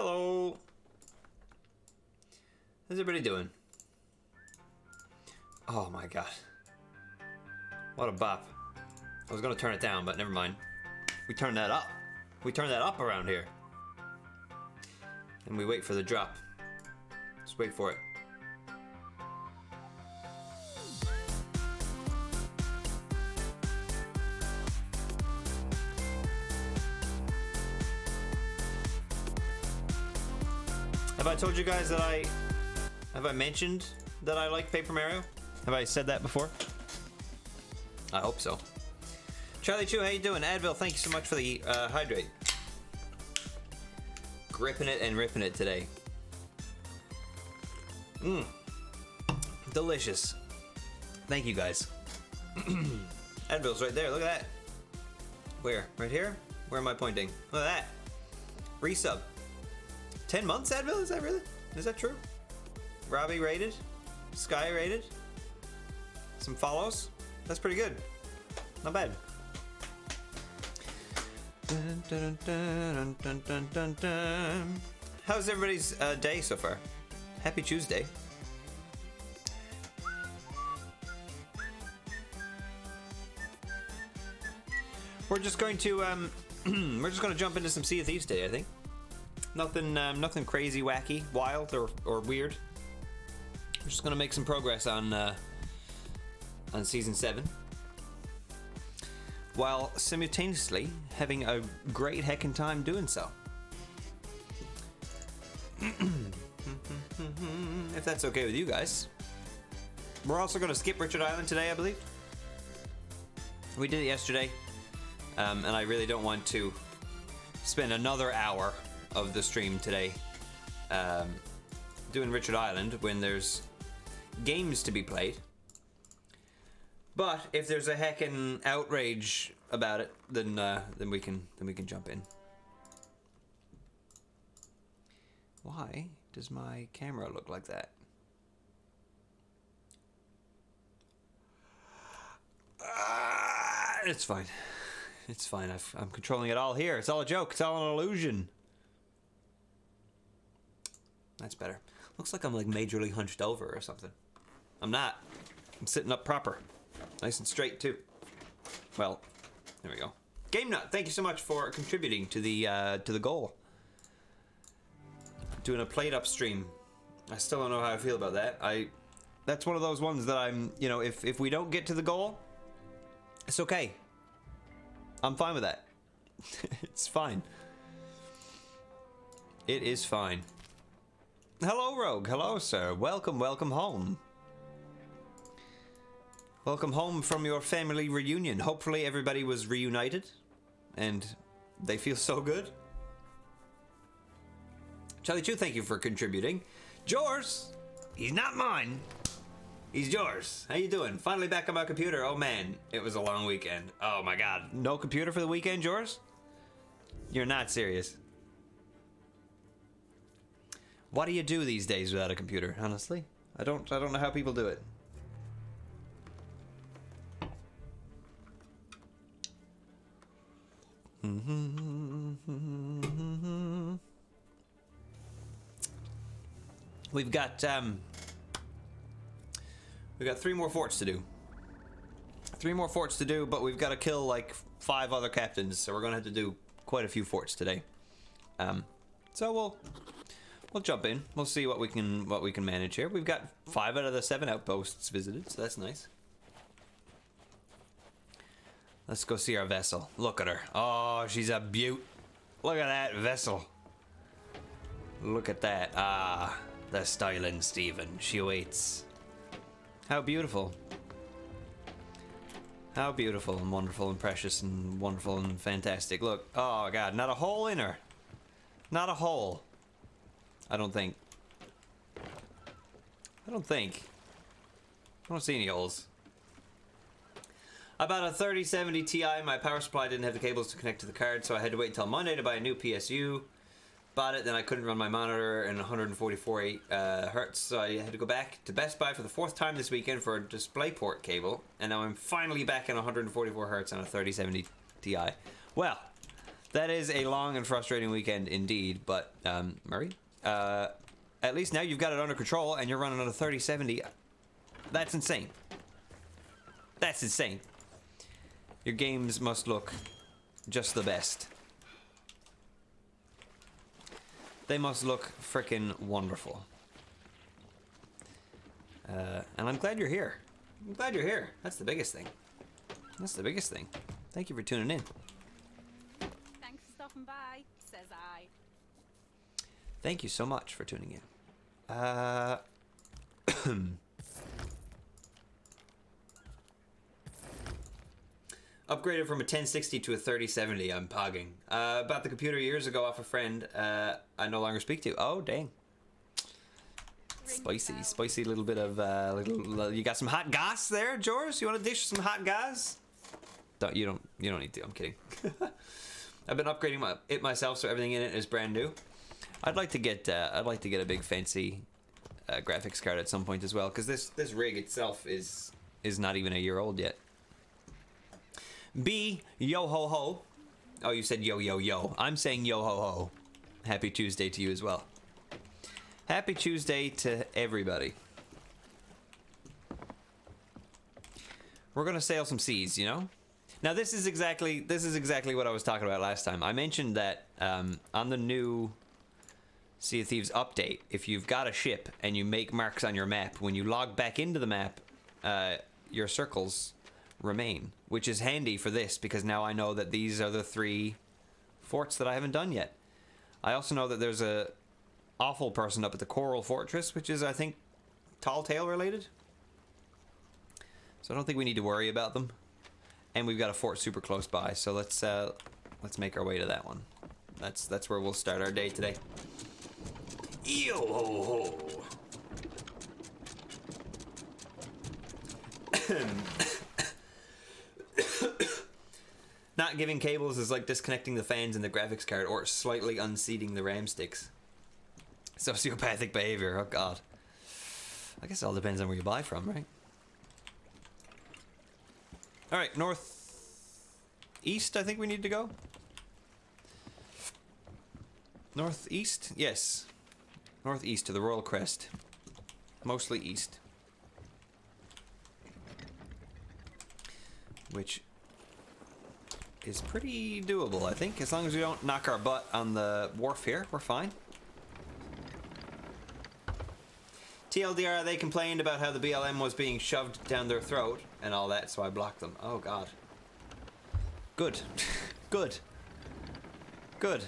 Hello. How's everybody doing? Oh my god. What a bop. I was gonna turn it down, but never mind. We turn that up. We turn that up around here. And we wait for the drop. Just wait for it. Have I told you guys that have I mentioned that I like Paper Mario? Have I said that before? I hope so. Charlie Chu, how you doing? Advil, thank you so much for the hydrate. Gripping it and ripping it today. Mmm. Delicious. Thank you guys. Advil's right there, look at that. Where? Right here? Where am I pointing? Look at that. Resub. 10 months, Advil? Is that really? Is that true? Robbie rated? Sky rated? Some follows? That's pretty good. Not bad. Dun, dun, dun, dun, dun, dun, dun. How's everybody's day so far? Happy Tuesday. We're just going to jump into some Sea of Thieves today, I think. Nothing crazy, wacky, wild, or weird. We're just gonna make some progress on season 7, while simultaneously having a great heckin' time doing so. If that's okay with you guys. We're also gonna skip Richard Island today, I believe. We did it yesterday, and I really don't want to spend another hour of the stream today doing Richard Island when there's games to be played. But if there's a heckin' outrage about it, then we can jump in. Why does my camera look like that? It's fine. It's fine. I'm controlling it all here. It's all a joke. It's all an illusion. That's better. Looks like I'm like majorly hunched over or something. I'm not. I'm sitting up proper. Nice and straight too. Well, there we go. Game Nut, thank you so much for contributing to the goal. Doing a played up stream. I still don't know how I feel about that. That's one of those ones that I'm, you know, if we don't get to the goal, it's okay. I'm fine with that. It's fine. It is fine. Hello, Rogue. Hello, sir. Welcome, welcome home. Welcome home from your family reunion. Hopefully everybody was reunited and they feel so good. Charlie Chu, thank you for contributing. Yours, he's not mine. He's yours. How you doing? Finally back on my computer. Oh man, it was a long weekend. Oh my god. No computer for the weekend, yours? You're not serious. What do you do these days without a computer, honestly? I don't know how people do it. We've got 3 more forts to do. 3 more forts to do, but we've got to kill like 5 other captains, so we're gonna have to do quite a few forts today. So we'll jump in. We'll see what we can manage here. We've got 5 out of the 7 outposts visited, so that's nice. Let's go see our vessel. Look at her. Oh, she's a beaut. Look at that vessel. Look at that. Ah, the styling Stephen. She waits. How beautiful. How beautiful and wonderful and precious and wonderful and fantastic. Look. Oh god, not a hole in her. Not a hole. I don't think. I don't see any holes. I bought a 3070 Ti. My power supply didn't have the cables to connect to the card, so I had to wait until Monday to buy a new PSU. Bought it, then I couldn't run my monitor in 144 hertz, so I had to go back to Best Buy for the 4th time this weekend for a DisplayPort cable, and now I'm finally back in 144 hertz on a 3070 Ti. Well, That is a long and frustrating weekend indeed, but, Murray, at least now you've got it under control and you're running on a 3070. That's insane. That's insane. Your games must look just the best. They must look frickin' wonderful. And I'm glad you're here. I'm glad you're here. That's the biggest thing. That's the biggest thing. Thank you for tuning in. Thanks for stopping by, says I. Thank you so much for tuning in. Upgraded from a 1060 to a 3070, I'm pogging. Bought the computer years ago off a friend I no longer speak to. Oh, dang. Spicy little bit of, you got some hot gas there, George? You want to dish some hot gas? You don't need to, I'm kidding. I've been upgrading it myself, so everything in it is brand new. I'd like to get a big fancy graphics card at some point as well, because this rig itself is not even a year old yet. B, yo ho ho. Oh, you said yo yo yo. I'm saying yo ho ho. Happy Tuesday to you as well. Happy Tuesday to everybody. We're gonna sail some seas, you know. Now this is exactly what I was talking about last time. I mentioned that on the new Sea of Thieves update, if you've got a ship and you make marks on your map, when you log back into the map, your circles remain, which is handy for this because now I know that these are the 3 forts that I haven't done yet. I also know that there's a awful person up at the Coral Fortress, which is, I think, Tall Tale related. So I don't think we need to worry about them. And we've got a fort super close by, so let's make our way to that one. That's where we'll start our day today. Yo ho ho. Not giving cables is like disconnecting the fans in the graphics card or slightly unseating the RAM sticks. Sociopathic behavior, oh god. I guess it all depends on where you buy from, right? Alright, northeast I think we need to go. Northeast? Yes. Northeast to the Royal Crest. Mostly east. Which is pretty doable, I think. As long as we don't knock our butt on the wharf here, we're fine. TLDR, they complained about how the BLM was being shoved down their throat and all that, so I blocked them. Oh god. Good. Good. Good.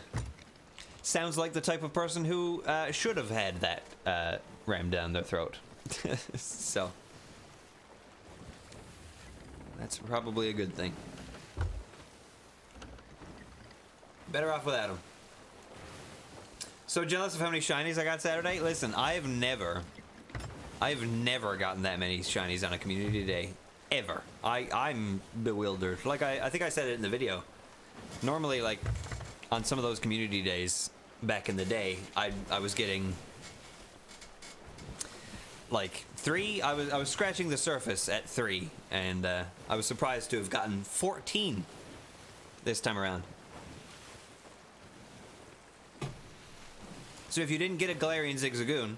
Sounds like the type of person who should have had that rammed down their throat. So that's probably a good thing. Better off without him. So jealous of how many shinies I got Saturday? Listen, I've never gotten that many shinies on a community day. Ever. I'm bewildered. Like, I think I said it in the video. Normally, like, on some of those community days back in the day, I was getting like 3. I was scratching the surface at 3, and I was surprised to have gotten 14 this time around. So if you didn't get a Galarian Zigzagoon,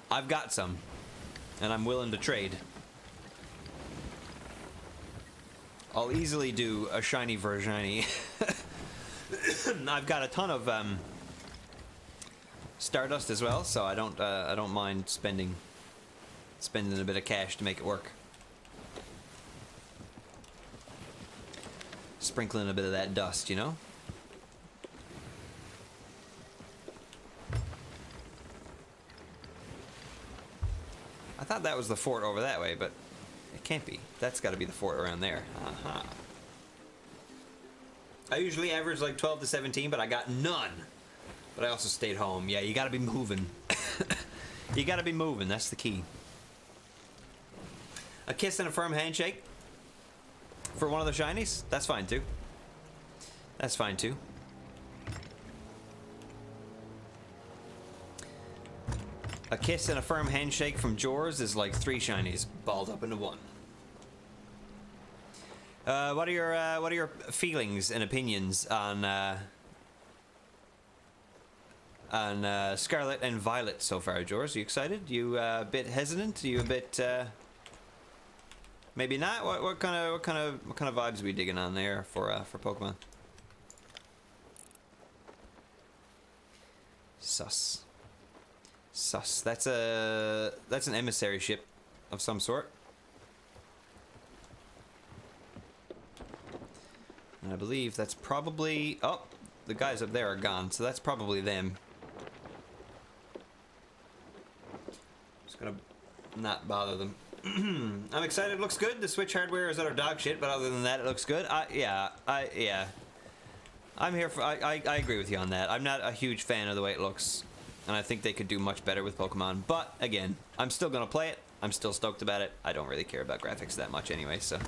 I've got some, and I'm willing to trade. I'll easily do a shiny for a shiny. I've got a ton of Stardust as well, so I don't mind spending a bit of cash to make it work. Sprinkling a bit of that dust, you know? I thought that was the fort over that way, but it can't be. That's got to be the fort around there. Aha. I usually average like 12 to 17, but I got none. But I also stayed home. Yeah, you got to be moving. You got to be moving. That's the key. A kiss and a firm handshake for one of the shinies? That's fine too. That's fine too. A kiss and a firm handshake from Jors is like 3 shinies balled up into one. What are your feelings and opinions on Scarlet and Violet so far, George? Are you excited? You a bit hesitant? Are you a bit maybe not? What kind of vibes are we digging on there for Pokemon? Sus. That's an emissary ship of some sort. And I believe that's probably... Oh, the guys up there are gone, so that's probably them. Just gonna not bother them. I'm excited. It looks good. The Switch hardware is utter dog shit, but other than that, it looks good. Yeah. I'm here for... I agree with you on that. I'm not a huge fan of the way it looks, and I think they could do much better with Pokemon. But, again, I'm still gonna play it. I'm still stoked about it. I don't really care about graphics that much anyway, so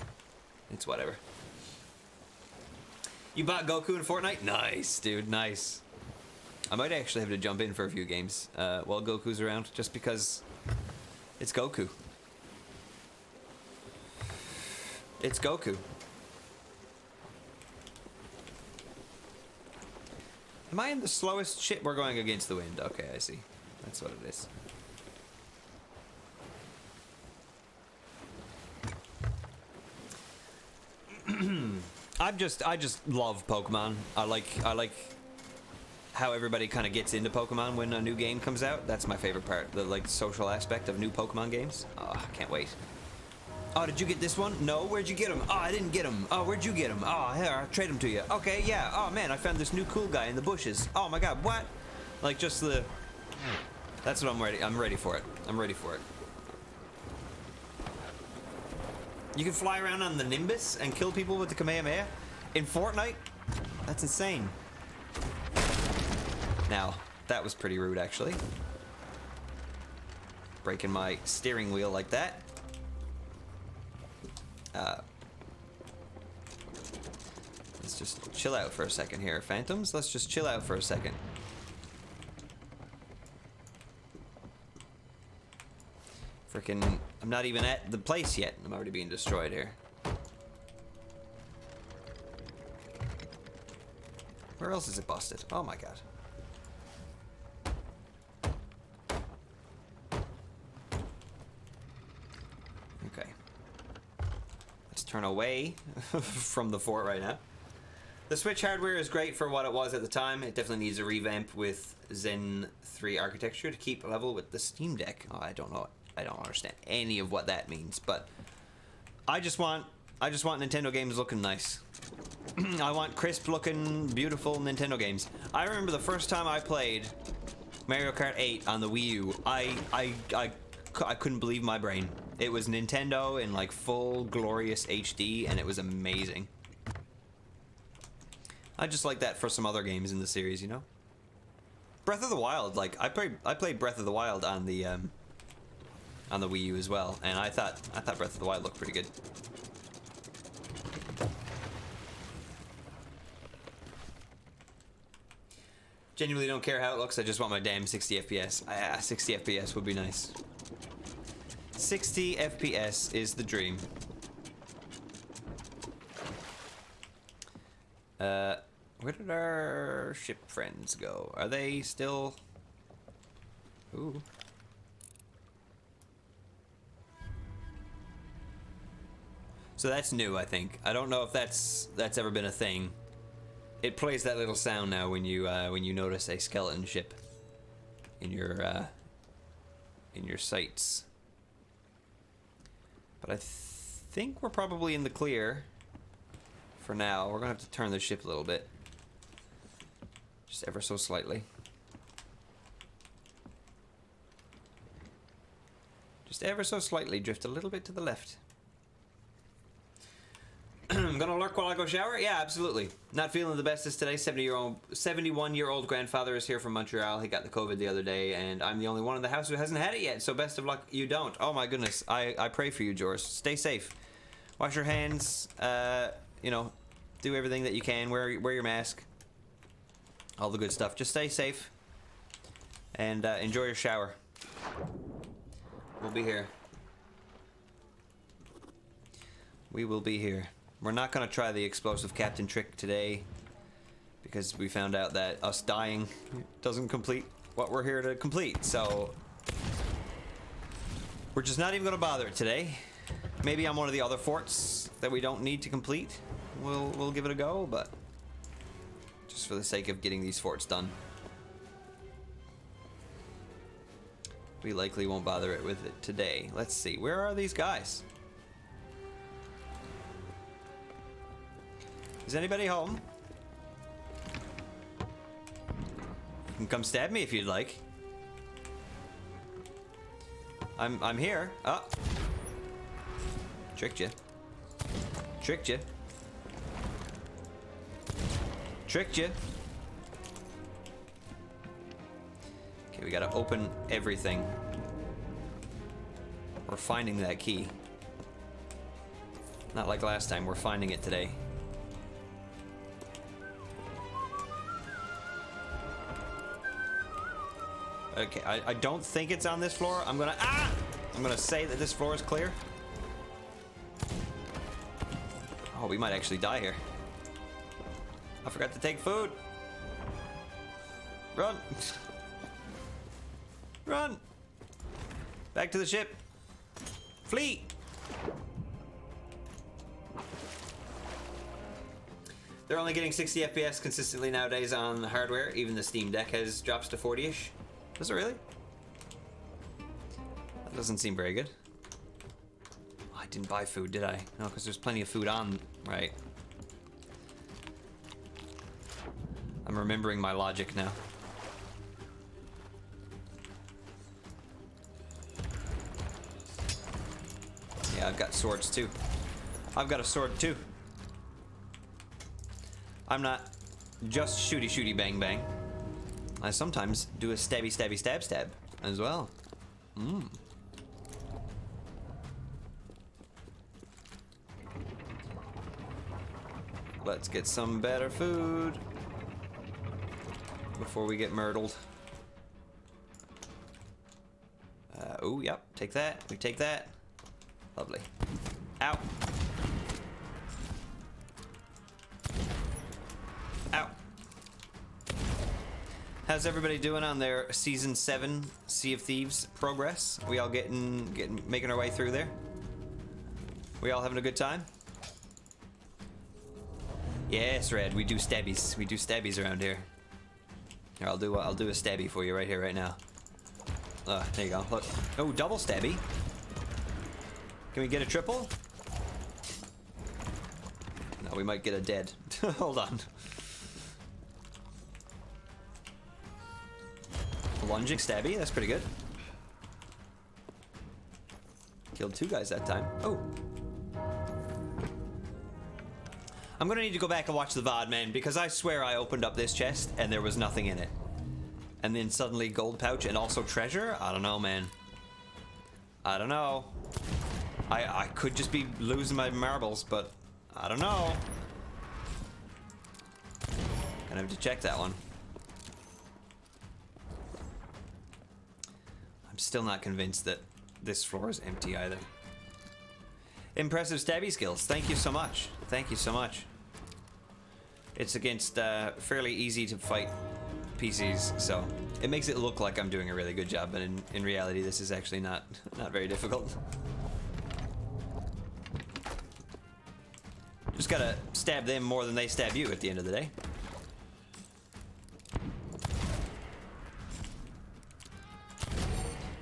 it's whatever. You bought Goku in Fortnite? Nice, dude, nice. I might actually have to jump in for a few games while Goku's around, just because it's Goku. It's Goku. Am I in the slowest shit? We're going against the wind. Okay, I see. That's what it is. I just love Pokemon. I like how everybody kind of gets into Pokemon when a new game comes out. That's my favorite part, the like social aspect of new Pokemon games. Oh, I can't wait. Oh, did you get this one? No, where'd you get him? Oh, I didn't get him. Oh, where'd you get him? Oh, here, I'll trade him to you. Okay, yeah. Oh man, I found this new cool guy in the bushes. Oh my god, what? Like just the... That's what I'm ready. I'm ready for it. I'm ready for it. You can fly around on the Nimbus and kill people with the Kamehameha in Fortnite? That's insane. Now, that was pretty rude, actually. Breaking my steering wheel like that. Let's just chill out for a second here, Phantoms. Let's just chill out for a second. Frickin', I'm not even at the place yet. I'm already being destroyed here. Where else is it busted? Oh my god. Okay. Let's turn away from the fort right now. The Switch hardware is great for what it was at the time. It definitely needs a revamp with Zen 3 architecture to keep level with the Steam Deck. Oh, I don't know. I don't understand any of what that means, but I just want Nintendo games looking nice. I want crisp looking, beautiful Nintendo games. I remember the first time I played Mario Kart 8 on the Wii U, I couldn't believe my brain. It was Nintendo in like full glorious HD, and it was amazing. I just like that for some other games in the series, you know. Breath of the Wild, like I played Breath of the Wild on the Wii U as well, and I thought Breath of the Wild looked pretty good. Genuinely don't care how it looks. I just want my damn 60 FPS. 60 FPS would be nice. 60 FPS is the dream. Where did our ship friends go? Are they still... Ooh. So that's new, I think. I don't know if that's ever been a thing. It plays that little sound now when you notice a skeleton ship in your sights. But I think we're probably in the clear for now. We're gonna have to turn the ship a little bit, just ever so slightly. Just ever so slightly, drift a little bit to the left. I'm gonna lurk while I go shower? Yeah, absolutely. Not feeling the bestest today. 71-year-old grandfather is here from Montreal. He got the COVID the other day, and I'm the only one in the house who hasn't had it yet, so best of luck you don't. Oh my goodness. I pray for you, George. Stay safe. Wash your hands. You know, do everything that you can. Wear your mask. All the good stuff. Just stay safe. And enjoy your shower. We'll be here. We will be here. We're not gonna try the explosive captain trick today because we found out that us dying doesn't complete what we're here to complete. So we're just not even gonna bother it today. Maybe on one of the other forts that we don't need to complete, we'll give it a go, but just for the sake of getting these forts done, we likely won't bother it with it today. Let's see, where are these guys? Is anybody home? You can come stab me if you'd like. I'm here. Oh. Tricked you. Tricked you. Tricked you. Okay, we gotta open everything. We're finding that key. Not like last time, we're finding it today. Okay, I don't think it's on this floor. I'm gonna say that this floor is clear. Oh, we might actually die here. I forgot to take food. Run. Run. Back to the ship. Flee. They're only getting 60 FPS consistently nowadays on the hardware. Even the Steam Deck has drops to 40-ish. Does it really? That doesn't seem very good. Oh, I didn't buy food, did I? No, because there's plenty of food on. Right. I'm remembering my logic now. Yeah, I've got swords too. I've got a sword too. I'm not just shooty shooty bang bang. I sometimes do a stabby stabby stab stab as well. Let's get some better food before we get murdered. Oh, yep, take that. We take that. Lovely. Ow. Ow. How's everybody doing on their Season 7 Sea of Thieves progress? We all making our way through there? We all having a good time? Yes, Red, we do stabbies. We do stabbies around here. Here, I'll do a stabby for you right here, right now. There you go. Look. Oh, double stabby. Can we get a triple? No, we might get a dead. Hold on. Lunging stabby, that's pretty good. Killed 2 guys that time. Oh. I'm gonna need to go back and watch the VOD, man, because I swear I opened up this chest and there was nothing in it. And then suddenly gold pouch and also treasure? I don't know, man. I don't know. I could just be losing my marbles, but I don't know. Gonna have to check that one. I'm still not convinced that this floor is empty either. Impressive stabby skills. Thank you so much. Thank you so much. It's against fairly easy to fight PCs, so it makes it look like I'm doing a really good job, but in reality, this is actually not very difficult. Just gotta stab them more than they stab you at the end of the day.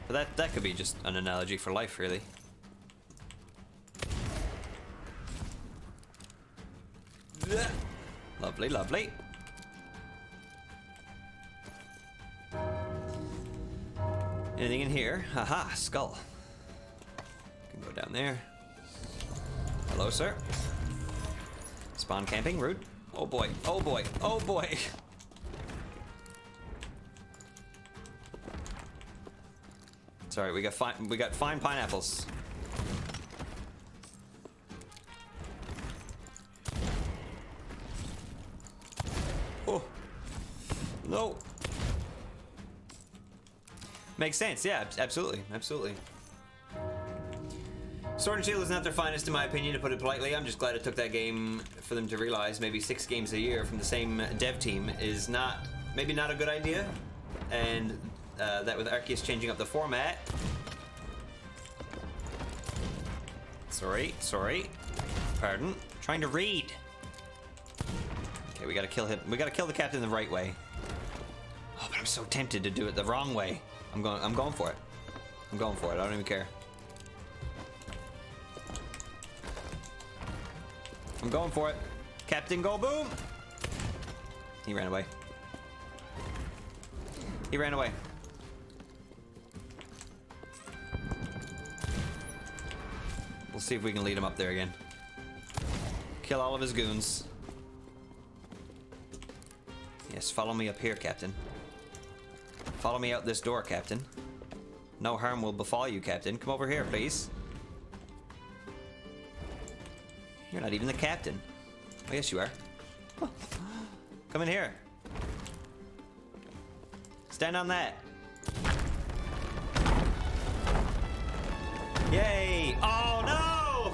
But that could be just an analogy for life, really. Lovely, lovely. Anything in here? Haha, skull. Can go down there. Hello, sir. Spawn camping, rude. Oh boy, oh boy, oh boy. Sorry, we got fine pineapples. Oh no. Makes sense, yeah, absolutely, absolutely. Sword and Shield is not their finest in my opinion, to put it politely. I'm just glad it took that game for them to realize maybe 6 games a year from the same dev team is maybe not a good idea. And that with Arceus changing up the format. Sorry. Pardon. Trying to read. Okay, we gotta kill him. We gotta kill the captain the right way. Oh, but I'm so tempted to do it the wrong way. I'm going for it. I'm going for it. I don't even care. I'm going for it. Captain, go boom! He ran away. He ran away. We'll see if we can lead him up there again. Kill all of his goons. Yes, follow me up here, Captain. Follow me out this door, Captain. No harm will befall you, Captain. Come over here, please. You're not even the captain. Oh, yes, you are. Come in here. Stand on that. Yay! Oh, no!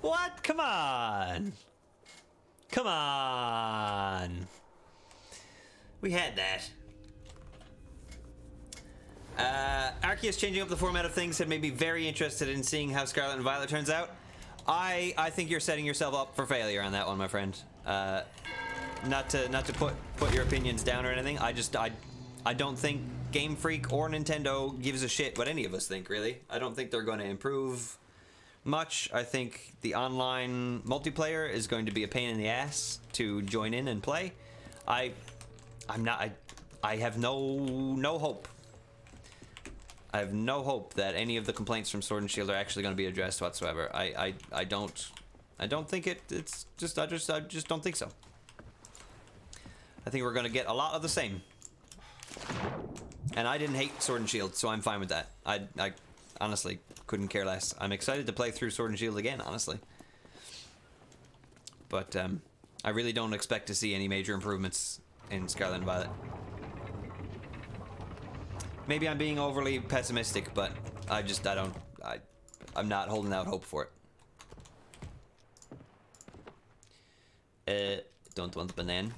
What? Come on. Come on. We had that. Arceus changing up the format of things had made me very interested in seeing how Scarlet and Violet turns out. I think you're setting yourself up for failure on that one, my friend. Not to put your opinions down or anything. I don't think Game Freak or Nintendo gives a shit what any of us think, really. I don't think they're going to improve much. I think the online multiplayer is going to be a pain in the ass to join in and play. I have no hope. I have no hope that any of the complaints from Sword and Shield are actually going to be addressed whatsoever. I don't think it's just I just don't think so. I think we're going to get a lot of the same. And I didn't hate Sword and Shield, so I'm fine with that. I honestly couldn't care less. I'm excited to play through Sword and Shield again, honestly. But I really don't expect to see any major improvements in Scarlet and Violet. Maybe I'm being overly pessimistic, but I'm not holding out hope for it. Don't want banana.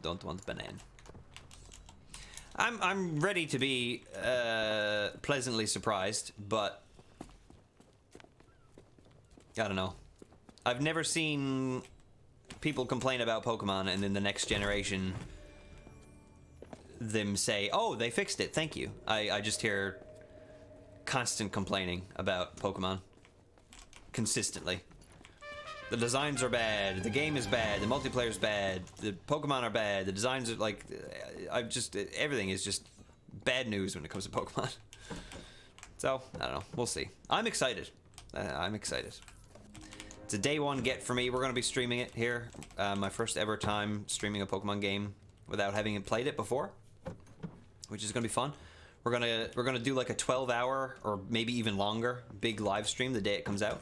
Don't want banana. I'm ready to be pleasantly surprised, but I don't know. I've never seen people complain about Pokemon and then the next generation them say, oh, they fixed it, thank you. I just hear constant complaining about Pokemon consistently. The designs are bad, the game is bad, the multiplayer's bad, the Pokemon are bad, the designs are like, everything is just bad news when it comes to Pokemon. So, I don't know, we'll see. I'm excited. I'm excited. It's a day one get for me. We're going to be streaming it here. My first ever time streaming a Pokemon game without having played it before, which is going to be fun. We're gonna do like a 12-hour or maybe even longer big live stream the day it comes out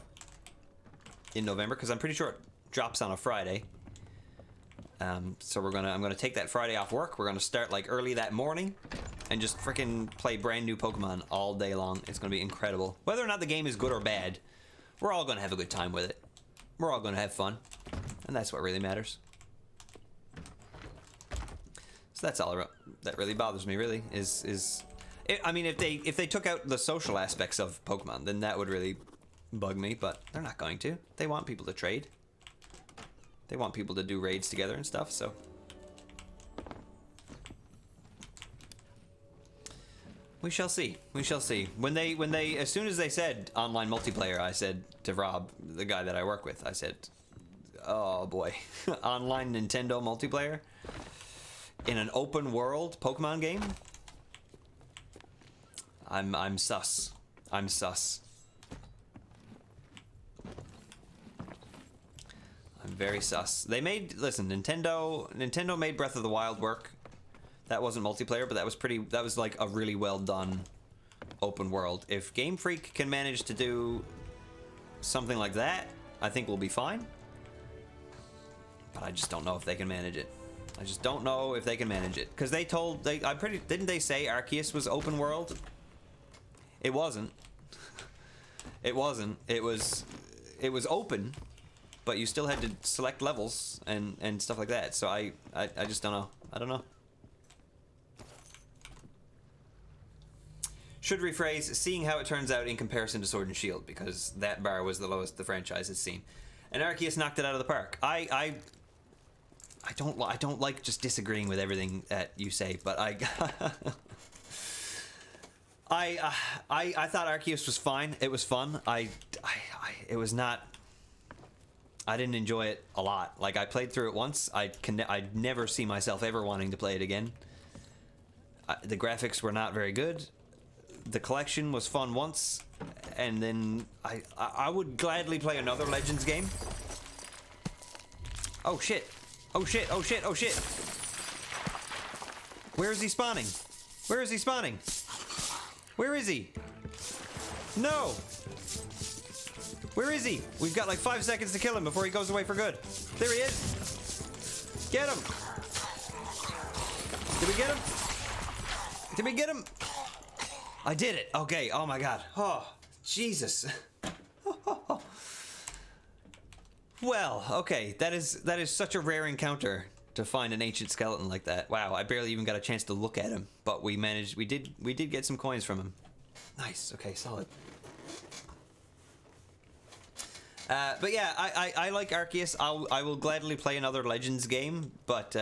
in November, because I'm pretty sure it drops on a Friday. So I'm gonna take that Friday off work. We're gonna start like early that morning and just freaking play brand new Pokemon all day long. It's gonna be incredible. Whether or not the game is good or bad, we're all gonna have a good time with it. We're all gonna have fun, and that's what really matters. So that's all that really bothers me. Really, I mean, if they took out the social aspects of Pokemon, then that would really bug me. But they're not going to. They want people to trade. They want people to do raids together and stuff. So we shall see. We shall see. When they as soon as they said online multiplayer, I said to Rob, the guy that I work with, I said, "Oh boy, online Nintendo multiplayer in an open world Pokemon game." I'm sus. I'm sus. I'm very sus. Listen, Nintendo made Breath of the Wild work. That wasn't multiplayer, but that was like a really well done open world. If Game Freak can manage to do something like that, I think we'll be fine. But I just don't know if they can manage it. I just don't know if they can manage it. Because didn't they say Arceus was open world? It wasn't. It wasn't. It was open, but you still had to select levels and stuff like that. So I just don't know. I don't know. Should rephrase, seeing how it turns out in comparison to Sword and Shield, because that bar was the lowest the franchise has seen. And Arceus knocked it out of the park. I don't like just disagreeing with everything that you say, but I thought Arceus was fine. It was fun. It was not. I didn't enjoy it a lot. Like, I played through it once. I'd never see myself ever wanting to play it again. The graphics were not very good. The collection was fun once, and then I would gladly play another Legends game. Oh shit! Oh shit! Oh shit! Oh shit! Where is he spawning? Where is he spawning? Where is he? No! Where is he? We've got like 5 seconds to kill him before he goes away for good. There he is! Get him! Did we get him? Did we get him? I did it. Okay. Oh my god. Oh, Jesus. Well, okay. That is such a rare encounter to find an ancient skeleton like that. Wow. I barely even got a chance to look at him, but we managed. We did get some coins from him. Nice. Okay. Solid. But yeah, I like Arceus. I will gladly play another Legends game, but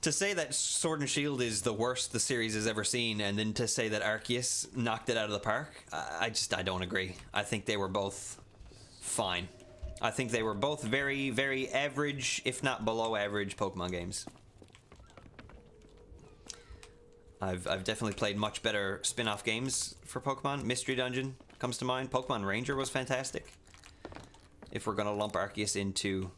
to say that Sword and Shield is the worst the series has ever seen, and then to say that Arceus knocked it out of the park, I don't agree. I think they were both fine. I think they were both very, very average, if not below average, Pokemon games. I've definitely played much better spin-off games for Pokemon. Mystery Dungeon comes to mind. Pokemon Ranger was fantastic. If we're gonna lump Arceus into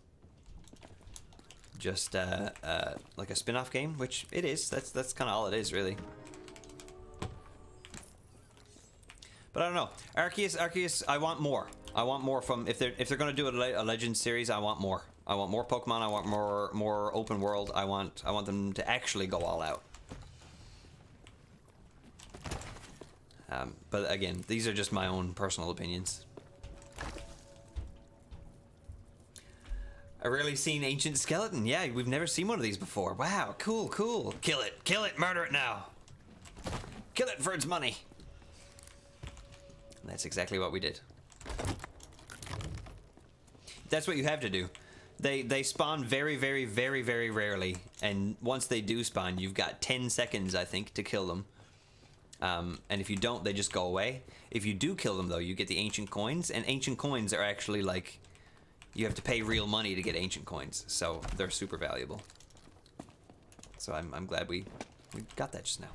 just like a spin-off game, which it is. That's kind of all it is, really. But I don't know. Arceus, I want more. I want more from, if they're gonna do a Legends series, I want more. I want more Pokemon. I want more open world. I want them to actually go all out. But again, these are just my own personal opinions. I rarely seen Ancient Skeleton. Yeah, we've never seen one of these before. Wow, cool, cool. Kill it, murder it now. Kill it for its money. And that's exactly what we did. That's what you have to do. They spawn very, very, very, very rarely, and once they do spawn, you've got 10 seconds, I think, to kill them. And if you don't, they just go away. If you do kill them, though, you get the ancient coins, and ancient coins are actually like, you have to pay real money to get ancient coins, so they're super valuable. So I'm glad we got that just now.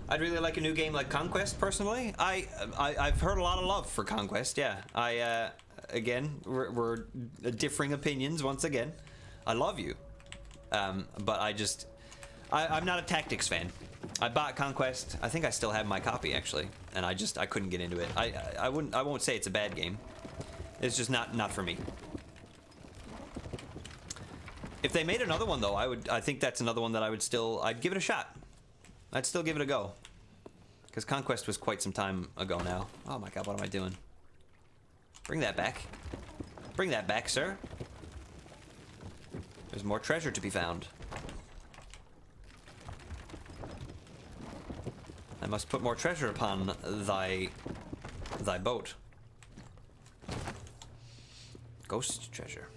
I'd really like a new game like Conquest, personally. I've heard a lot of love for Conquest, yeah. Again, we're differing opinions once again. I love you. But I'm not a tactics fan. I bought Conquest. I think I still have my copy, actually, and I couldn't get into it. I won't say it's a bad game. It's just not for me. If they made another one, though, I think that's another one that I'd give it a shot. I'd still give it a go. Because Conquest was quite some time ago now. Oh my god, what am I doing? Bring that back. Bring that back, sir. There's more treasure to be found. I must put more treasure upon thy boat. Ghost treasure.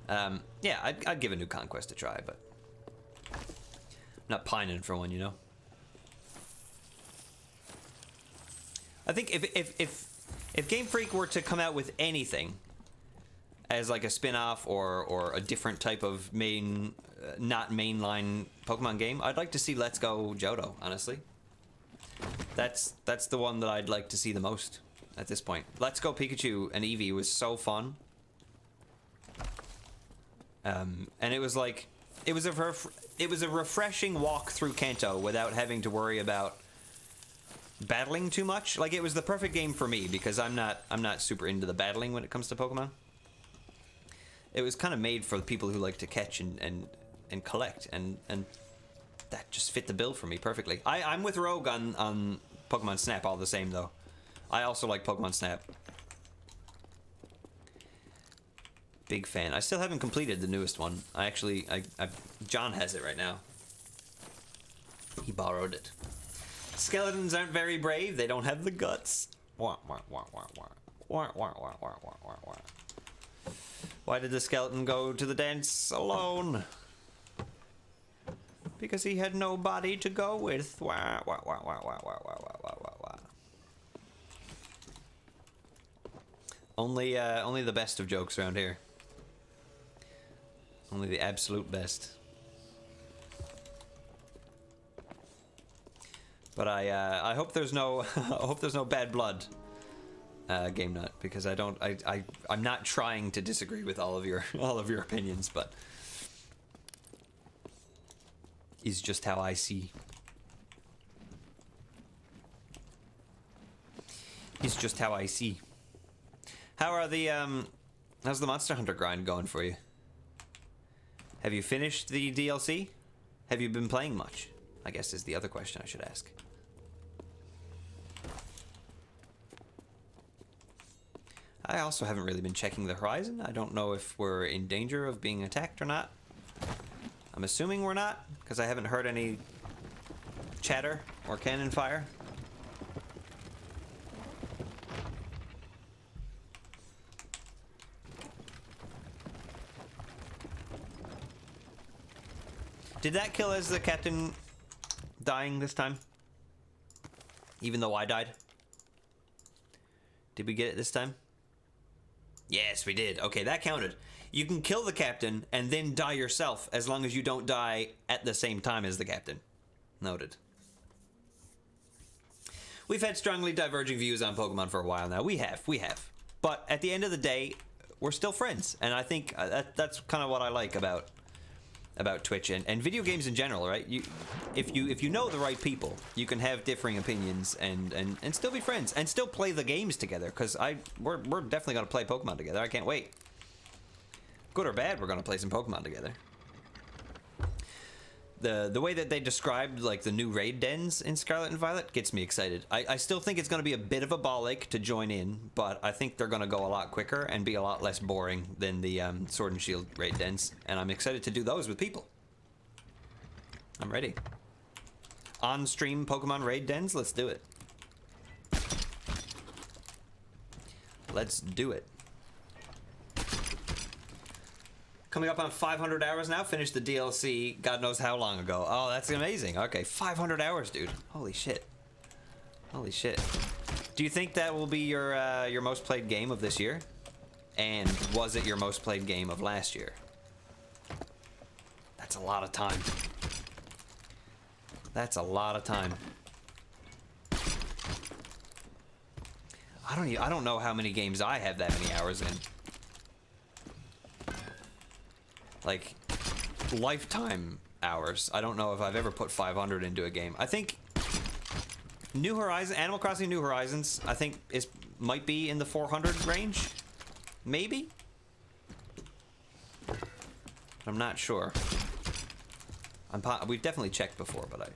Yeah, I'd give a new Conquest a try, but I'm not pining for one, you know. I think if Game Freak were to come out with anything as like a spin-off or a different type of not mainline Pokemon game, I'd like to see Let's Go Johto, honestly. That's the one that I'd like to see the most at this point. Let's Go Pikachu and Eevee was so fun. And it was like, it was a refreshing walk through Kanto without having to worry about battling too much. Like, it was the perfect game for me because I'm not super into the battling when it comes to Pokemon. It was kind of made for the people who like to catch and collect, and that just fit the bill for me perfectly. I'm with Rogue on Pokemon Snap all the same, though. I also like Pokemon Snap. Big fan. I still haven't completed the newest one. John has it right now. He borrowed it. Skeletons aren't very brave. They don't have the guts. Why did the skeleton go to the dance alone? Because he had nobody to go with. Only the best of jokes around here. Only the absolute best. But I hope there's no I hope there's no bad blood, Game Nut, because I'm not trying to disagree with all of your opinions, but is just how I see. Is just how I see. How are the how's the Monster Hunter grind going for you? Have you finished the DLC? Have you been playing much? I guess is the other question I should ask. I also haven't really been checking the horizon. I don't know if we're in danger of being attacked or not. I'm assuming we're not, because I haven't heard any chatter or cannon fire. Did that kill as the captain dying this time? Even though I died? Did we get it this time? Yes, we did. Okay, that counted. You can kill the captain and then die yourself as long as you don't die at the same time as the captain. Noted. We've had strongly diverging views on Pokemon for a while now. We have. But at the end of the day, we're still friends. And I think that's kind of what I like about Twitch and video games in general, right? If you know the right people, you can have differing opinions and still be friends and still play the games together. Because we're definitely gonna play Pokemon together. I can't wait. Good or bad, we're gonna play some Pokemon together. The way that they described like the new raid dens in Scarlet and Violet gets me excited. I still think it's gonna be a bit of a ball ache to join in, but I think they're gonna go a lot quicker and be a lot less boring than the Sword and Shield raid dens, and I'm excited to do those with people. I'm ready. On-stream Pokemon raid dens, let's do it. Let's do it. Coming up on 500 hours now. Finished the DLC God knows how long ago. Oh, that's amazing. Okay, 500 hours, dude. Holy shit. Holy shit. Do you think that will be your most played game of this year? And was it your most played game of last year? That's a lot of time. That's a lot of time. I don't know how many games I have that many hours in. Like, lifetime hours. I don't know if I've ever put 500 into a game. I think Animal Crossing New Horizons, I think might be in the 400 range. Maybe? I'm not sure. We've definitely checked before, but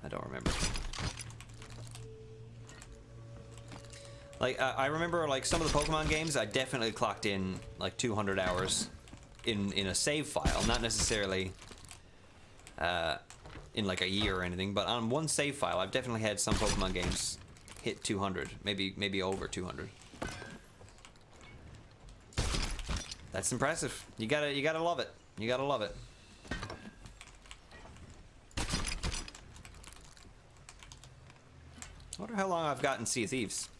I don't remember. Like, I remember, like, some of the Pokemon games, I definitely clocked in, like, 200 hours in a save file. Not necessarily in, like, a year or anything, but on one save file, I've definitely had some Pokemon games hit 200. Maybe over 200. That's impressive. You gotta love it. You gotta love it. I wonder how long I've got in Sea of Thieves.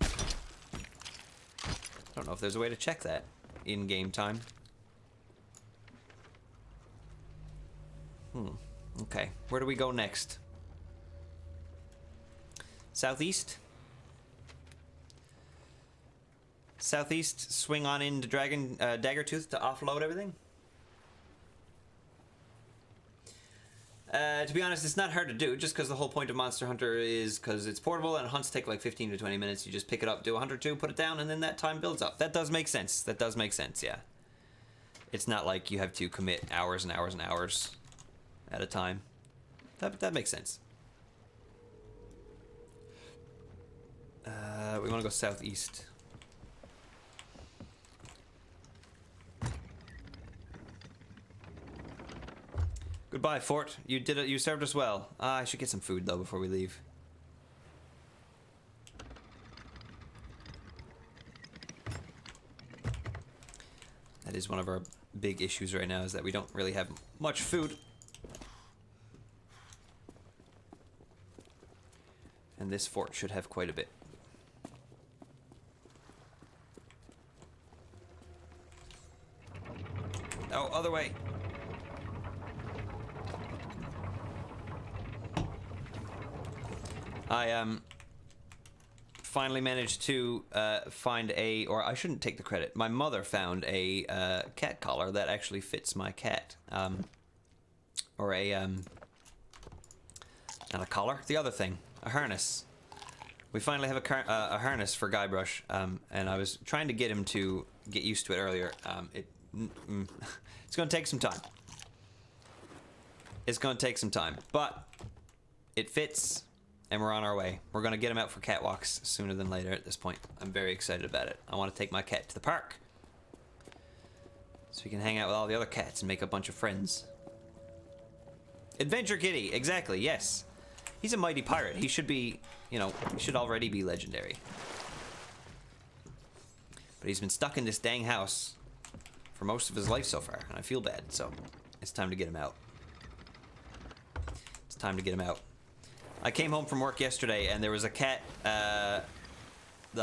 I don't know if there's a way to check that in game time. Okay, where do we go next? Southeast? Southeast, swing on into Daggertooth to offload everything? To be honest, it's not hard to do, just because the whole point of Monster Hunter is because it's portable and hunts take like 15 to 20 minutes. You just pick it up, do a hunt or two, put it down, and then that time builds up. That does make sense. That does make sense, yeah. It's not like you have to commit hours and hours and hours. at a time. That makes sense. We want to go southeast. Goodbye, Fort. You did it. You served us well. I should get some food though before we leave. That is one of our big issues right now, is that we don't really have much food. And this fort should have quite a bit. Oh, other way. I finally managed to find a, or I shouldn't take the credit. My mother found a cat collar that actually fits my cat, or a not a collar. The other thing, a harness. We finally have a harness for Guybrush, and I was trying to get him to get used to it earlier. It's going to take some time. It's going to take some time, but it fits. And we're on our way. We're going to get him out for catwalks sooner than later at this point. I'm very excited about it. I want to take my cat to the park, so he can hang out with all the other cats and make a bunch of friends. Adventure Kitty, exactly, yes. He's a mighty pirate. He should be, you know, he should already be legendary. But he's been stuck in this dang house for most of his life so far, and I feel bad, so it's time to get him out. It's time to get him out. I came home from work yesterday and there was a cat, I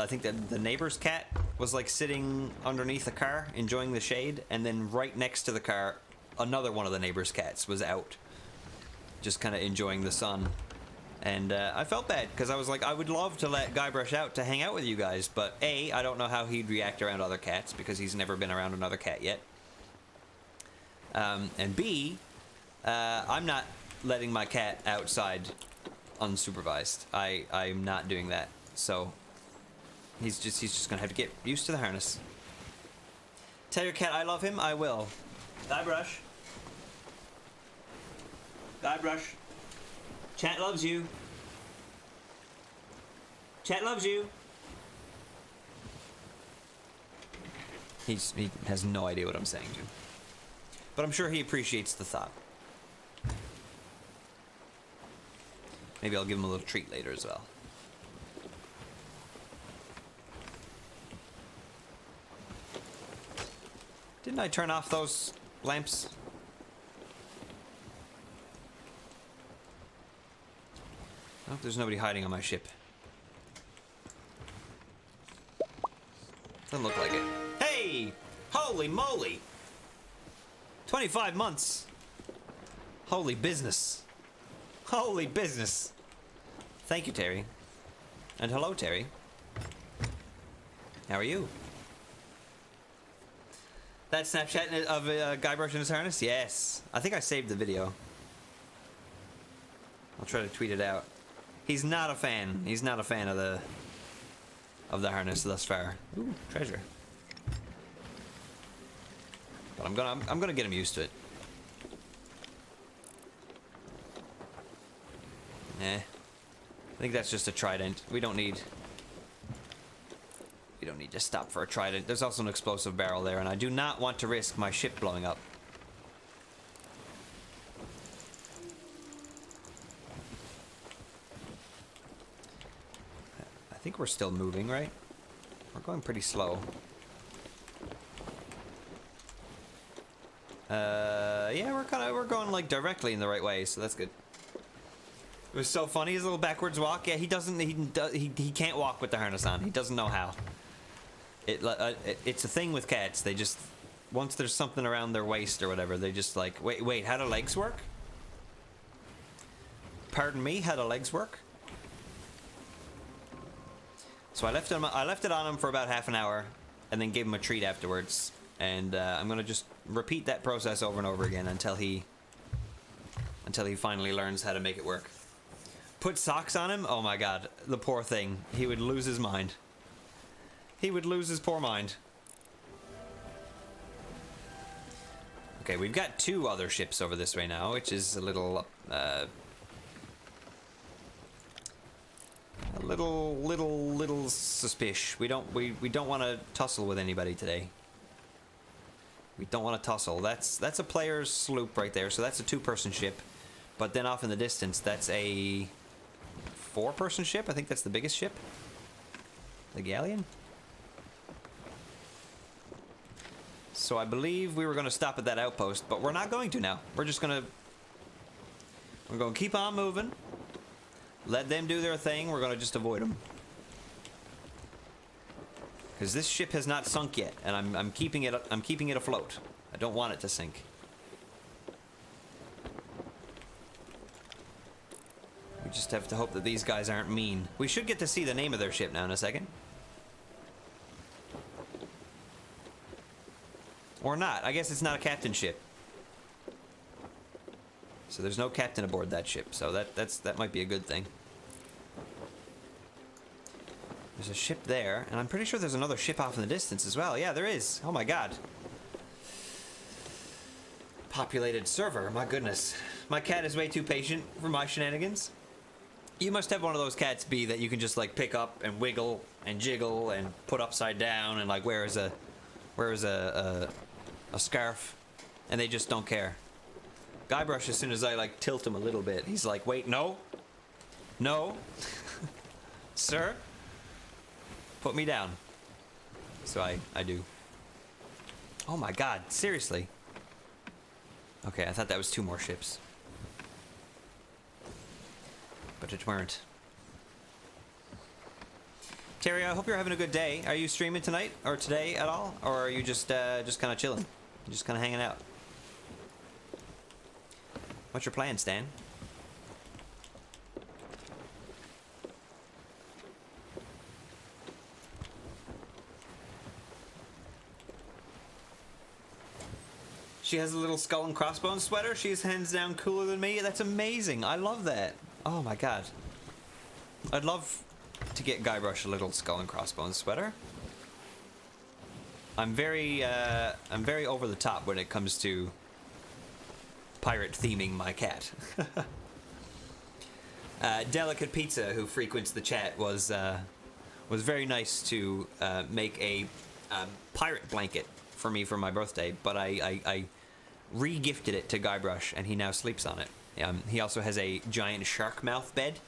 think that the neighbor's cat was like sitting underneath a car enjoying the shade, and then right next to the car another one of the neighbor's cats was out just kind of enjoying the sun. And I felt bad because I was like, I would love to let Guybrush out to hang out with you guys, but A, I don't know how he'd react around other cats because he's never been around another cat yet. And B, I'm not letting my cat outside unsupervised. I'm not doing that. So he's just gonna have to get used to the harness. Tell your cat I love him. I will. Guybrush. Guybrush. Chat loves you. Chat loves you. He has no idea what I'm saying to him, but I'm sure he appreciates the thought. Maybe I'll give him a little treat later as well. Didn't I turn off those lamps? Oh, there's nobody hiding on my ship. Doesn't look like it. Hey! Holy moly! 25 months! Holy business. Holy business. Thank you, Terry. And hello, Terry. How are you? That Snapchat of Guybrush in his harness? Yes. I think I saved the video. I'll try to tweet it out. He's not a fan. He's not a fan of the harness thus far. Ooh, treasure. But I'm gonna get him used to it. Eh. I think that's just a trident. We don't need to stop for a trident. There's also an explosive barrel there, and I do not want to risk my ship blowing up. I think we're still moving, right? We're going pretty slow. Yeah, we're going like directly in the right way, so that's good. It was so funny, his little backwards walk. Yeah, he can't walk with the harness on. He doesn't know how. It's a thing with cats. They just, once there's something around their waist or whatever, they just like, wait, how do legs work? Pardon me, how do legs work? So I left it on him for about half an hour, and then gave him a treat afterwards. And I'm gonna just repeat that process over and over again until he finally learns how to make it work. Put socks on him? Oh my god, the poor thing. He would lose his mind. He would lose his poor mind. Okay, we've got 2 other ships over this way now, which is a little suspicious. We don't want to tussle with anybody today. We don't want to tussle. That's a player's sloop right there, so that's a 2-person ship. But then off in the distance, that's a 4-person ship. I think that's the biggest ship. The galleon. So I believe we were going to stop at that outpost, but we're not going to now. We're going to keep on moving. Let them do their thing. We're going to just avoid them. Because this ship has not sunk yet, and I'm keeping it afloat. I don't want it to sink. We just have to hope that these guys aren't mean. We should get to see the name of their ship now in a second. Or not. I guess it's not a captain ship. So there's no captain aboard that ship. So that might be a good thing. There's a ship there, and I'm pretty sure there's another ship off in the distance as well. Yeah, there is. Oh my god. Populated server. My goodness. My cat is way too patient for my shenanigans. You must have one of those cats, B, that you can just like pick up and wiggle and jiggle and put upside down and like wear as a scarf, and they just don't care. Guybrush, as soon as I like tilt him a little bit, he's like, wait, no, sir, put me down. So I do. Oh my god, seriously. Okay, I thought that was 2 more ships, but it weren't. Terry, I hope you're having a good day. Are you streaming tonight or today at all, or are you just kind of chilling, just kind of hanging out? What's your plan, Stan? She has a little skull and crossbones sweater. She's hands down cooler than me. That's amazing. I love that. Oh my god. I'd love to get Guybrush a little skull and crossbones sweater. I'm very over the top when it comes to pirate theming my cat. Delicate Pizza, who frequents the chat, was very nice to make a pirate blanket for me for my birthday, but I re-gifted it to Guybrush, and he now sleeps on it. He also has a giant shark mouth bed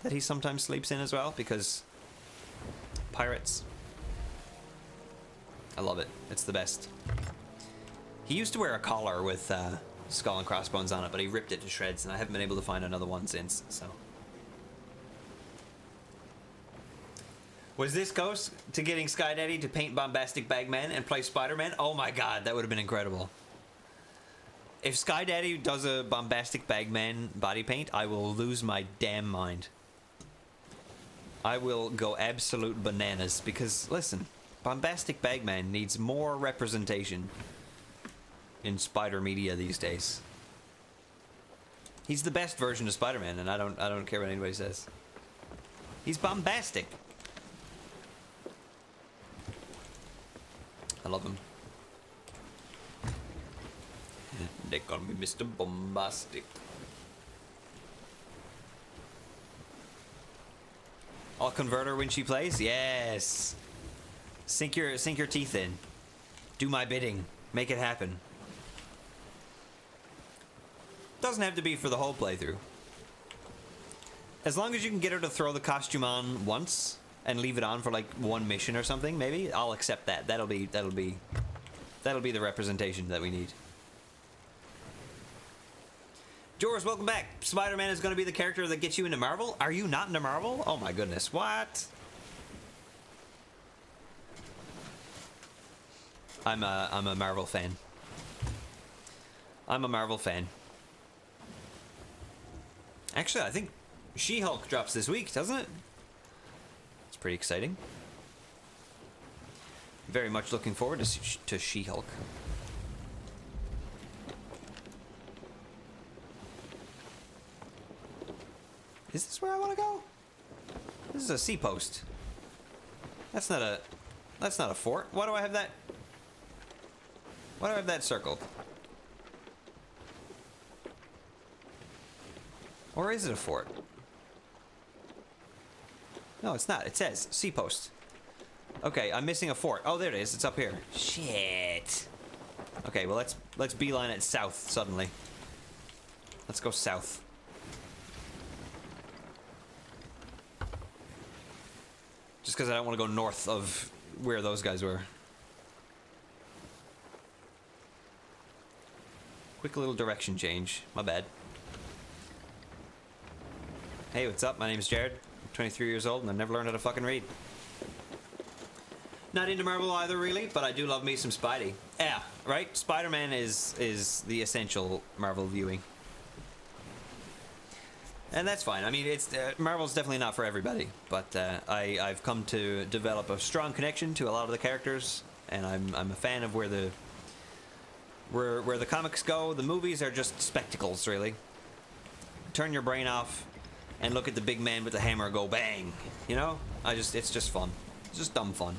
that he sometimes sleeps in as well, because pirates. I love it. It's the best. He used to wear a collar with skull and crossbones on it, but he ripped it to shreds, and I haven't been able to find another one since, so. Was this close to getting Sky Daddy to paint Bombastic Bagman and play Spider-Man? Oh my god, that would have been incredible. If Sky Daddy does a Bombastic Bagman body paint, I will lose my damn mind. I will go absolute bananas, because, listen, Bombastic Bagman needs more representation in Spider media these days. He's the best version of Spider-Man, and I don't care what anybody says. He's bombastic. I love him. They call me Mr. Bombastic. I'll convert her when she plays. Yes. Sink your teeth in. Do my bidding. Make it happen. Doesn't have to be for the whole playthrough. As long as you can get her to throw the costume on once and leave it on for like 1 mission or something, maybe I'll accept that. That'll be the representation that we need. George, welcome back. Spider-Man is going to be the character that gets you into Marvel? Are you not into Marvel? Oh my goodness, what? I'm a Marvel fan. I'm a Marvel fan. Actually, I think She-Hulk drops this week, doesn't it? It's pretty exciting. Very much looking forward to She-Hulk. Is this where I want to go? This is a sea post. That's not a fort. Why do I have that? Why do I have that circled? Or is it a fort? No, it's not. It says sea post. Okay, I'm missing a fort. Oh, there it is. It's up here. Shit. Okay, well let's beeline it south suddenly. Let's go south. Just because I don't want to go north of where those guys were. Quick little direction change. My bad. Hey, what's up? My name's Jared. I'm 23 years old and I've never learned how to fucking read. Not into Marvel either, really, but I do love me some Spidey. Yeah, right? Spider-Man is the essential Marvel viewing. And that's fine. I mean, it's Marvel's definitely not for everybody, but I've come to develop a strong connection to a lot of the characters, and I'm a fan of where the comics go. The movies are just spectacles, really. Turn your brain off and look at the big man with the hammer go bang. You know? It's just fun. It's just dumb fun.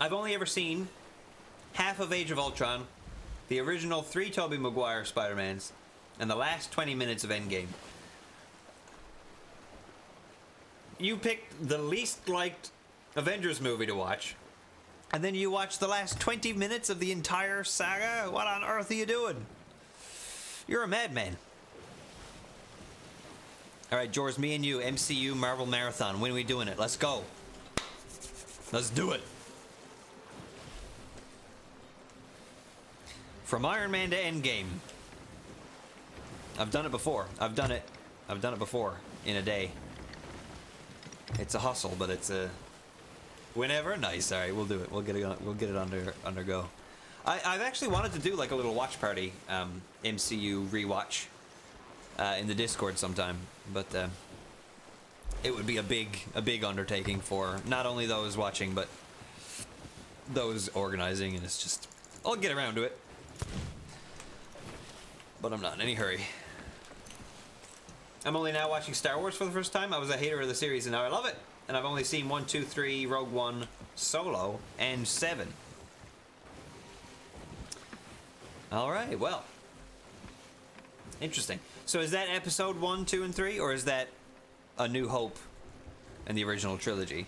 I've only ever seen half of Age of Ultron, the original 3 Tobey Maguire Spider-Mans, and the last 20 minutes of Endgame. You picked the least liked Avengers movie to watch, and then you watch the last 20 minutes of the entire saga? What on earth are you doing? You're a madman. Alright, George, me and you, MCU Marvel Marathon. When are we doing it? Let's go. Let's do it. From Iron Man to Endgame. I've done it before. I've done it before in a day. It's a hustle, but it's a whenever. Nice. All right, we'll do it. We'll get it under go. I've actually wanted to do like a little watch party, MCU rewatch, in the Discord sometime, but it would be a big undertaking for not only those watching but those organizing, and it's just I'll get around to it. But I'm not in any hurry. I'm only now watching Star Wars for the first time. I was a hater of the series and now I love it. And I've only seen 1, 2, 3, Rogue One, Solo, and 7. Alright, well. Interesting. So is that episode 1, 2, and 3? Or is that A New Hope and the original trilogy?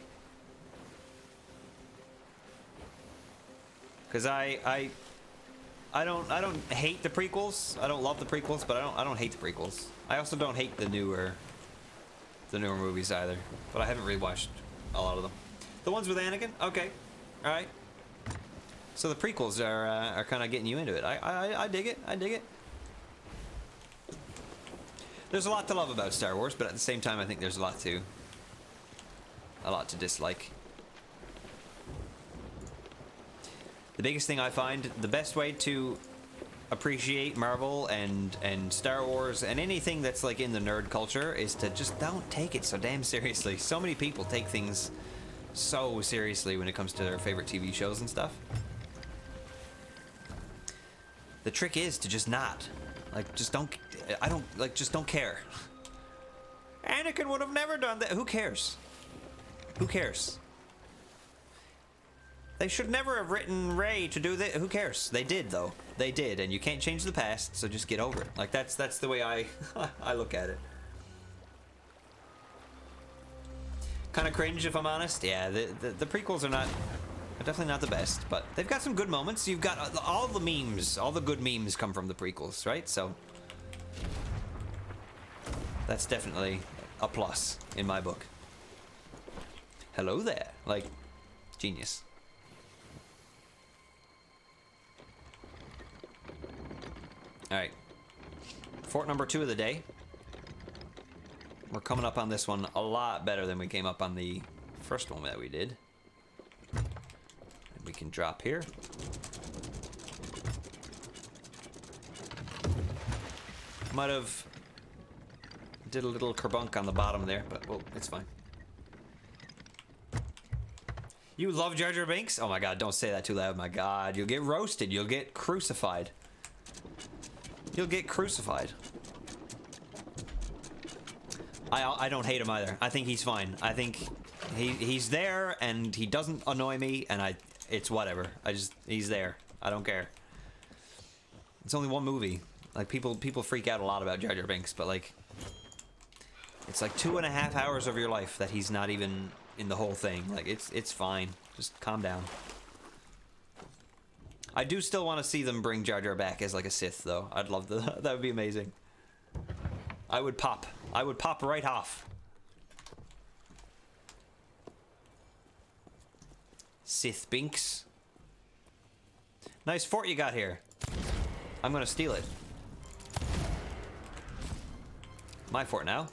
Because I don't hate the prequels. I don't love the prequels, but I don't hate the prequels. I also don't hate the newer movies either. But I haven't rewatched a lot of them. The ones with Anakin, okay, all right. So the prequels are kind of getting you into it. I dig it. I dig it. There's a lot to love about Star Wars, but at the same time, I think there's a lot to dislike. The biggest thing I find, the best way to appreciate Marvel and Star Wars and anything that's like in the nerd culture is to just don't take it so damn seriously. So many people take things so seriously when it comes to their favorite TV shows and stuff. The trick is to just not. Like, just don't care. Anakin would have never done that. Who cares? Who cares? They should never have written Rey to do that. Who cares? They did, though. They did, and you can't change the past, so just get over it. Like, that's the way I I look at it. Kind of cringe, if I'm honest. Yeah, the prequels are definitely not the best, but they've got some good moments. You've got all the memes, all the good memes come from the prequels, right? So that's definitely a plus in my book. Hello there. Like, genius. Alright, fort number 2 of the day. We're coming up on this one a lot better than we came up on the first one that we did. And we can drop here. Might have did a little kerbunk on the bottom there, but well, it's fine. You love Jar Jar Binks? Oh my god, don't say that too loud, my god. You'll get roasted, you'll get crucified. You'll get crucified. I don't hate him either. I think he's fine. I think he's there and he doesn't annoy me, and it's whatever. He's there. I don't care. It's only one movie. Like, people freak out a lot about Jar Jar Binks, but like, it's like 2.5 hours of your life that he's not even in the whole thing. Like, it's fine. Just calm down. I do still want to see them bring Jar Jar back as like a Sith, though. I'd love that. That would be amazing. I would pop right off. Sith Binks. Nice fort you got here. I'm gonna steal it. My fort now.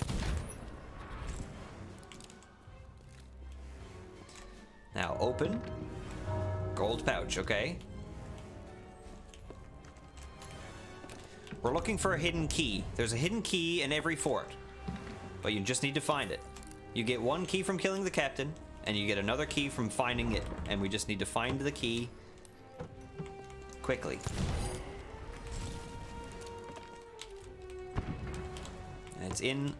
Now open. Gold pouch, okay. We're looking for a hidden key. There's a hidden key in every fort, but you just need to find it. You get one key from killing the captain, and you get another key from finding it, and we just need to find the key quickly. And it's in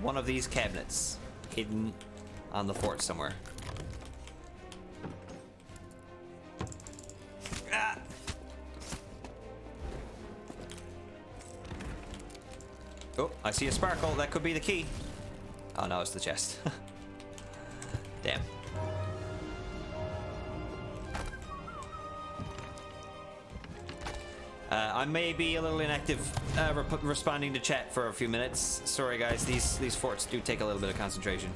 one of these cabinets, hidden on the fort somewhere. Ah! Oh, I see a sparkle. That could be the key. Oh no, it's the chest. Damn. I may be a little inactive responding to chat for a few minutes. Sorry guys, these forts do take a little bit of concentration.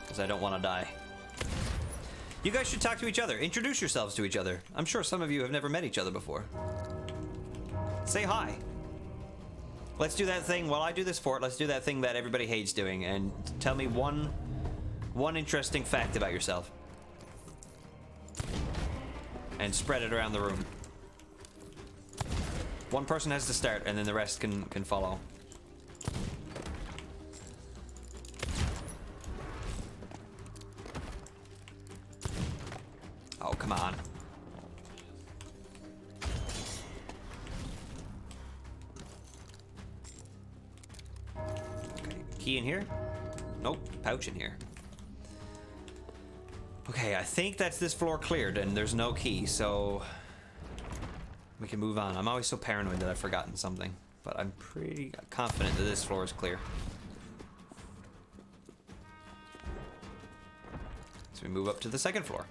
Because I don't want to die. You guys should talk to each other. Introduce yourselves to each other. I'm sure some of you have never met each other before. Say hi. Let's do that thing while I do this fort. Let's do that thing that everybody hates doing, and tell me one interesting fact about yourself. And spread it around the room. One person has to start, and then the rest can follow. Oh, come on. Okay, key in here? Nope, pouch in here. Okay, I think that's this floor cleared, and there's no key, so we can move on. I'm always so paranoid that I've forgotten something, but I'm pretty confident that this floor is clear. So we move up to the second floor.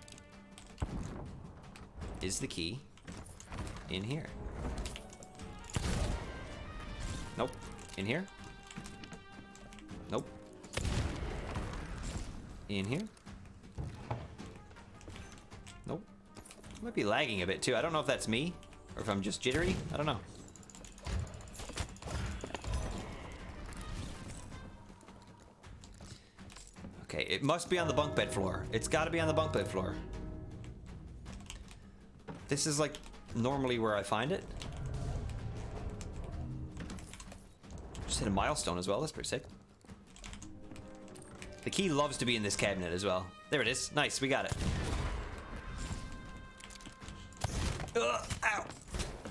Is the key in here? Nope. In here? Nope. In here? Nope. Might be lagging a bit too. I don't know if that's me or if I'm just jittery. I don't know. Okay, it must be on the bunk bed floor. It's got to be on the bunk bed floor. This is like normally where I find it. Just hit a milestone as well. That's pretty sick. The key loves to be in this cabinet as well. There it is. Nice, we got it. Ugh, ow!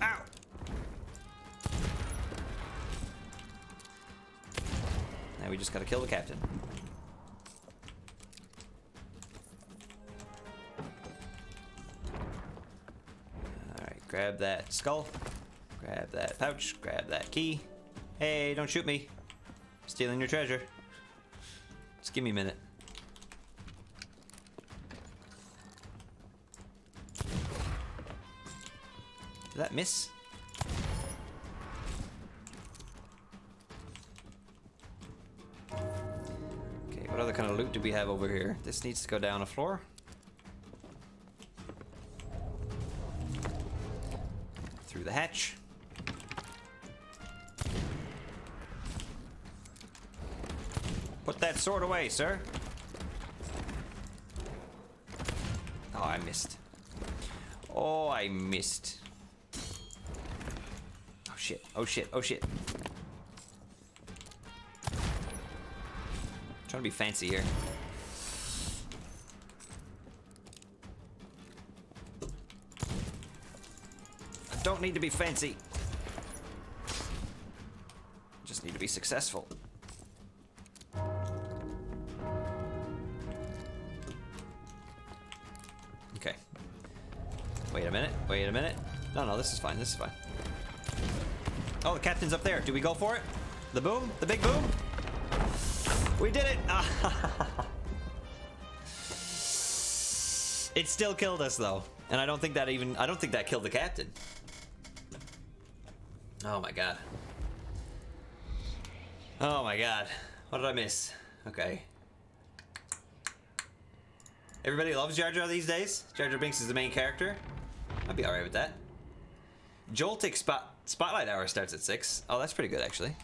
Ow! Now we just gotta kill the captain. Alright, grab that skull. Grab that pouch. Grab that key. Hey, don't shoot me. I'm stealing your treasure. Just give me a minute. Did that miss? Okay, what other kind of loot do we have over here? This needs to go down a floor. Through the hatch. Put that sword away, sir. Oh, I missed. Oh, I missed. Oh shit, oh shit, oh shit. Trying to be fancy here. I don't need to be fancy. Just need to be successful. Okay. Wait a minute. Wait a minute. No, this is fine. This is fine. Oh, the captain's up there. Do we go for it? The boom? The big boom? We did it! It still killed us, though. And I don't think that killed the captain. Oh my god. Oh my god. What did I miss? Okay. Everybody loves Jar Jar these days. Jar Jar Binks is the main character. I'd be alright with that. Joltic Spotlight Hour starts at 6. Oh, that's pretty good, actually.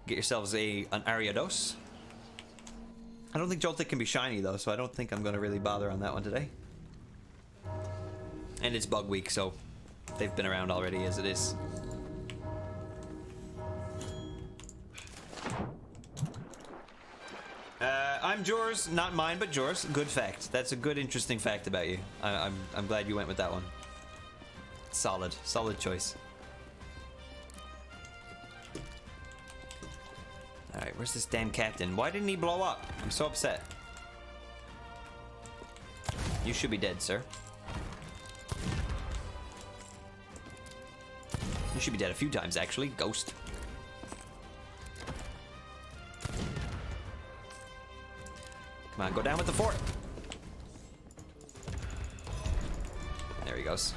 Get yourselves an Ariados. I don't think Joltic can be shiny, though, so I don't think I'm going to really bother on that one today. And it's bug week, so they've been around already as it is. I'm Jors, not mine, but Jors. Good fact. That's a good, interesting fact about you. I'm glad you went with that one. Solid choice. All right, where's this damn captain? Why didn't he blow up? I'm so upset. You should be dead, sir. You should be dead a few times, actually. Ghost. Come on, go down with the fort. There he goes.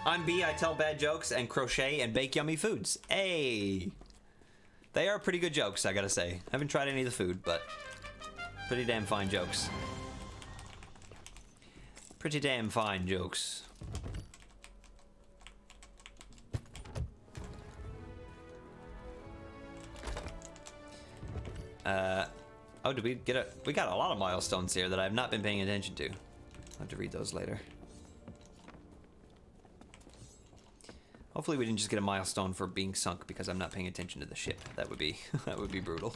I'm B, I tell bad jokes and crochet and bake yummy foods. Hey! They are pretty good jokes, I gotta say. I haven't tried any of the food, but pretty damn fine jokes. Pretty damn fine jokes. Oh, did we get we got a lot of milestones here that I've not been paying attention to. I'll have to read those later. Hopefully we didn't just get a milestone for being sunk because I'm not paying attention to the ship. That would be that would be brutal.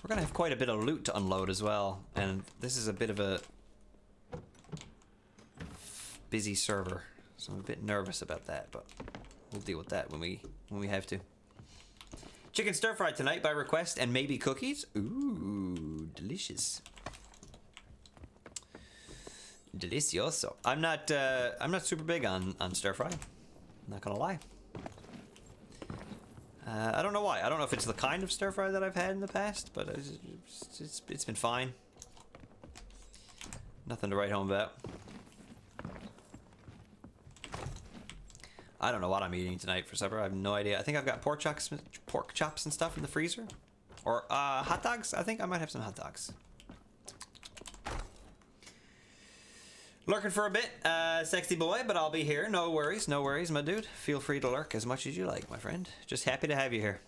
We're gonna have quite a bit of loot to unload as well, and this is a bit of a busy server, so I'm a bit nervous about that, but we'll deal with that when we have to. Chicken stir fry tonight by request, and maybe cookies. Ooh, delicious. Delicioso. I'm not super big on stir fry. I'm not gonna lie. I don't know why. I don't know if it's the kind of stir fry that I've had in the past, but it's been fine. Nothing to write home about. I don't know what I'm eating tonight for supper. I have no idea. I think I've got pork chops and stuff in the freezer, or hot dogs. I think I might have some hot dogs. Lurking for a bit, sexy boy, but I'll be here. No worries, my dude. Feel free to lurk as much as you like, my friend. Just happy to have you here.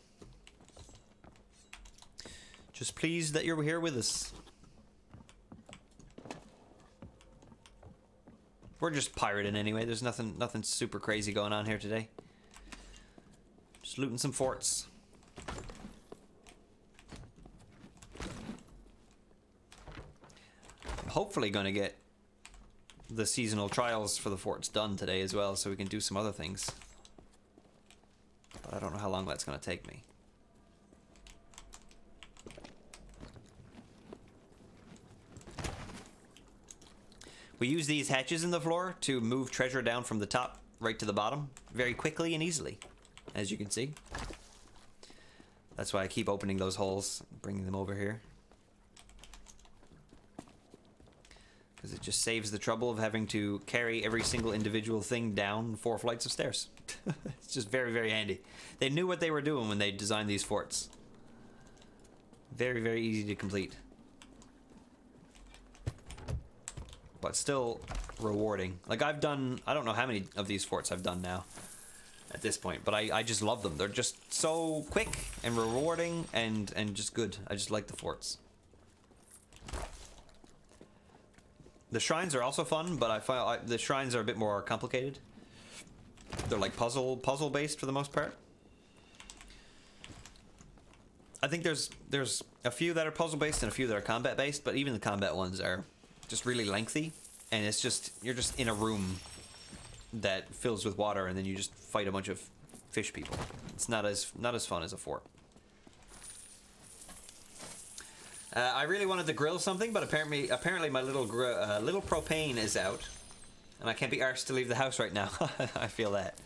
Just pleased that you're here with us. We're just pirating anyway. There's nothing super crazy going on here today. Just looting some forts. I'm hopefully gonna get the seasonal trials for the forts done today as well, so we can do some other things. But I don't know how long that's gonna take me. We use these hatches in the floor to move treasure down from the top right to the bottom very quickly and easily, as you can see. That's why I keep opening those holes, bringing them over here. Because it just saves the trouble of having to carry every single individual thing down 4 flights of stairs. It's just very, very handy. They knew what they were doing when they designed these forts. Very, very easy to complete. But still rewarding. Like I've done, I don't know how many of these forts I've done now at this point, but I just love them. They're just so quick and rewarding and just good. I just like the forts. The shrines are also fun, but I find the shrines are a bit more complicated. They're like puzzle based for the most part. I think there's a few that are puzzle based and a few that are combat based, but even the combat ones are just really lengthy, and it's just you're just in a room that fills with water, and then you just fight a bunch of fish people. It's not as fun as a fort. I really wanted to grill something, but apparently my little propane is out, and I can't be arsed to leave the house right now. I feel that.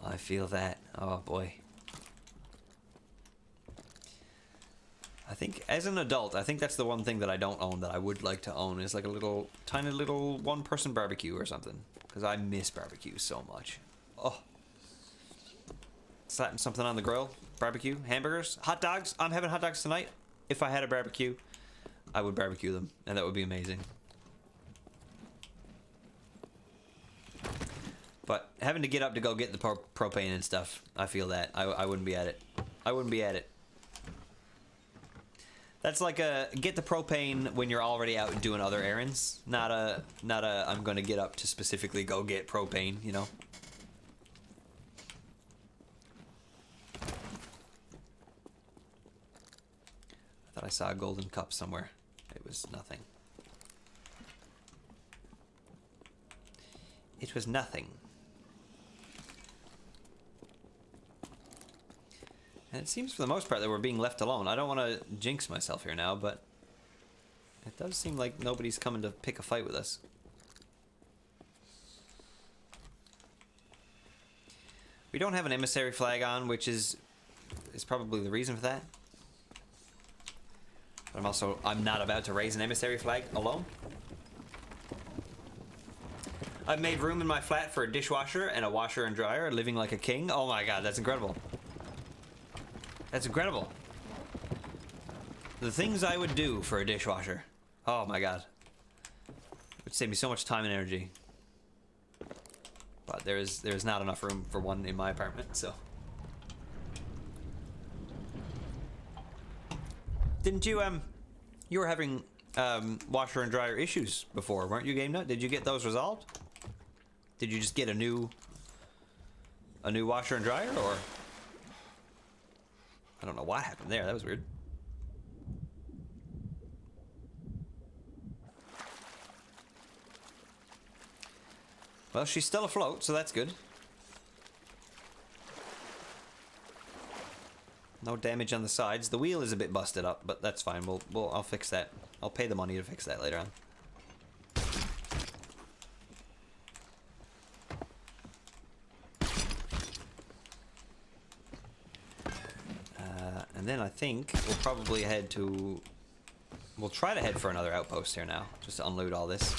I feel that. Oh boy. I think as an adult, I think that's the one thing that I don't own that I would like to own is like a little, tiny little one-person barbecue or something, because I miss barbecue so much. Oh. Slapping something on the grill, barbecue, hamburgers, hot dogs. I'm having hot dogs tonight. If I had a barbecue, I would barbecue them, and that would be amazing. But having to get up to go get the propane and stuff, I feel that. I wouldn't be at it. I wouldn't be at it. That's like a get the propane when you're already out doing other errands. Not a I'm gonna get up to specifically go get propane, you know? I thought I saw a golden cup somewhere. It was nothing. It was nothing. And it seems for the most part that we're being left alone. I don't want to jinx myself here now, but it does seem like nobody's coming to pick a fight with us. We don't have an emissary flag on, which is probably the reason for that. But I'm not about to raise an emissary flag alone. I've made room in my flat for a dishwasher and a washer and dryer, living like a king. Oh my god, that's incredible. That's incredible. The things I would do for a dishwasher. Oh my god. It would save me so much time and energy. But there's not enough room for one in my apartment, so. Didn't you you were having washer and dryer issues before, weren't you, Game Nut? Did you get those resolved? Did you just get a new washer and dryer, or I don't know what happened there. That was weird. Well, she's still afloat, so that's good. No damage on the sides. The wheel is a bit busted up, but that's fine. I'll fix that. I'll pay the money to fix that later on. And then I think we'll probably we'll try to head for another outpost here now, just to unload all this.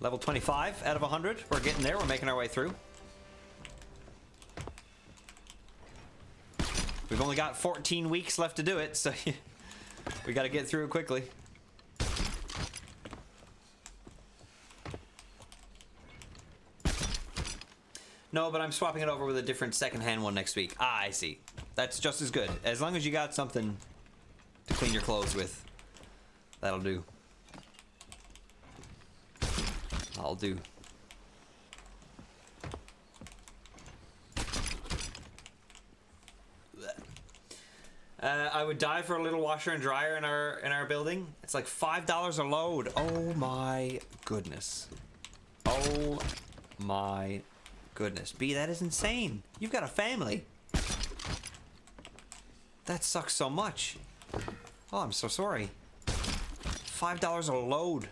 Level 25 out of 100. We're getting there. We're making our way through. We've only got 14 weeks left to do it, so we got to get through it quickly. No, but I'm swapping it over with a different second-hand one next week. Ah, I see. That's just as good. As long as you got something to clean your clothes with, that'll do. I'll do. I would die for a little washer and dryer in our building. It's like $5 a load. Oh my goodness. Oh my goodness. B, that is insane. You've got a family. That sucks so much. Oh, I'm so sorry. $5 a load.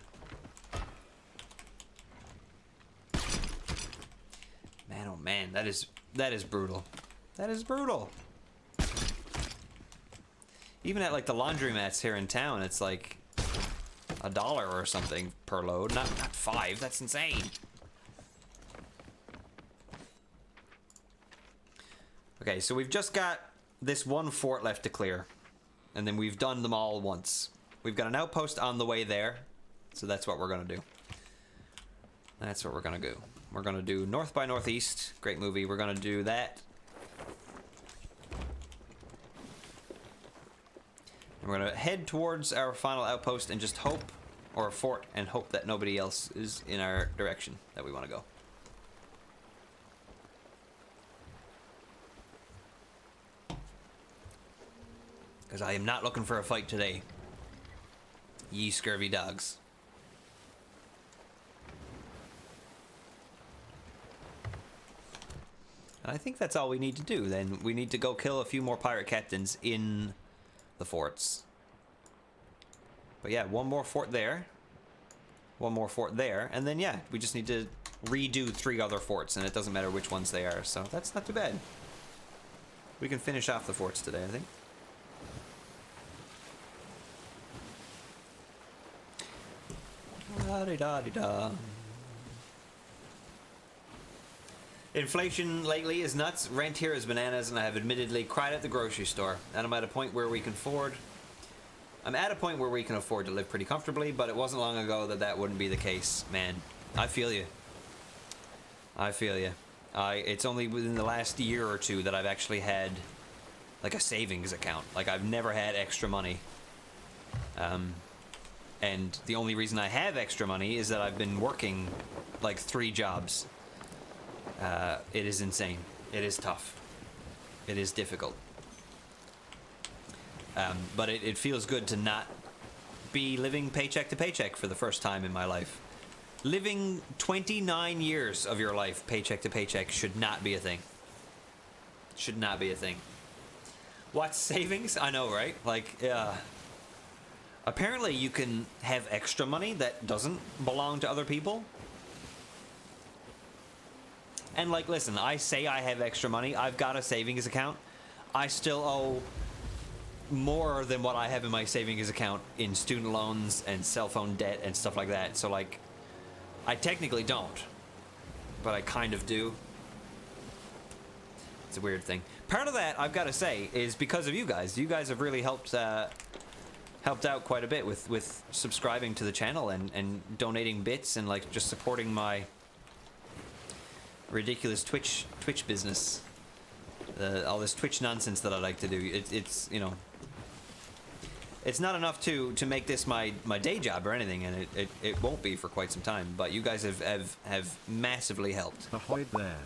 Man, oh man, that is brutal. That is brutal. Even at like the laundromats here in town, it's like $1 or something per load. Not $5. That's insane. Okay, so we've just got this one fort left to clear, and then we've done them all once. We've got an outpost on the way there, so that's what we're gonna do. That's what we're gonna do. We're gonna do North by Northeast. Great movie. We're gonna do that. And we're gonna head towards our final outpost and just hope, or a fort, and hope that nobody else is in our direction that we want to go. Because I am not looking for a fight today. Ye scurvy dogs. And I think that's all we need to do. Then we need to go kill a few more pirate captains in the forts. But yeah, one more fort there. One more fort there. And then, yeah, we just need to redo 3 other forts. And it doesn't matter which ones they are. So that's not too bad. We can finish off the forts today, I think. La-di-da-di-da. Inflation lately is nuts. Rent here is bananas, and I have admittedly cried at the grocery store. And I'm at a point where we can afford... I'm at a point where we can afford to live pretty comfortably, but it wasn't long ago that that wouldn't be the case. Man, I feel you. I feel you. It's only within the last year or two that I've actually had, like, a savings account. Like, I've never had extra money. And the only reason I have extra money is that I've been working, like, 3 jobs. It is insane. It is tough. It is difficult. But it feels good to not be living paycheck to paycheck for the first time in my life. Living 29 years of your life paycheck to paycheck should not be a thing. Should not be a thing. What's savings? I know, right? Like, apparently you can have extra money that doesn't belong to other people. And, like, listen, I say I have extra money. I've got a savings account. I still owe more than what I have in my savings account in student loans and cell phone debt and stuff like that. So, like, I technically don't, but I kind of do. It's a weird thing. Part of that, I've got to say, is because of you guys. You guys have really helped out quite a bit with subscribing to the channel and donating bits and, like, just supporting my ridiculous Twitch business. All this Twitch nonsense that I like to do. It's you know, it's not enough to make this my day job or anything, and it won't be for quite some time. But you guys have massively helped. Ahoy there.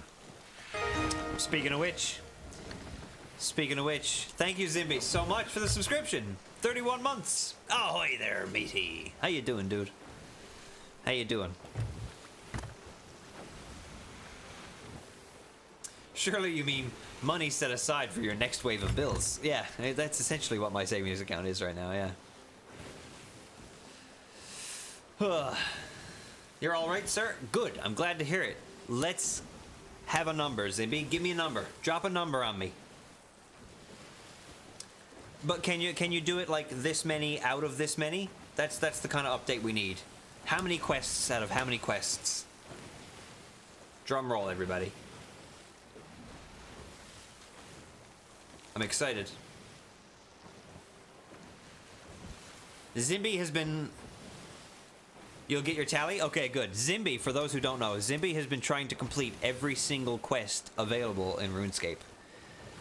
Speaking of which, thank you, Zimby, so much for the subscription. 31 months. Ahoy there, matey. How you doing, dude? How you doing? Surely you mean money set aside for your next wave of bills. Yeah, that's essentially what my savings account is right now, yeah. You're all right, sir? Good. I'm glad to hear it. Let's have a number, Zimby. Give me a number. Drop a number on me. But can you do it like this many out of this many? That's the kind of update we need. How many quests out of how many quests? Drum roll, everybody. I'm excited. Zimby has been... You'll get your tally? Okay, good. Zimby, for those who don't know, Zimby has been trying to complete every single quest available in RuneScape.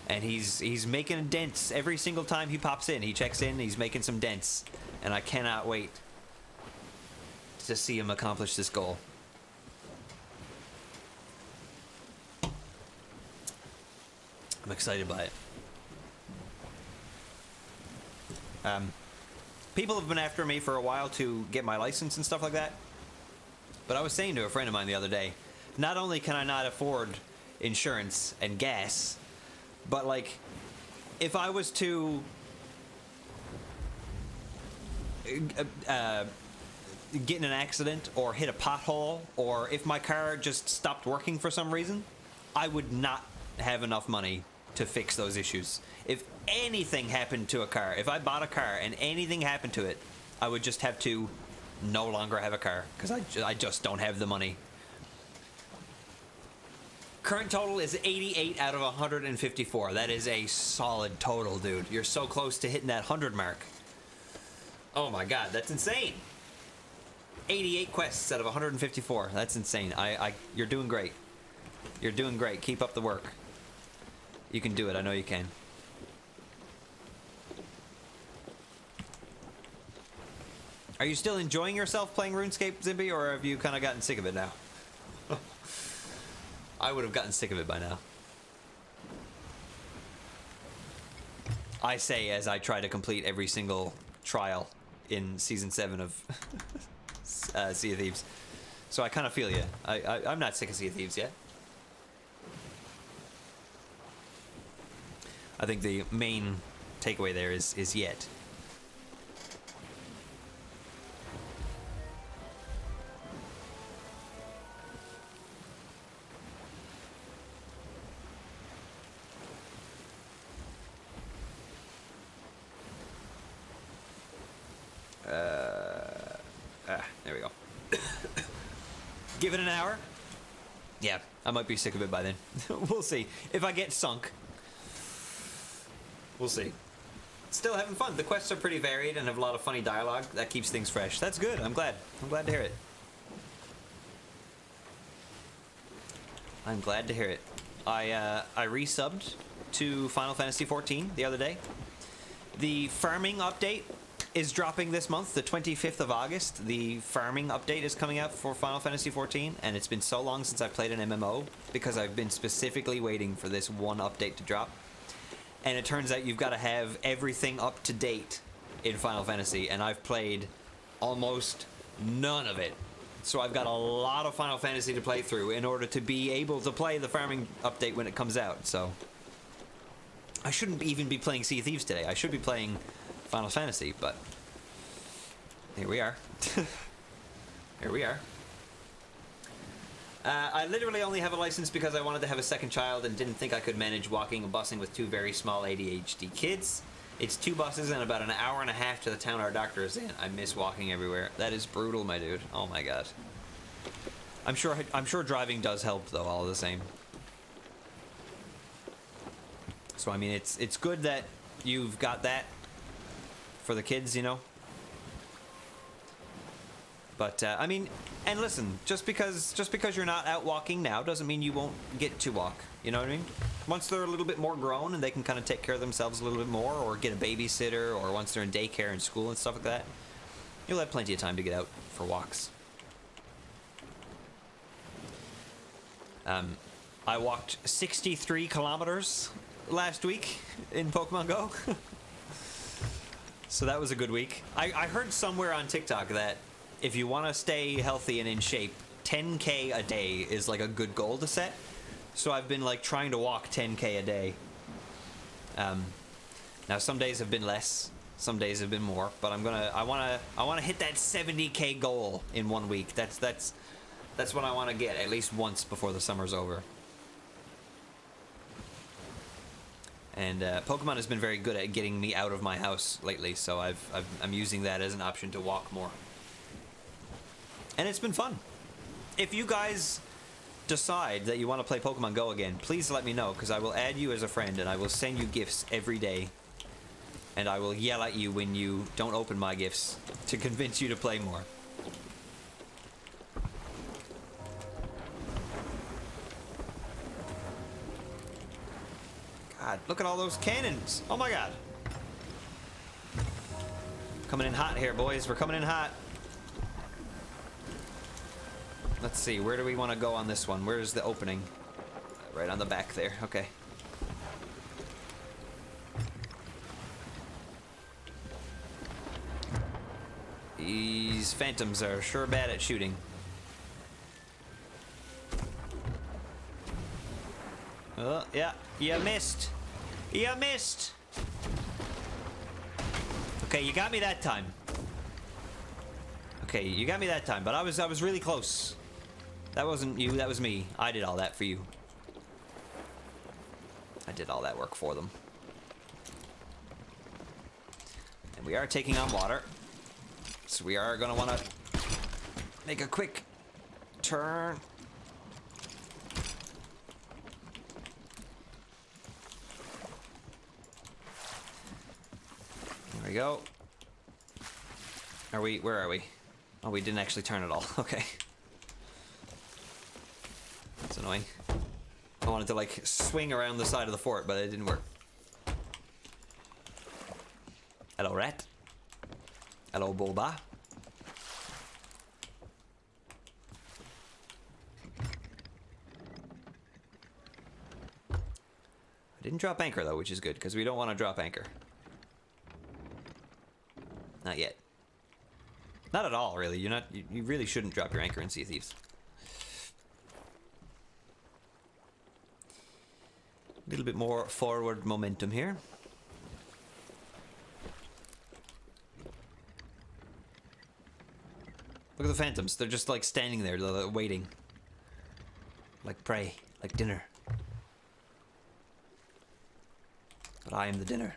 And he's making dents every single time he pops in. He checks in, he's making some dents. And I cannot wait to see him accomplish this goal. I'm excited by it. People have been after me for a while to get my license and stuff like that. But I was saying to a friend of mine the other day, not only can I not afford insurance and gas, but, like, if I was to get in an accident or hit a pothole, or if my car just stopped working for some reason, I would not have enough money to fix those issues. If anything happened to a car, if I bought a car and anything happened to it, I would just have to no longer have a car, because I just don't have the money. Current total is 88 out of 154. That is a solid total, dude. You're so close to hitting that 100 mark. Oh my god, that's insane. 88 quests out of 154. That's insane. You're doing great. You're doing great. Keep up the work. You can do it. I know you can. Are you still enjoying yourself playing RuneScape, Zimby, or have you kind of gotten sick of it now? I would have gotten sick of it by now. I say as I try to complete every single trial in Season 7 of Sea of Thieves. So I kind of feel you. I'm not sick of Sea of Thieves yet. I think the main takeaway there is yet. There we go. Give it an hour. Yeah, I might be sick of it by then. We'll see. If I get sunk, we'll see. Still having fun. The quests are pretty varied and have a lot of funny dialogue. That keeps things fresh. That's good. I'm glad. I'm glad to hear it. I'm glad to hear it. I resubbed to Final Fantasy XIV the other day. The farming update is dropping this month, the 25th of August. The farming update is coming out for Final Fantasy XIV, and it's been so long since I played an MMO because I've been specifically waiting for this one update to drop. And it turns out you've got to have everything up to date in Final Fantasy, and I've played almost none of it. So I've got a lot of Final Fantasy to play through in order to be able to play the farming update when it comes out. So I shouldn't even be playing Sea of Thieves today. I should be playing Final Fantasy, but here we are. Here we are. I literally only have a license because I wanted to have a second child and didn't think I could manage walking and busing with two very small ADHD kids. It's 2 buses and about an hour and a half to the town our doctor is in. I miss walking everywhere. That is brutal, my dude. Oh my god. I'm sure driving does help though, all the same. So I mean, it's good that you've got that for the kids, you know. But I mean, and listen, just because you're not out walking now doesn't mean you won't get to walk. You know what I mean? Once they're a little bit more grown and they can kind of take care of themselves a little bit more, or get a babysitter, or once they're in daycare and school and stuff like that, you'll have plenty of time to get out for walks. I walked 63 kilometers last week in Pokemon Go. So that was a good week. I heard somewhere on TikTok that if you want to stay healthy and in shape, 10K a day is like a good goal to set. So I've been like trying to walk 10K a day. Now some days have been less, some days have been more, but I wanna hit that 70K goal in 1 week. That's what I want to get at least once before the summer's over. And Pokemon has been very good at getting me out of my house lately, so I'm using that as an option to walk more. And it's been fun. If you guys decide that you want to play Pokemon Go again, please let me know, because I will add you as a friend and I will send you gifts every day. And I will yell at you when you don't open my gifts to convince you to play more. God, look at all those cannons. Oh my god. Coming in hot here, boys. We're coming in hot. Let's see, where do we want to go on this one? Where's the opening? Right on the back there, okay. These phantoms are sure bad at shooting. Oh, yeah, you missed. You missed. Okay, you got me that time. Okay, you got me that time, but I was really close. That wasn't you, that was me. I did all that for you. I did all that work for them. And we are taking on water. So we are gonna wanna make a quick turn. There we go. Where are we? Oh, we didn't actually turn at all. Okay. That's annoying. I wanted to like swing around the side of the fort, but it didn't work. Hello, rat. Hello, Bulba. I didn't drop anchor though, which is good, because we don't want to drop anchor. Not yet. Not at all, really. You really shouldn't drop your anchor in Sea of Thieves. A little bit more forward momentum here. Look at the phantoms. They're just like standing there, waiting. Like prey, like dinner. But I am the dinner.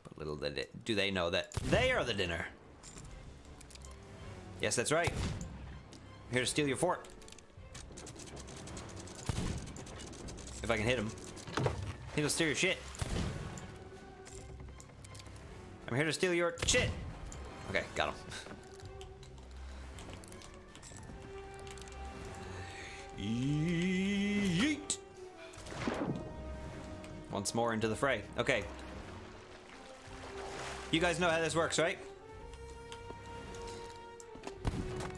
But little do they know that they are the dinner. Yes, that's right. I'm here to steal your fort. If I can hit him. He'll steal your shit. I'm here to steal your shit. Okay, got him. Yeet. Once more into the fray. Okay. You guys know how this works, right?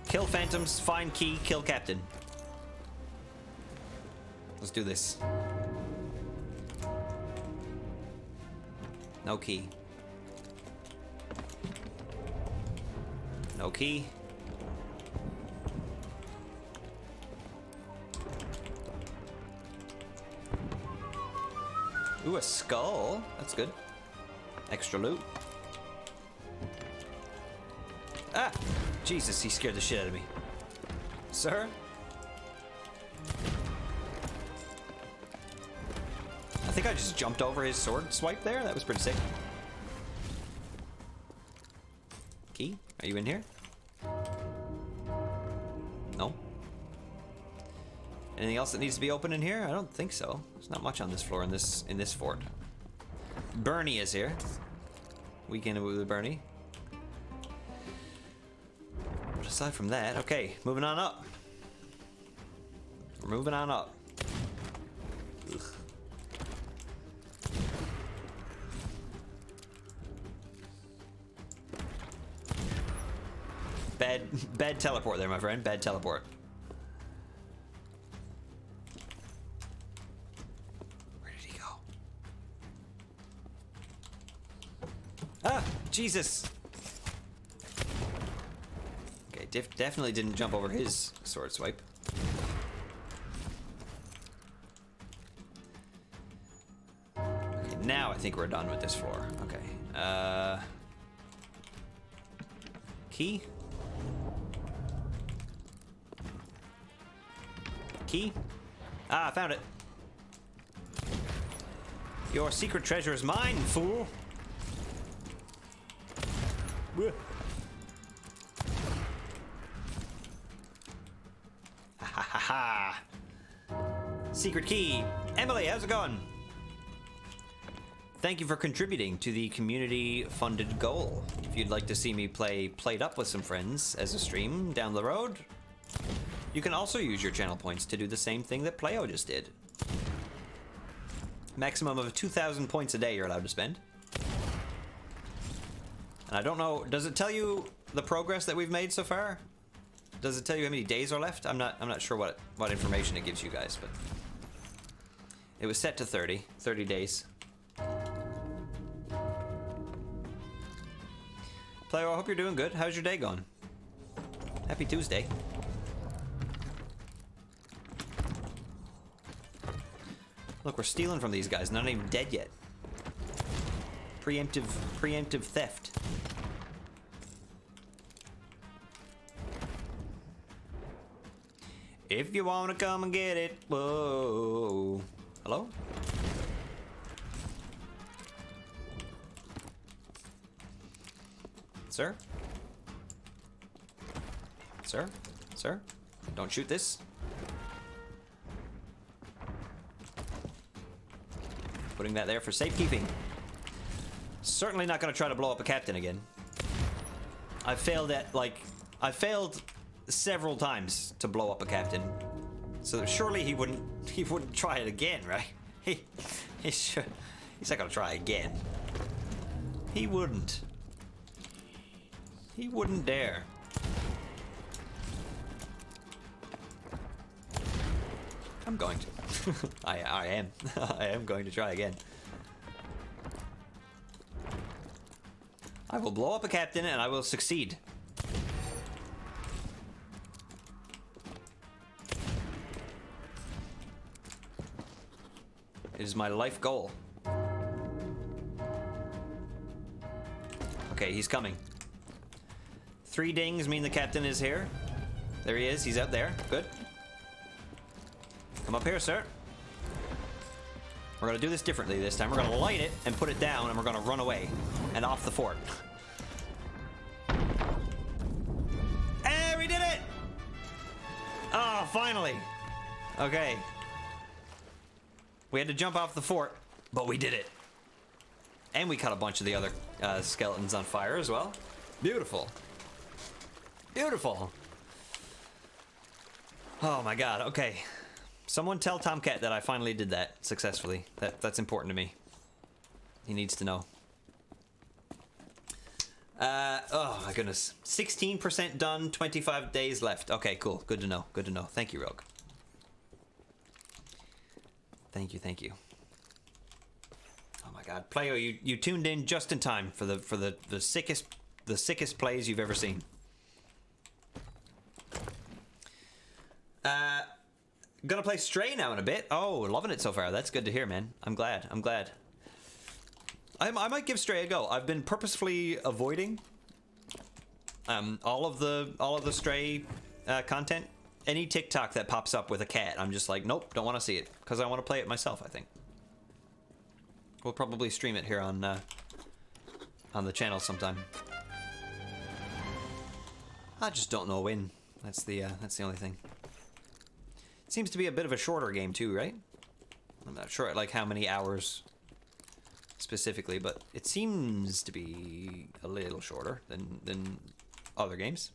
Kill phantoms, find key, kill captain. Let's do this. No key. No key. Ooh, a skull. That's good. Extra loot. Ah! Jesus, he scared the shit out of me. Sir? I think I just jumped over his sword swipe there. That was pretty sick. Key? Are you in here? No? Anything else that needs to be open in here? I don't think so. There's not much on this floor in this fort. Bernie is here. Weekend with Bernie. But aside from that, okay, moving on up. We're moving on up. Ugh. Bad teleport there, my friend. Bad teleport. Where did he go? Ah, Jesus. Okay, definitely didn't jump over his sword swipe. Okay, now I think we're done with this floor. Okay. Key? Key? Ah, I found it. Your secret treasure is mine, fool. Ha ha ha ha. Secret key. Emily, how's it going? Thank you for contributing to the community-funded goal. If you'd like to see me play Played Up with some friends as a stream down the road, you can also use your channel points to do the same thing that Playo just did. Maximum of 2,000 points a day you're allowed to spend. And I don't know, does it tell you the progress that we've made so far? Does it tell you how many days are left? I'm not sure what information it gives you guys, but it was set to 30 days. Playo, I hope you're doing good. How's your day going? Happy Tuesday. Look, we're stealing from these guys. Not even dead yet. Preemptive theft. If you wanna come and get it, whoa. Hello? Sir? Sir? Sir? Don't shoot this. Putting that there for safekeeping. Certainly not going to try to blow up a captain again. I failed several times to blow up a captain. So surely he wouldn't try it again, right? He's not going to try again. He wouldn't. He wouldn't dare. I'm going to. I am. I am going to try again. I will blow up a captain and I will succeed. It is my life goal. Okay, he's coming. 3 dings mean the captain is here. There he is. He's out there. Good. Come up here, sir. We're going to do this differently this time. We're going to light it and put it down, and we're going to run away and off the fort. And we did it! Oh, finally. Okay. We had to jump off the fort, but we did it. And we cut a bunch of the other skeletons on fire as well. Beautiful. Beautiful. Oh my god, okay. Someone tell Tomcat that I finally did that successfully. That's important to me. He needs to know. Oh my goodness. 16% done, 25 days left. Okay, cool. Good to know. Good to know. Thank you, Rogue. Thank you, thank you. Oh my god. Playo, you tuned in just in time for the sickest plays you've ever seen. Gonna play Stray now in a bit. Oh, loving it so far. That's good to hear, man. I'm glad. I'm glad. I might give Stray a go. I've been purposefully avoiding all of the Stray content. Any TikTok that pops up with a cat, I'm just like, nope, don't want to see it because I want to play it myself. I think we'll probably stream it here on the channel sometime. I just don't know when. That's the only thing. Seems to be a bit of a shorter game too, right? I'm not sure like how many hours specifically, but it seems to be a little shorter than other games,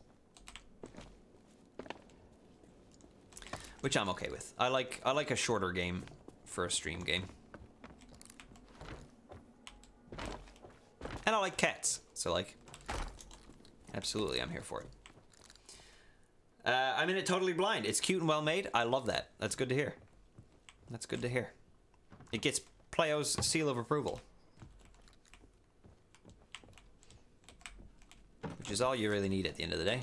which I'm okay with. I like a shorter game for a stream game, and I like cats, so like, absolutely, I'm here for it. I'm in it totally blind. It's cute and well made. I love that. That's good to hear. That's good to hear. It gets Playo's seal of approval, which is all you really need at the end of the day.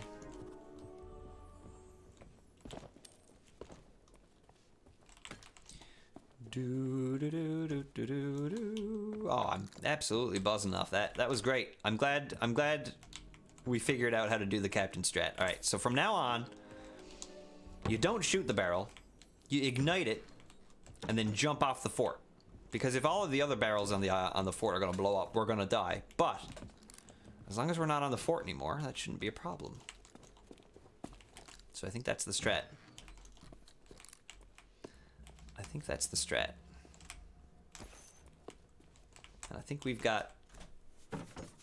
Oh, I'm absolutely buzzing off that. That was great. I'm glad we figured out how to do the captain strat. All right, so from now on, you don't shoot the barrel, you ignite it, and then jump off the fort. Because if all of the other barrels on the fort are gonna blow up, we're gonna die. But as long as we're not on the fort anymore, that shouldn't be a problem. So I think that's the strat. I think that's the strat. And I think we've got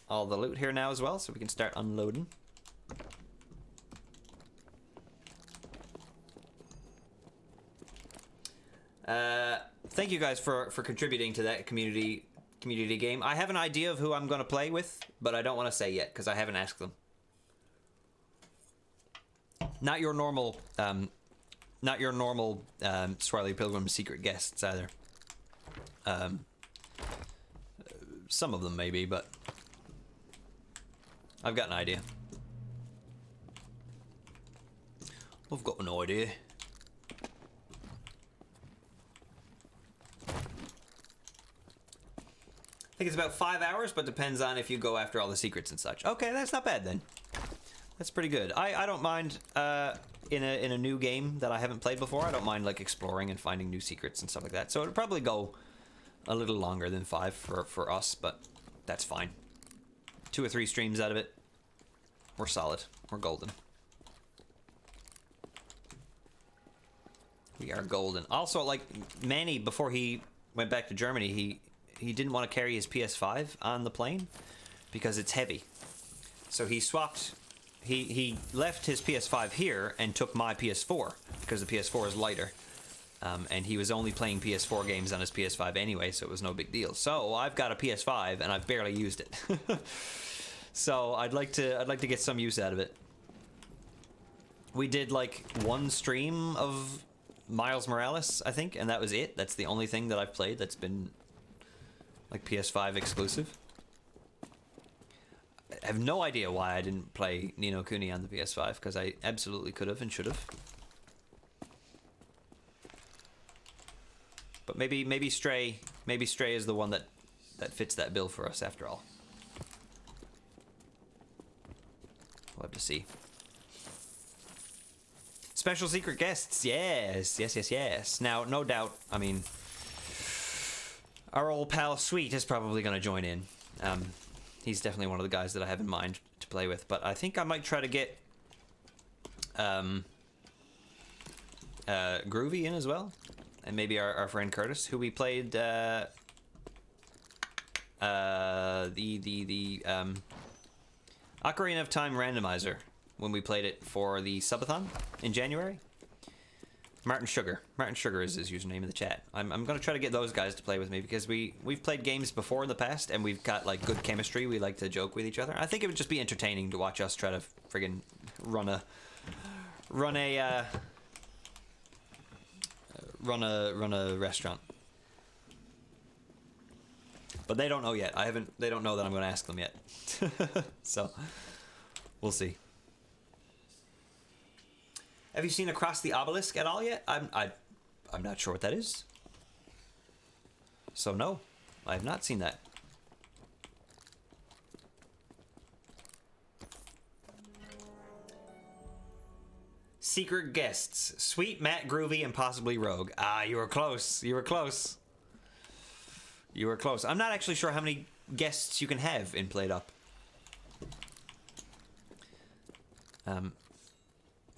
all the loot here now as well, so we can start unloading. Thank you guys for contributing to that community game. I have an idea of who I'm going to play with, but I don't want to say yet because I haven't asked them. Not your normal Swirly Pilgrim secret guests either. Some of them maybe, but I've got an idea. I've got an idea. I think it's about 5 hours, but depends on if you go after all the secrets and such. Okay, that's not bad then. That's pretty good. I don't mind in a new game that I haven't played before. I don't mind like exploring and finding new secrets and stuff like that. So it'll probably go a little longer than 5 for us, but that's fine. 2 or 3 streams out of it. We're solid. We're golden. We are golden. Also, like Manny, before he went back to Germany, he didn't want to carry his PS5 on the plane because it's heavy. So he swapped. He left his PS5 here and took my PS4 because the PS4 is lighter. And he was only playing PS4 games on his PS5 anyway, so it was no big deal. So I've got a PS5 and I've barely used it. So I'd like to get some use out of it. We did like 1 stream of Miles Morales, I think, and that was it. That's the only thing that I've played that's been like PS5 exclusive. I have no idea why I didn't play Ni no Kuni on the PS5 because I absolutely could have and should have. But maybe Stray is the one that fits that bill for us after all. We'll have to see. Special secret guests, yes. Now, no doubt, I mean, our old pal Sweet is probably going to join in. He's definitely one of the guys that I have in mind to play with, but I think I might try to get Groovy in as well, and maybe our friend Curtis, who we played the Ocarina of Time randomizer when we played it for the subathon in January. Martin Sugar is his username in the chat. I'm gonna try to get those guys to play with me because we've played games before in the past and we've got like good chemistry. We like to joke with each other. I think it would just be entertaining to watch us try to friggin' run a restaurant. But they don't know yet. They don't know that I'm going to ask them yet. So, we'll see. Have you seen Across the Obelisk at all yet? I'm not sure what that is. So no, I have not seen that. Secret guests: Sweet, Matt, Groovy, and possibly Rogue. Ah, you were close. You were close. You were close. I'm not actually sure how many guests you can have in Played Up.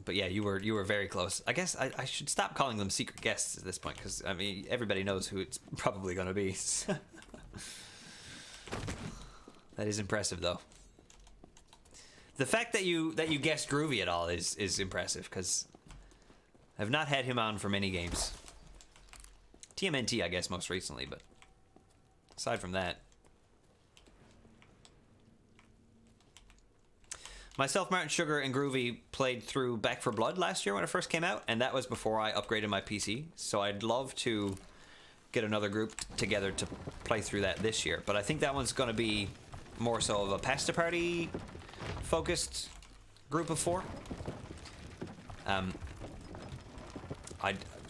But yeah, you were very close. I guess I should stop calling them secret guests at this point, because I mean everybody knows who it's probably going to be. That is impressive, though. The fact that you guessed Groovy at all is impressive, because I've not had him on for many games. TMNT, I guess, most recently, but aside from that. Myself, Martin Sugar, and Groovy played through Back 4 Blood last year when it first came out, and that was before I upgraded my PC. So I'd love to get another group together to play through that this year. But I think that one's going to be more so of a pasta party focused group of 4.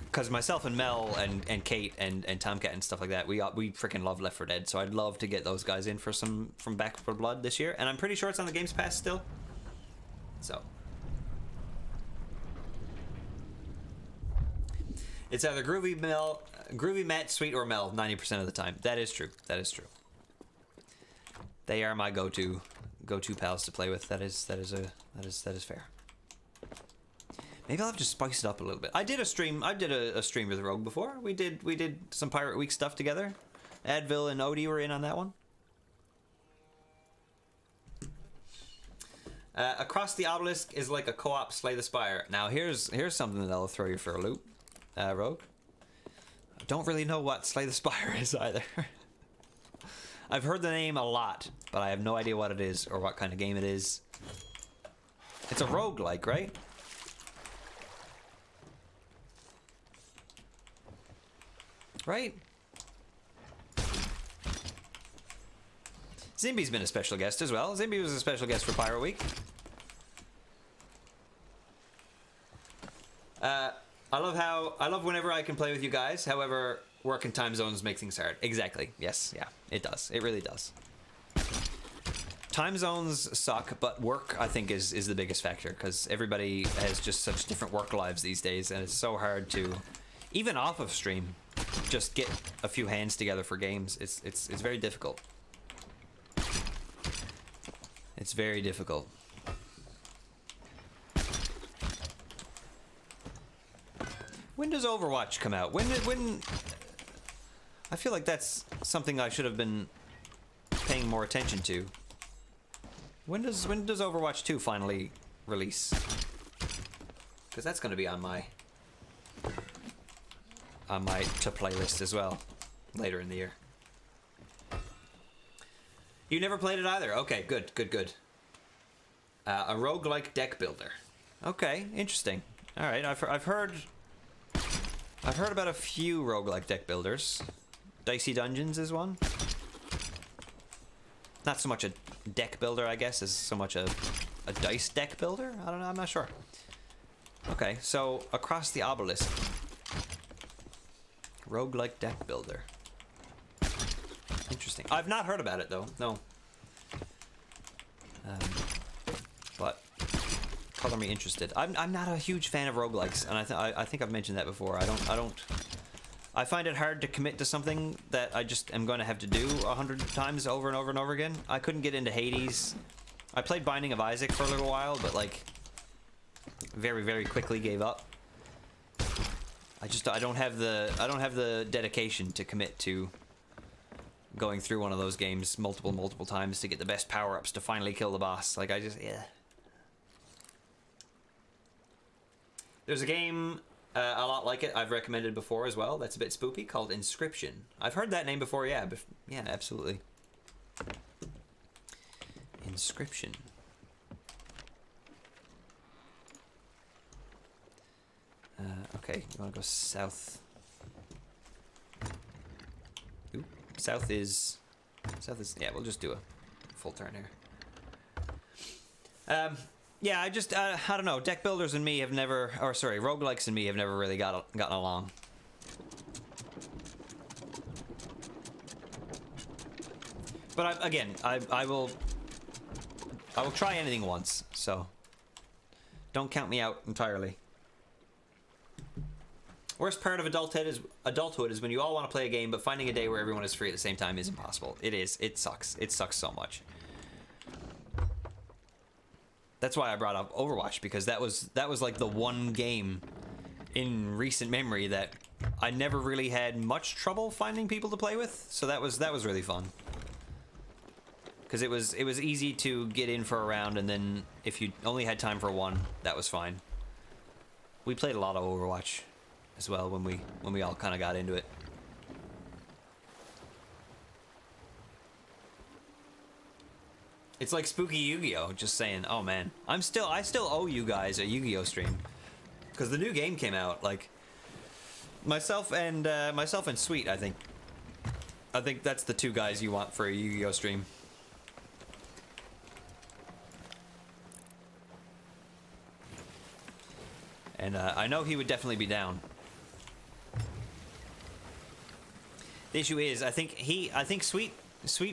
Because myself and Mel and Kate and Tomcat and stuff like that, we freaking love Left 4 Dead, so I'd love to get those guys in for some from Back 4 Blood this year, and I'm pretty sure it's on the Games Pass still. So it's either Groovy, Matt, Sweet, or Mel 90% of the time. That is true. That is true. They are my go-to pals to play with. That is fair. Maybe I'll have to spice it up a little bit. I did a stream with Rogue before. We did some Pirate Week stuff together. Advil and Odie were in on that one. Across the Obelisk is like a co-op Slay the Spire. Now here's something that'll throw you for a loop, Rogue. I don't really know what Slay the Spire is either. I've heard the name a lot, but I have no idea what it is or what kind of game it is. It's a roguelike, right? Right? Zimby's been a special guest as well. Zimby was a special guest for Pirate Week. I love whenever I can play with you guys. However, work and time zones make things hard. Exactly. Yes. Yeah. It does. It really does. Time zones suck, but work, I think, is the biggest factor, because everybody has just such different work lives these days, and it's so hard to, even off of stream, just get a few hands together for games. It's very difficult. It's very difficult. When does Overwatch come out? When I feel like that's something I should have been paying more attention to. When does Overwatch 2 finally release? Because that's going to be on my to play list as well later in the year. You never played it either. Okay, good. A roguelike deck builder. Okay, interesting. All right, I've heard about a few roguelike deck builders. Dicey Dungeons is one. Not so much a deck builder, I guess, as so much a dice deck builder. I don't know. I'm not sure. Okay, so Across the Obelisk. roguelike deck builder. Interesting. I've not heard about it though. No. But color me interested. I'm not a huge fan of roguelikes, and I think I've mentioned that before. I find it hard to commit to something that I just am going to have to do 100 times over and over and over again. I couldn't get into Hades. I played Binding of Isaac for a little while, but like very, very quickly gave up. I don't have the dedication to commit to going through one of those games multiple times to get the best power-ups to finally kill the boss. Like yeah. There's a game a lot like it I've recommended before as well. That's a bit spoopy, called Inscription. I've heard that name before, yeah. Yeah, absolutely. Inscription. Okay, you want to go south? Ooh, south is. Yeah, we'll just do a full turn here. Yeah, I don't know. Deck builders and me have never, or sorry, roguelikes and me have never really gotten along. But I will try anything once, so don't count me out entirely. Worst part of adulthood is when you all want to play a game, but finding a day where everyone is free at the same time is impossible. It is. It sucks. It sucks so much. That's why I brought up Overwatch, because that was like the one game in recent memory that I never really had much trouble finding people to play with. So that was really fun. Because it was easy to get in for a round, and then if you only had time for one, that was fine. We played a lot of Overwatch as well when we all kind of got into it. It's like spooky Yu-Gi-Oh! Just saying, oh man, I still owe you guys a Yu-Gi-Oh! Stream, because the new game came out. Like myself and Sweet, I think that's the two guys you want for a Yu-Gi-Oh! Stream. And I know he would definitely be down. The issue is, I think Sweet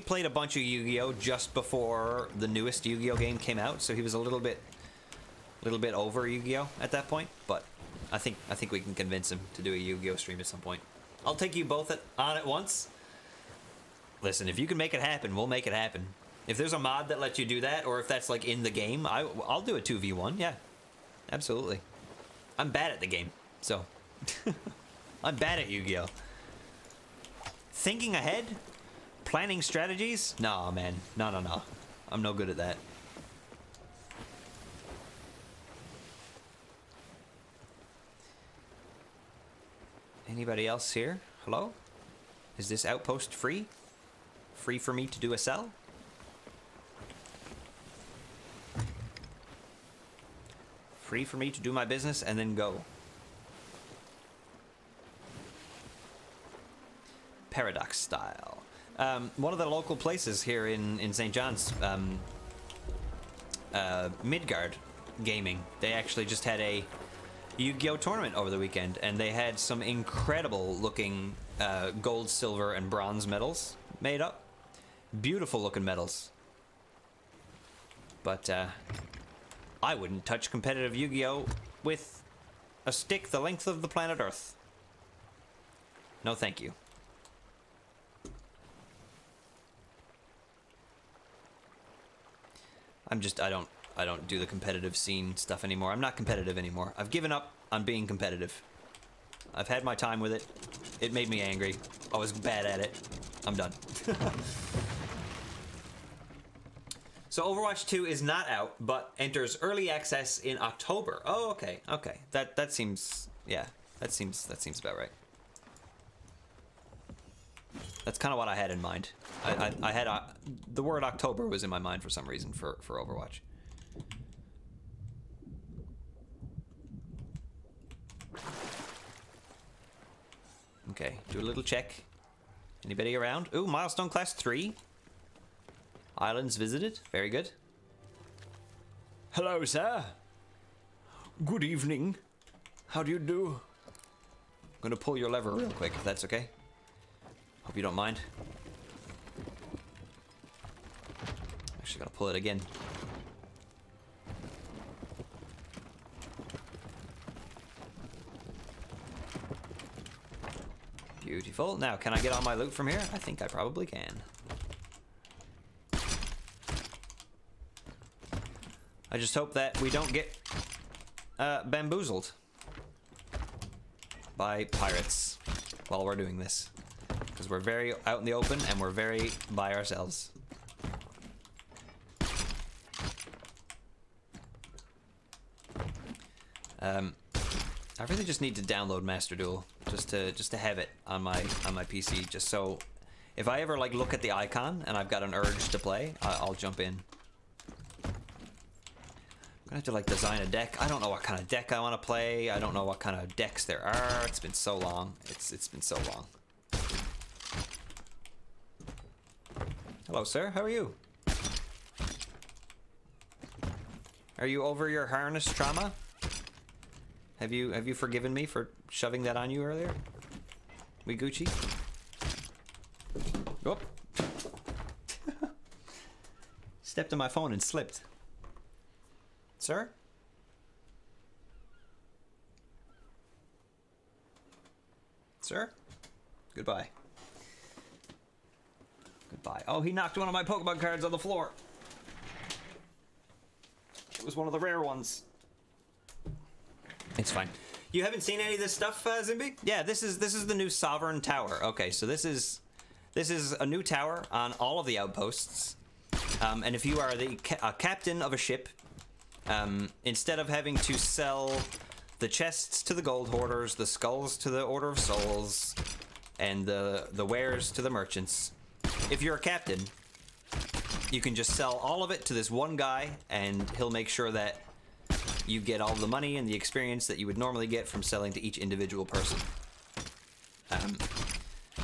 played a bunch of Yu-Gi-Oh! Just before the newest Yu-Gi-Oh! Game came out, so he was a little bit over Yu-Gi-Oh! At that point. But I think we can convince him to do a Yu-Gi-Oh! Stream at some point. I'll take you both on at once. Listen, if you can make it happen, we'll make it happen. If there's a mod that lets you do that, or if that's like in the game, I'll do a 2v1. Yeah, absolutely. I'm bad at the game, so I'm bad at Yu-Gi-Oh! Thinking ahead. Planning strategies? Nah, man. No. I'm no good at that. Anybody else here? Hello? Is this outpost free? Free for me to do a sell? Free for me to do my business and then go. Paradox style. One of the local places here in St. John's, Midgard Gaming, they actually just had a Yu-Gi-Oh! Tournament over the weekend, and they had some incredible looking gold, silver, and bronze medals made up. Beautiful looking medals. But I wouldn't touch competitive Yu-Gi-Oh! With a stick the length of the planet Earth. No thank you. I don't do the competitive scene stuff anymore. I'm not competitive anymore. I've given up on being competitive. I've had my time with it. It made me angry. I was bad at it. I'm done. So Overwatch 2 is not out, but enters early access in October. Oh, okay. That seems, yeah, that seems about right. That's kind of what I had in mind. I had the word October was in my mind for some reason for Overwatch. Okay, do a little check. Anybody around? Ooh, milestone class 3. Islands visited. Very good. Hello, sir. Good evening. How do you do? I'm gonna pull your lever real quick, if that's okay. Hope you don't mind. Actually, gotta pull it again. Beautiful. Now, can I get all my loot from here? I think I probably can. I just hope that we don't get bamboozled by pirates while we're doing this. Because we're very out in the open and we're very by ourselves. I really just need to download Master Duel just to have it on my PC, just so if I ever like look at the icon and I've got an urge to play, I'll jump in. I'm gonna have to like design a deck. I don't know what kind of deck I want to play. I don't know what kind of decks there are. It's been so long. It's been so long. Hello, sir. How are you? Are you over your harness trauma? Have you forgiven me for shoving that on you earlier? We Gucci? Oh. Stepped on my phone and slipped. Sir? Sir? Goodbye. Goodbye. Oh, he knocked one of my Pokemon cards on the floor. It was one of the rare ones. It's fine. You haven't seen any of this stuff, Zimby? Yeah, this is the new Sovereign Tower. Okay, so this is a new tower on all of the outposts. And if you are the captain of a ship, instead of having to sell the chests to the gold hoarders, the skulls to the Order of Souls, and the wares to the merchants, if you're a captain, you can just sell all of it to this one guy, and he'll make sure that you get all the money and the experience that you would normally get from selling to each individual person.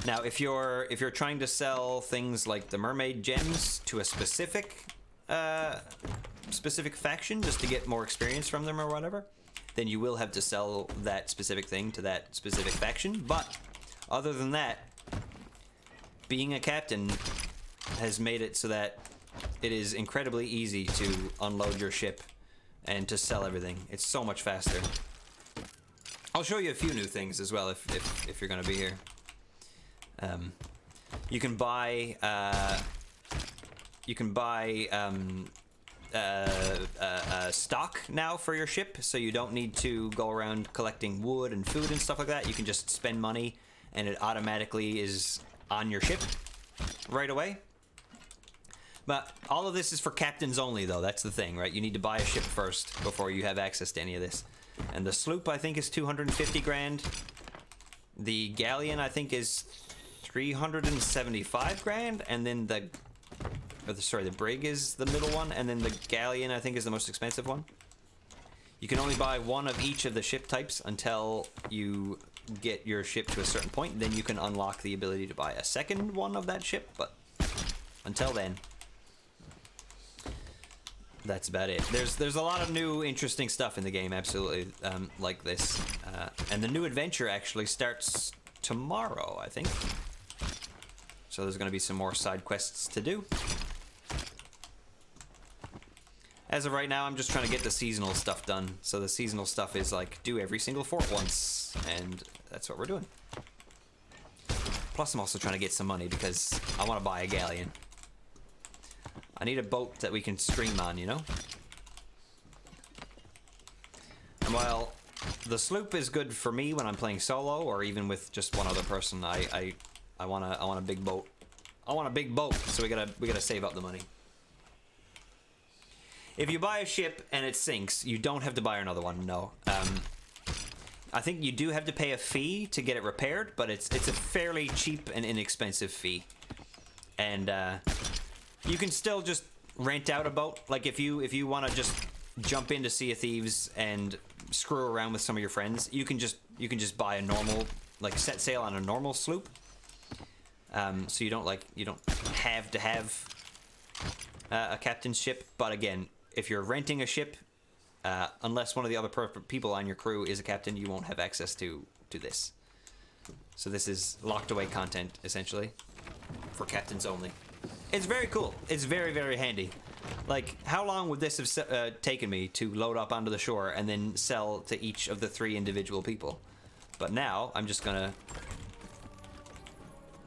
Now, if you're trying to sell things like the mermaid gems to a specific faction just to get more experience from them or whatever, then you will have to sell that specific thing to that specific faction. But other than that, being a captain has made it so that it is incredibly easy to unload your ship and to sell everything. It's so much faster. I'll show you a few new things as well if you're gonna be here. You can buy stock now for your ship, so you don't need to go around collecting wood and food and stuff like that. You can just spend money and it automatically is on your ship right away. But all of this is for captains only, though. That's the thing, right? You need to buy a ship first before you have access to any of this. And the sloop, I think, is 250 grand. The galleon, I think, is 375 grand. And then the brig is the middle one. And then the galleon, I think, is the most expensive one. You can only buy one of each of the ship types until you get your ship to a certain point. Then you can unlock the ability to buy a second one of that ship. But until then, that's about it. There's a lot of new interesting stuff in the game, absolutely, like this. And the new adventure actually starts tomorrow, I think. So there's going to be some more side quests to do. As of right now, I'm just trying to get the seasonal stuff done. So the seasonal stuff is like, do every single fort once. And that's what we're doing. Plus, I'm also trying to get some money because I want to buy a galleon. I need a boat that we can stream on, you know? And while the sloop is good for me when I'm playing solo or even with just one other person, I want a big boat. I want a big boat, so we gotta save up the money. If you buy a ship and it sinks, you don't have to buy another one, no. I think you do have to pay a fee to get it repaired, but it's a fairly cheap and inexpensive fee. And you can still just rent out a boat. Like if you want to just jump into Sea of Thieves and screw around with some of your friends, you can just buy a normal, like, set sail on a normal sloop. So you don't have to have a captain's ship. But again, if you're renting a ship, unless one of the other people on your crew is a captain, you won't have access to this. So this is locked away content, essentially, for captains only. It's very cool. It's very, very handy. Like, how long would this have taken me to load up onto the shore and then sell to each of the 3 individual people? But now, I'm just gonna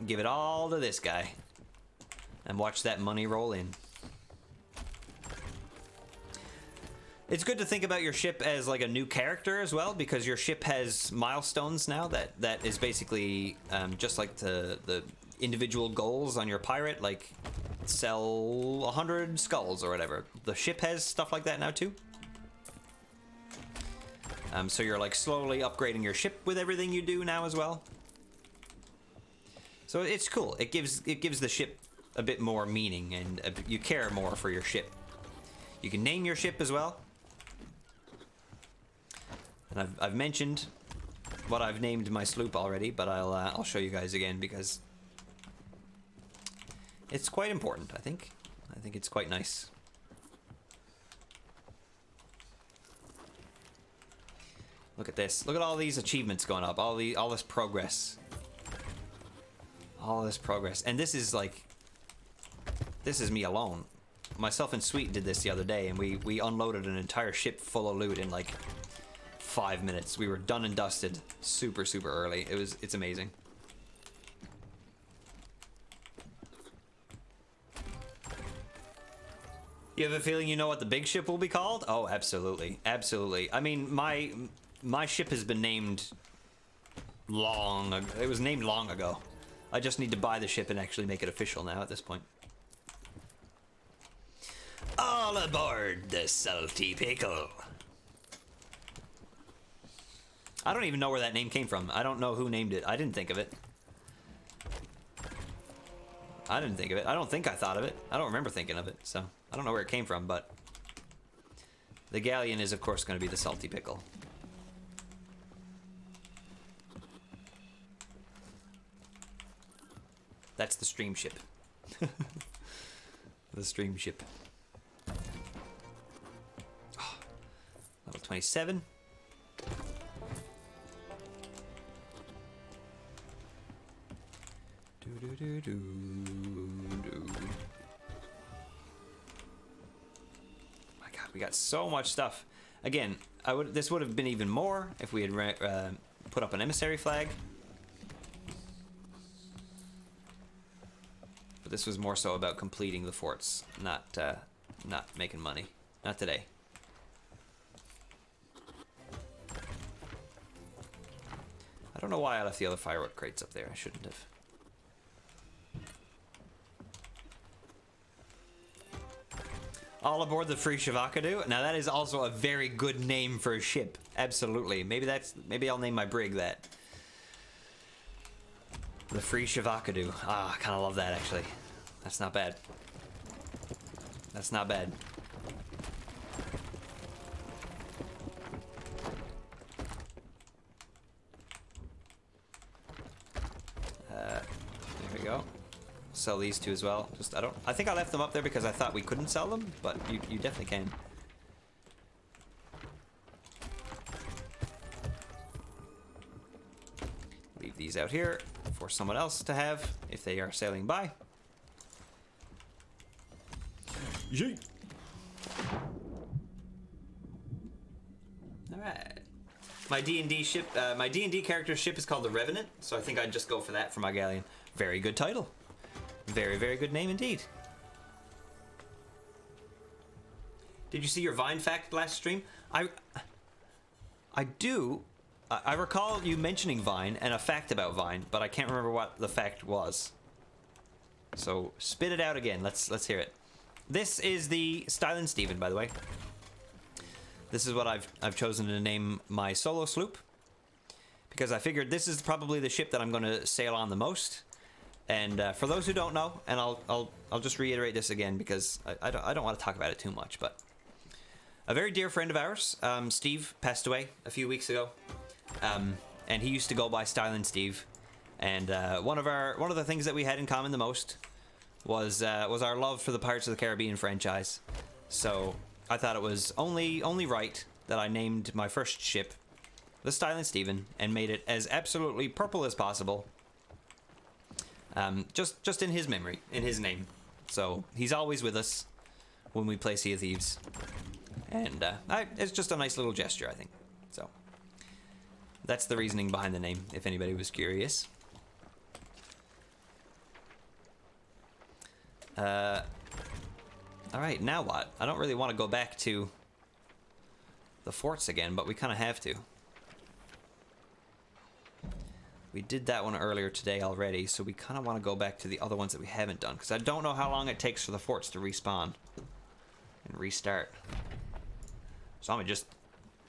give it all to this guy and watch that money roll in. It's good to think about your ship as like a new character as well, because your ship has milestones now that is basically just like the individual goals on your pirate, like sell 100 skulls or whatever. The ship has stuff like that now too. So you're like slowly upgrading your ship with everything you do now as well. So it's cool. It gives the ship a bit more meaning, and you care more for your ship. You can name your ship as well. And I've mentioned what I've named my sloop already, but I'll show you guys again because it's quite important. I think it's quite nice. Look at this. Look at all these achievements going up. All this progress. All this progress. And this is like, this is me alone. Myself and Sweet did this the other day, and we unloaded an entire ship full of loot in like 5 minutes. We were done and dusted super early. It's amazing. You have a feeling you know what the big ship will be called? Oh, absolutely. Absolutely. I mean, my ship has been named long ago. It was named long ago. I just need to buy the ship and actually make it official now at this point. All aboard the Salty Pickle. I don't even know where that name came from. I don't know who named it. I didn't think of it. I didn't think of it. I don't think I thought of it. I don't remember thinking of it, so I don't know where it came from, but the galleon is, of course, going to be the Salty Pickle. That's the stream ship. The stream ship. Oh, level 27. My God, we got so much stuff. Again, this would have been even more if we had put up an emissary flag. But this was more so about completing the forts, not making money. Not today. I don't know why I left the other firework crates up there. I shouldn't have. All aboard the Free Shavakadu. Now that is also a very good name for a ship. Absolutely. Maybe I'll name my brig that. The Free Shavakadu. Ah, I kind of love that actually. That's not bad. That's not bad. There we go. Sell these two as well. I think I left them up there because I thought we couldn't sell them, but you definitely can. Leave these out here for someone else to have if they are sailing by. Yeet. All right. My D&D ship, my D&D character's ship is called the Revenant, so I think I'd just go for that for my galleon. Very good title. Very, very good name indeed. Did you see your Vine fact last stream? I do. I recall you mentioning Vine and a fact about Vine, but I can't remember what the fact was. So spit it out again. Let's hear it. This is the Stylen Steven, by the way. This is what I've chosen to name my solo sloop, because I figured this is probably the ship that I'm going to sail on the most. And for those who don't know, and I'll just reiterate this again because I don't want to talk about it too much, but a very dear friend of ours, Steve, passed away a few weeks ago, and he used to go by Stylen Steve. And one of the things that we had in common the most was our love for the Pirates of the Caribbean franchise. So I thought it was only right that I named my first ship the Styling Steven and made it as absolutely purple as possible. Just in his memory, in his name. So he's always with us when we play Sea of Thieves. And it's just a nice little gesture, I think. So that's the reasoning behind the name, if anybody was curious. Alright, now what? I don't really want to go back to the forts again, but we kind of have to. We did that one earlier today already, so we kind of want to go back to the other ones that we haven't done, because I don't know how long it takes for the forts to respawn and restart. So I'm going to just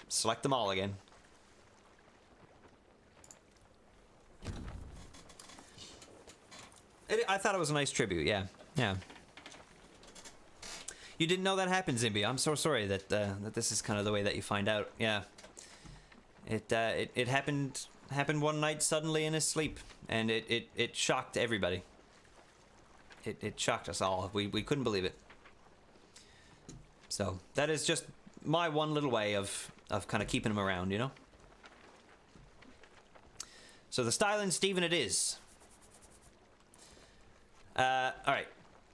select them all again. I thought it was a nice tribute, yeah. Yeah. You didn't know that happened, Zimby. I'm so sorry that that this is kind of the way that you find out. Yeah. It happened one night suddenly in his sleep, and it shocked everybody. It shocked us all. We couldn't believe it. So that is just my one little way of kind of keeping him around, you know. So the Styling Steven it is. All right.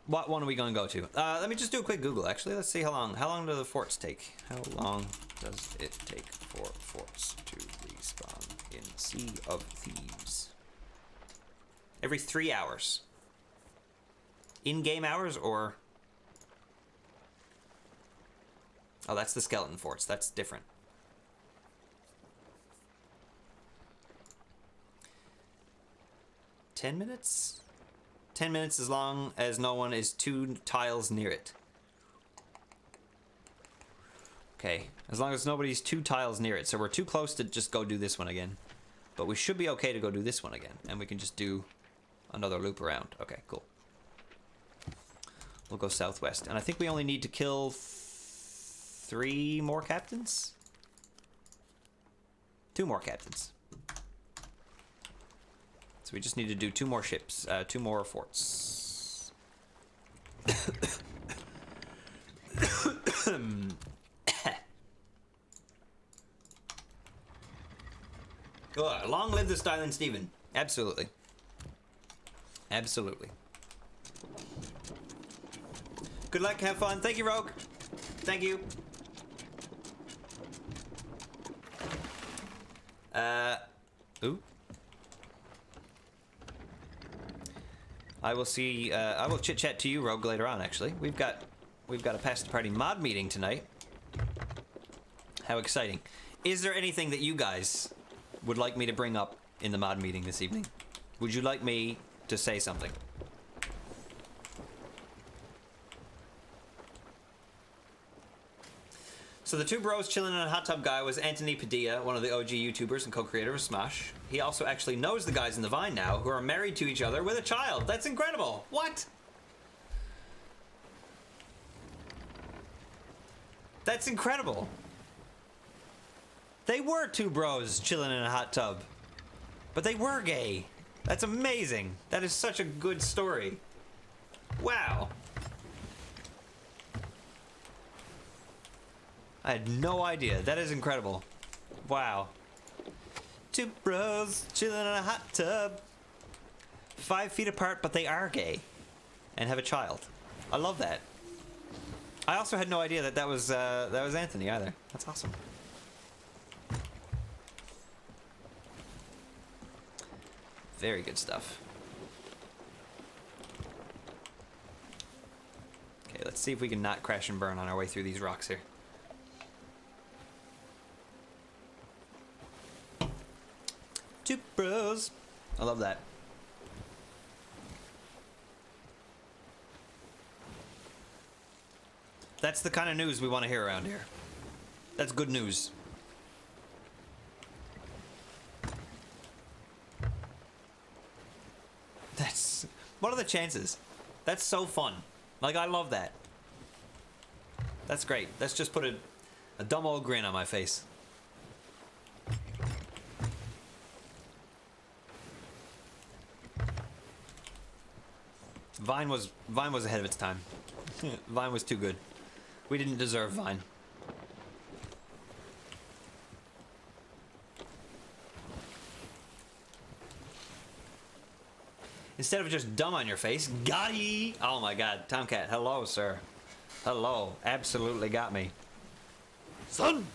What one are we going to go to? Let me just do a quick Google, actually. Let's see how long do the forts take? How long does it take for forts to respawn in Sea of Thieves? Every 3 hours. In-game hours, or... Oh, that's the skeleton forts. That's different. $10 minutes? 10 minutes as long as no one is 2 tiles near it. Okay, as long as nobody's 2 tiles near it. So we're too close to just go do this one again. But we should be okay to go do this one again. And we can just do another loop around. Okay, cool. We'll go southwest. And I think we only need to kill 3 more captains? 2 more captains. So we just need to do 2 more ships, 2 more forts. Long live the Styling Steven. Absolutely. Absolutely. Good luck, have fun. Thank you, Rogue. Thank you. Ooh. I will see. I will chit chat to you, Rogue, later on. Actually, we've got a past the party mod meeting tonight. How exciting! Is there anything that you guys would like me to bring up in the mod meeting this evening? Would you like me to say something? So the 2 bros chilling in a hot tub guy was Anthony Padilla, one of the OG YouTubers and co-creator of Smosh. He also actually knows the guys in the Vine now, who are married to each other with a child. That's incredible. What? That's incredible. They were 2 bros chilling in a hot tub, but they were gay. That's amazing. That is such a good story. Wow. I had no idea. That is incredible. Wow. 2 bros chilling in a hot tub. 5 feet apart, but they are gay. And have a child. I love that. I also had no idea that that was Anthony either. That's awesome. Very good stuff. Okay, let's see if we can not crash and burn on our way through these rocks here. Two bros. I love that. That's the kind of news we want to hear around here. That's good news. That's... What are the chances? That's so fun. Like, I love that. That's great. Let's just put a dumb old grin on my face. Vine was ahead of its time. Vine was too good. We didn't deserve Vine. Instead of just dumb on your face, got ye. Oh my god, Tomcat, hello, sir. Hello, absolutely got me. Son!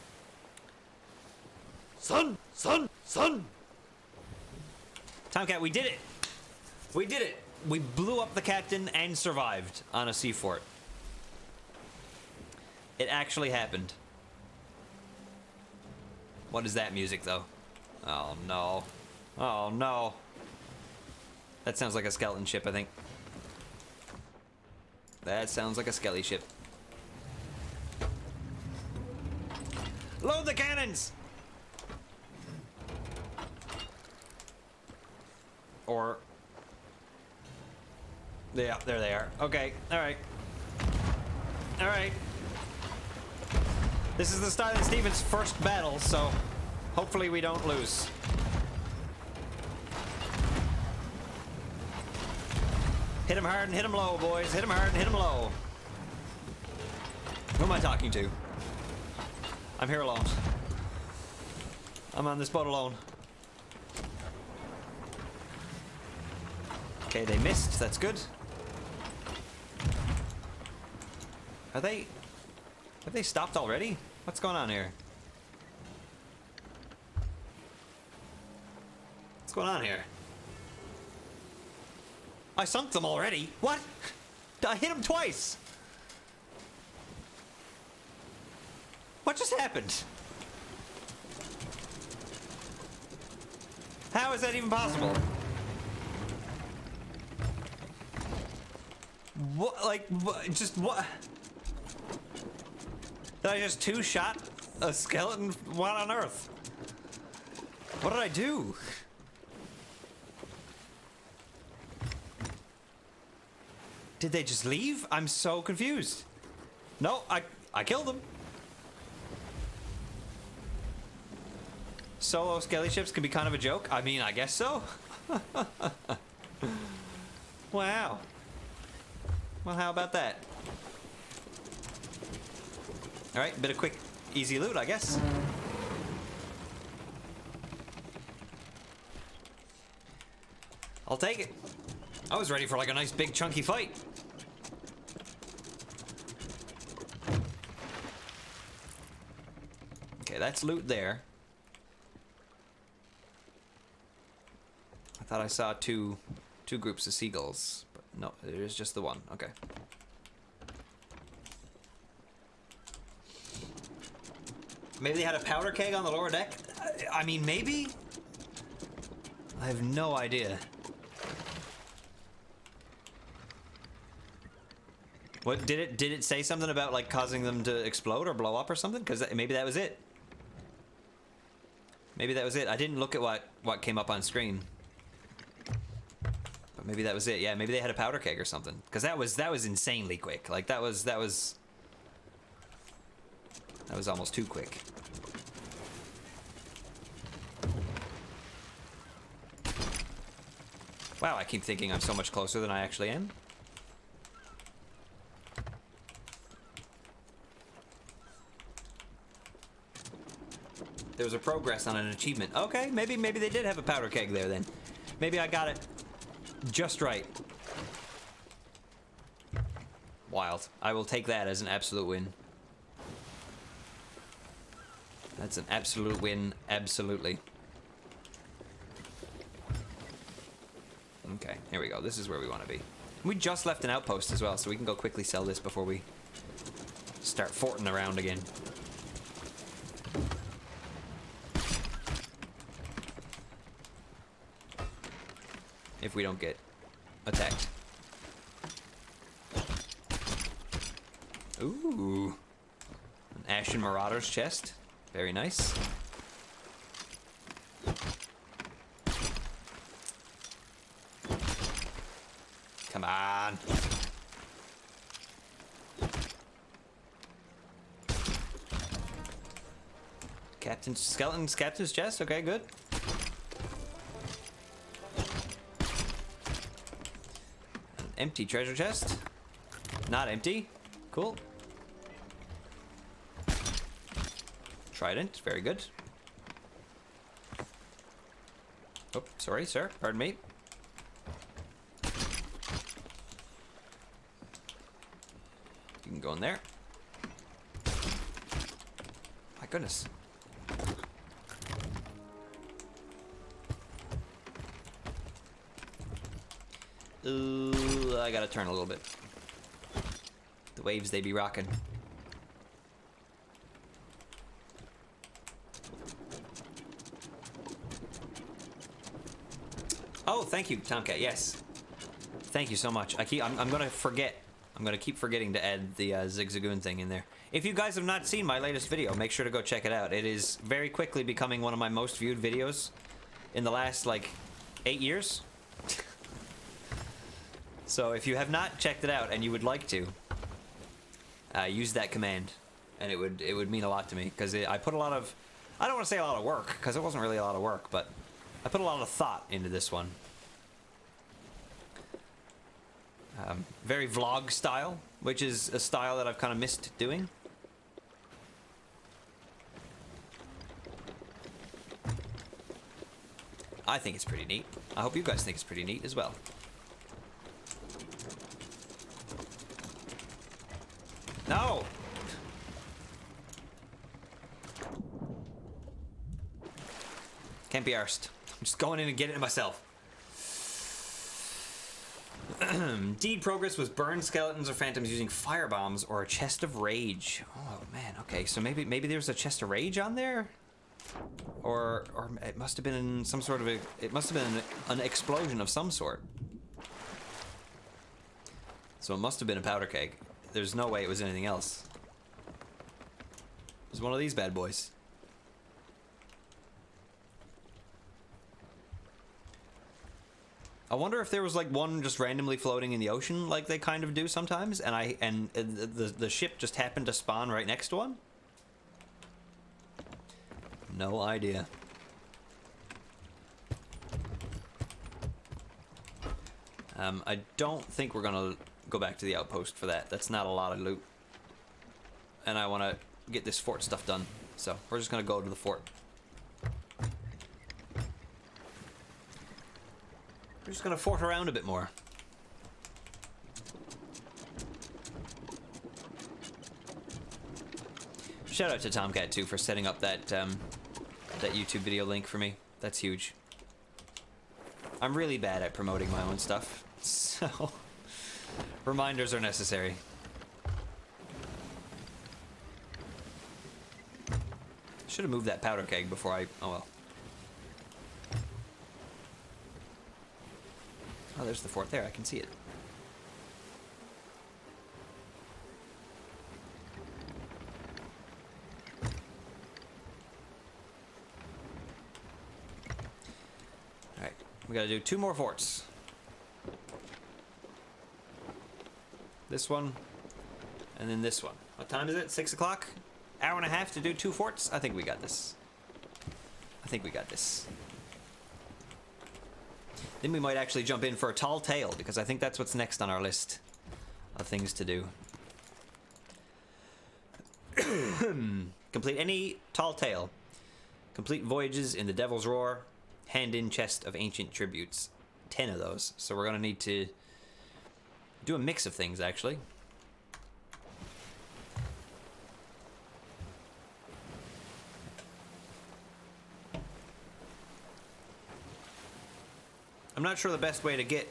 Son! Son! Son! Tomcat, we did it! We did it! We blew up the captain and survived on a sea fort. It actually happened. What is that music, though? Oh, no. Oh, no. That sounds like a skeleton ship, I think. That sounds like a skelly ship. Load the cannons! Or... Yeah, there they are. Okay, alright. Alright. This is the start of Steven's first battle, so hopefully we don't lose. Hit him hard and hit him low, boys. Hit him hard and hit him low. Who am I talking to? I'm here alone. I'm on this boat alone. Okay, they missed. That's good. Are they... Have they stopped already? What's going on here? What's going on here? I sunk them already? What? I hit them twice! What just happened? How is that even possible? What, like, what, just what? Did I just two-shot a skeleton? What on earth? What did I do? Did they just leave? I'm so confused. No, I killed them. Solo skelly ships can be kind of a joke. I mean, I guess so. Wow. Well, how about that? Alright, bit of quick, easy loot, I guess. I'll take it. I was ready for like a nice big chunky fight. Okay, that's loot there. I thought I saw two groups of seagulls, but no, there's just the one. Okay. Maybe they had a powder keg on the lower deck? I mean, maybe? I have no idea. What did it say something about like causing them to explode or blow up or something? Because maybe that was it. Maybe that was it. I didn't look at what came up on screen. But maybe that was it. Yeah, maybe they had a powder keg or something. Because that was insanely quick. Like that was almost too quick. Wow, I keep thinking I'm so much closer than I actually am. There was a progress on an achievement. Okay, maybe they did have a powder keg there then. Maybe I got it just right. Wild. I will take that as an absolute win. That's an absolute win, absolutely. Okay, here we go. This is where we want to be. We just left an outpost as well, so we can go quickly sell this before we start forting around again. If we don't get attacked. Ooh. An Ashen Marauder's chest. Very nice. Come on. Skeleton's captain's chest. Okay, good. An empty treasure chest. Not empty. Cool. Trident. Very good. Oh, sorry, sir. Pardon me. going there. My goodness. Ooh, I gotta turn a little bit. The waves, they be rocking. Oh, thank you, Tomcat. Yes, thank you so much. I'm gonna forget. I'm gonna keep forgetting to add the Zigzagoon thing in there. If you guys have not seen my latest video, make sure to go check it out. It is very quickly becoming one of my most viewed videos in the last like 8 years. So if you have not checked it out and you would like to, use that command, and it would mean a lot to me, because I put a lot of, I don't want to say a lot of work, because it wasn't really a lot of work, but I put a lot of thought into this one. Very vlog style, which is a style that I've kind of missed doing. I think it's pretty neat. I hope you guys think it's pretty neat as well. No! Can't be arsed. I'm just going in and getting it myself. Deed progress was burn skeletons or phantoms using fire bombs or a chest of rage. Oh man, okay, so maybe there's a chest of rage on there? Or it must have been some sort of it must have been an explosion of some sort. So it must have been a powder keg. There's no way it was anything else. It was one of these bad boys. I wonder if there was like one just randomly floating in the ocean, like they kind of do sometimes, and the ship just happened to spawn right next to one. No idea. I don't think we're gonna go back to the outpost for that. That's not a lot of loot, and I want to get this fort stuff done. So we're just gonna go to the fort. We're just gonna fort around a bit more. Shout out to Tomcat too for setting up that that YouTube video link for me. That's huge. I'm really bad at promoting my own stuff, so reminders are necessary. Should have moved that powder keg before I. Oh well. Oh, there's the fort there. I can see it. Alright, we gotta do 2 more forts. This one, and then this one. What time is it? 6 o'clock? Hour and a half to do 2 forts? I think we got this. I think we got this. Then we might actually jump in for a tall tale, because I think that's what's next on our list of things to do. Complete any tall tale. Complete voyages in the Devil's Roar. Hand in chest of ancient tributes. 10 of those. So we're going to need to do a mix of things, actually. I'm not sure the best way to get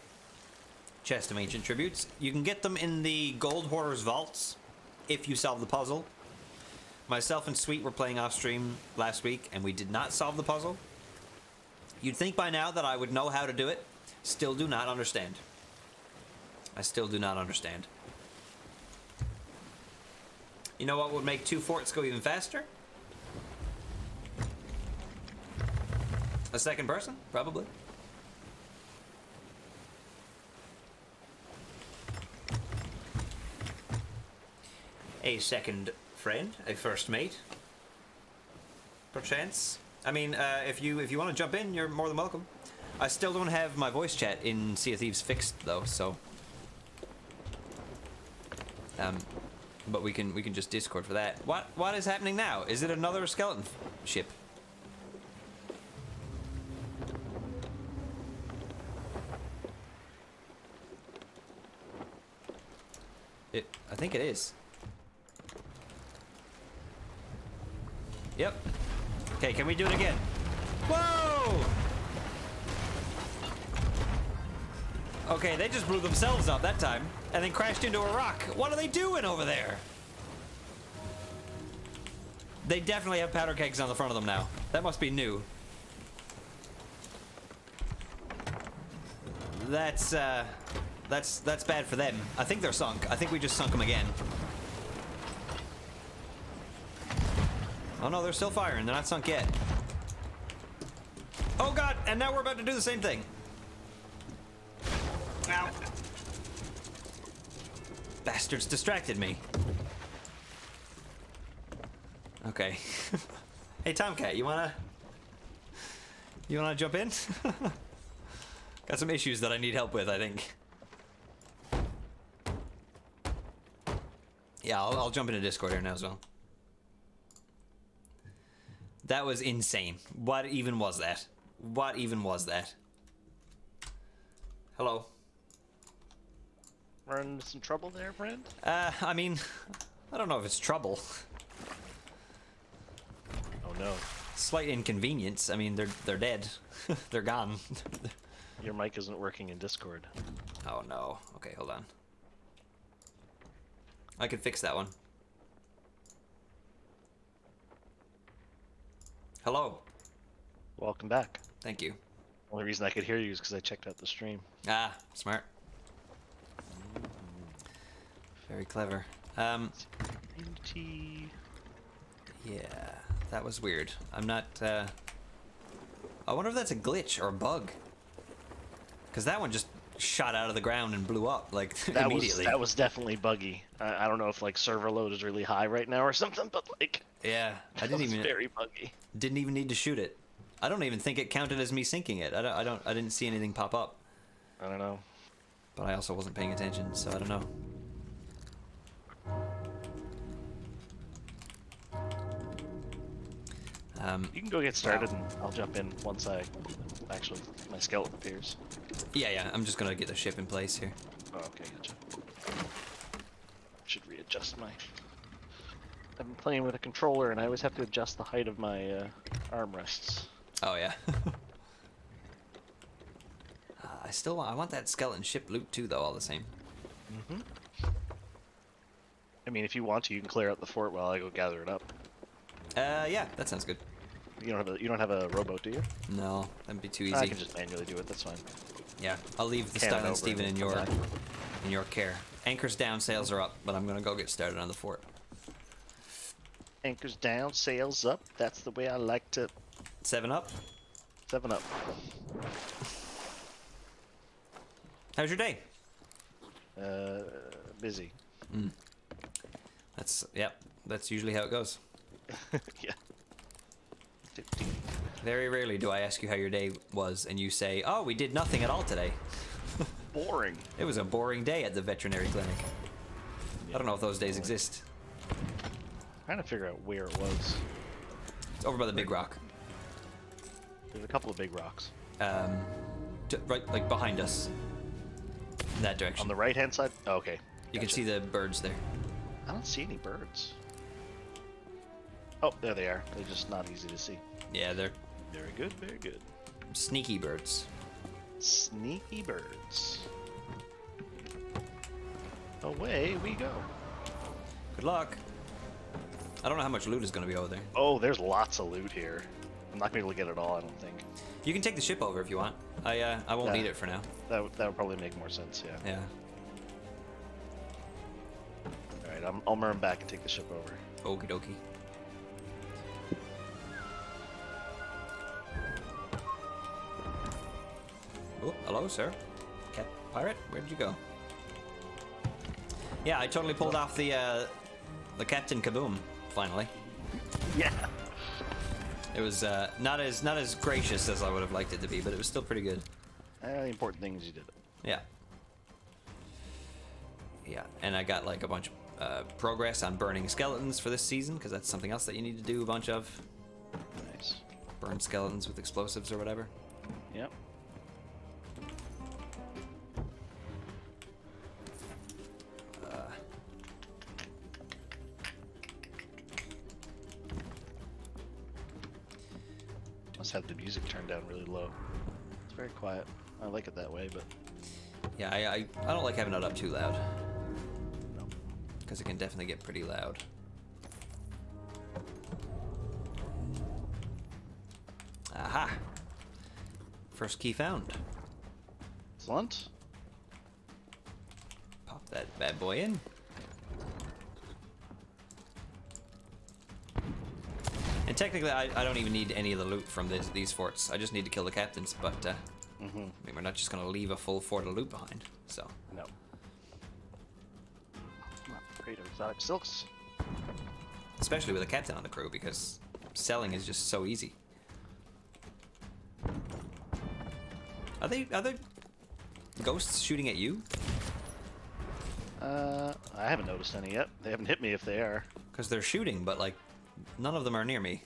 chest of ancient tributes. You can get them in the Gold Hoarder's vaults if you solve the puzzle. Myself and Sweet were playing off stream last week and we did not solve the puzzle. You'd think by now that I would know how to do it. Still do not understand. I still do not understand. You know what would make 2 forts go even faster? A second person, probably. A second friend, a first mate, perchance. I mean, if you want to jump in, you're more than welcome. I still don't have my voice chat in Sea of Thieves fixed though, so but we can just Discord for that. What is happening now? Is it another skeleton ship? I think it is. Yep. Okay, can we do it again? Whoa! Okay, they just blew themselves up that time and then crashed into a rock. What are they doing over there? They definitely have powder kegs on the front of them now. That must be new. That's bad for them. I think they're sunk. I think we just sunk them again. Oh no, they're still firing. They're not sunk yet. Oh god, and now we're about to do the same thing. Ow. Bastards distracted me. Okay. Hey Tomcat, you wanna jump in? Got some issues that I need help with, I think. Yeah, I'll jump into Discord here now as well. That was insane. What even was that? What even was that? Hello. Run into some trouble there, friend? I mean, I don't know if it's trouble. Oh no. Slight inconvenience. I mean, they're dead. They're gone. Your mic isn't working in Discord. Oh no. Okay, hold on. I could fix that one. Hello. Welcome back. Thank you. Only reason I could hear you is because I checked out the stream. Ah, smart. Very clever. T. Yeah, that was weird. I'm not, I wonder if that's a glitch or a bug. Because that one just shot out of the ground and blew up, like, immediately. That was definitely buggy. I don't know if, like, server load is really high right now or something, but, like... Yeah, I That was very buggy. didn't even need to shoot it. I don't even think it counted as me sinking it. I didn't see anything pop up. I don't know. But I also wasn't paying attention, so I don't know. You can go get started, and I'll jump in once my skeleton appears. Yeah, I'm just gonna get the ship in place here. Oh, okay, gotcha. Should readjust my... I've been playing with a controller, and I always have to adjust the height of my armrests. Oh yeah. I want that skeleton ship loot too, though. All the same. Mm-hmm. I mean, if you want to, you can clear out the fort while I go gather it up. Yeah, that sounds good. You don't have a rowboat, do you? No, that'd be too easy. I can just manually do it. That's fine. Yeah, I'll leave the Cannon stuff and over Steven and in come your back. care. Anchors down, sails are up, but I'm gonna go get started on the fort. Anchors down, sails up. That's the way I like to 7 up. 7 up. How's your day? Busy. That's usually how it goes. Yeah. Very rarely do I ask you how your day was, and you say, "Oh, we did nothing at all today." Boring. It was a boring day at the veterinary clinic. I don't know if those days exist. Trying to figure out where it was. It's over by the big rock. There's a couple of big rocks. Right, like behind us. In that direction. On the right-hand side? Oh, okay. You can Gotcha. see the birds there. I don't see any birds. Oh, there they are. They're just not easy to see. Yeah, they're Very good, very good. sneaky birds. Sneaky birds. Away we go. Good luck. I don't know how much loot is going to be over there. Oh, there's lots of loot here. I'm not going to be able to get it all, I don't think. You can take the ship over if you want. I won't Nah. need it for now. That would probably make more sense, yeah. Yeah. Alright, I'll run back and take the ship over. Okie dokie. Oh, hello, sir. Cat pirate, where'd you go? Yeah, I totally pulled off the Captain Kaboom. Finally, Yeah. it was not as gracious as I would have liked it to be, but it was still pretty good. The important thing is you did it. Yeah. Yeah, and I got like a bunch of progress on burning skeletons for this season, because that's something else that you need to do a bunch of. Nice. Burn skeletons with explosives or whatever. Yep. Must have the music turned down really low. It's very quiet. I like it that way, but Yeah, I don't like having it up too loud. no. Because it can definitely get pretty loud. Aha! First key found. Excellent. Pop that bad boy in. And technically, I don't even need any of the loot from these forts. I just need to kill the captains, but I mean, we're not just going to leave a full fort of loot behind, so... No. Great exotic silks. Especially with a captain on the crew, because selling is just so easy. Are they ghosts shooting at you? I haven't noticed any yet. They haven't hit me if they are. Because they're shooting, but like, none of them are near me.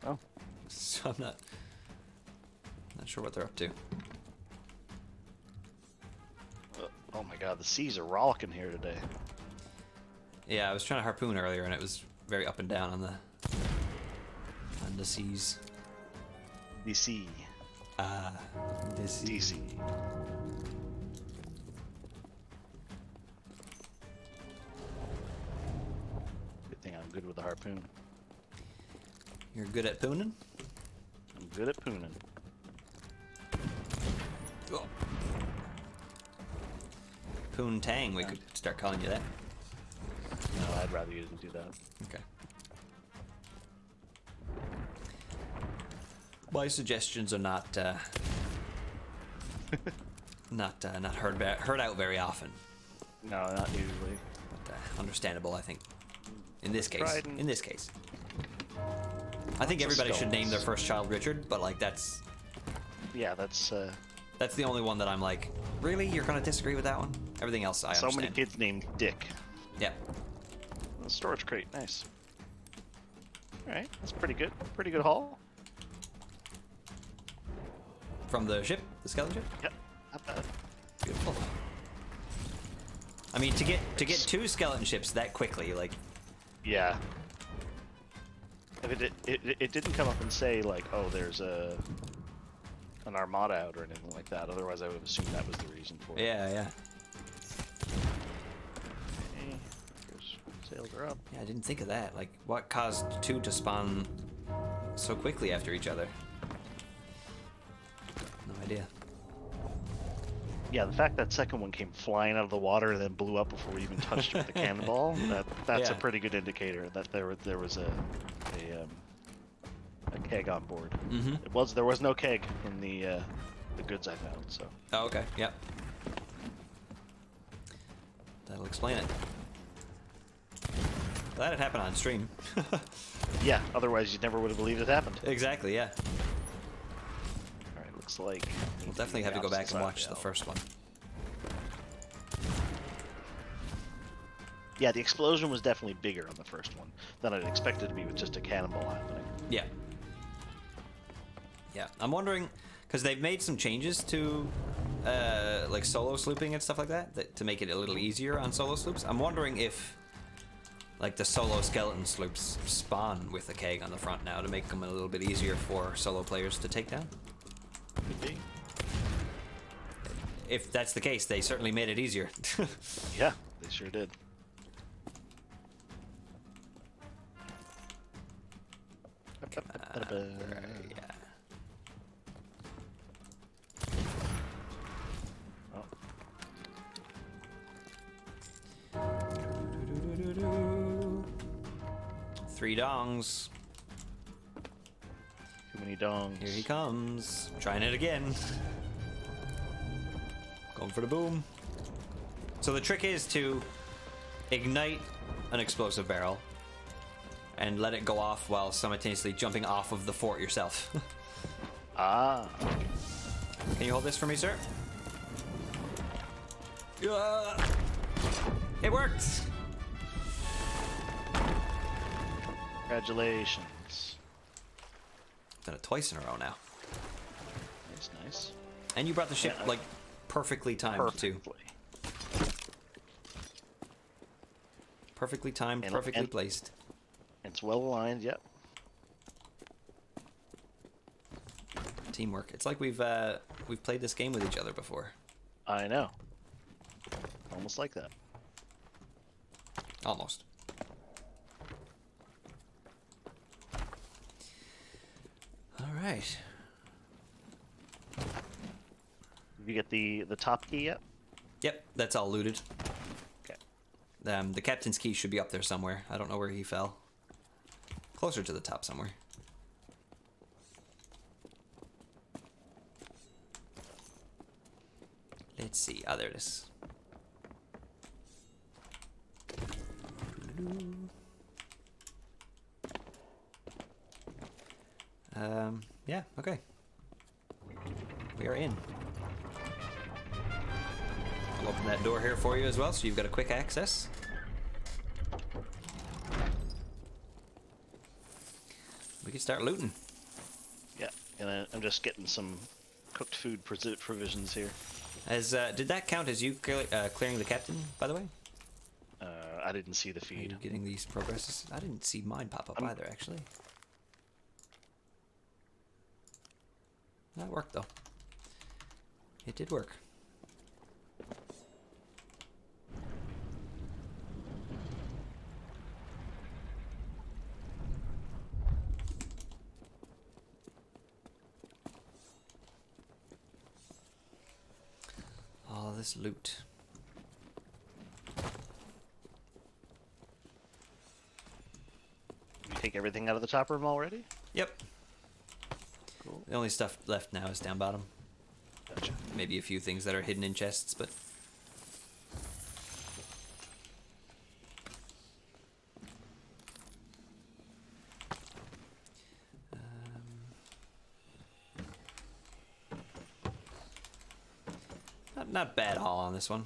Oh. So I'm not sure what they're up to. Oh my god, the seas are rollicking here today. Yeah, I was trying to harpoon earlier, and it was very up and down on the seas. DC. The seas. DC. Good thing I'm good with the harpoon. You're good at pooning? I'm good at pooning. Oh. Poon Tang, we could start calling you that. No, I'd rather you didn't do that. Okay. My suggestions are not not heard out very often, No, not usually. but understandable, I think. In this case, Pride and- in this case, I think everybody should name their first child Richard, but like that's Yeah, that's the only one that I'm like, really, you're gonna disagree with that one? Everything else I so understand. many kids named Dick. Yeah. A storage crate, nice. Alright, that's pretty good. Pretty good haul. From the ship, the skeleton ship. Yep, not bad. Beautiful. I mean, to get two skeleton ships that quickly, like, Yeah. If it didn't come up and say like, oh, there's an armada out or anything like that. Otherwise, I would have assumed that was the reason for it. yeah. Okay. Sails are up. Yeah, I didn't think of that. Like, what caused two to spawn so quickly after each other? No idea. Yeah, the fact that second one came flying out of the water and then blew up before we even touched it with the cannonball, that's Yeah. a pretty good indicator that there was a keg on board. Mm-hmm. There was no keg in the goods I found, so. Oh, okay. Yep. That'll explain it. Glad it happened on stream. Yeah, otherwise you never would have believed it happened. Exactly, yeah. Alright, looks like... We'll definitely have to go back and watch the first one. Yeah, the explosion was definitely bigger on the first one than I'd expected to be with just a cannonball happening. Yeah. Yeah, I'm wondering, because they've made some changes to like solo slooping and stuff like that to make it a little easier on solo sloops. I'm wondering if like the solo skeleton sloops spawn with a keg on the front now to make them a little bit easier for solo players to take down. Could be. If that's the case, they certainly made it easier. Yeah, they sure did. Yeah. Oh. Three dongs. Too many dongs. Here he comes. Trying it again. Going for the boom. So the trick is to ignite an explosive barrel and let it go off while simultaneously jumping off of the fort yourself. Ah. Can you hold this for me, sir? It worked! Congratulations. Done it twice in a row now. That's nice. And you brought the ship, Yeah, like, perfectly timed, too. Perfectly. Perfectly timed, And- perfectly and- placed. It's well aligned, yep. Teamwork. It's like we've played this game with each other before. I know. Almost like that. Almost. All right. Did you get the top key yet? Yep, that's all looted. Okay. The captain's key should be up there somewhere. I don't know where he fell. Closer to the top somewhere. Let's see. Ah, there it is. Yeah, okay. We are in. I'll open that door here for you as well, so you've got a quick access. We can start looting. Yeah, and I'm just getting some cooked food provisions here. As did that count as you clearing the captain, by the way? I didn't see the Are you feed. getting these progresses? I didn't see mine pop up either, actually. That worked, though. It did work. All this loot. You take everything out of the top room already? Yep. Cool. The only stuff left now is down bottom. Gotcha. Maybe a few things that are hidden in chests, but... Not bad haul on this one.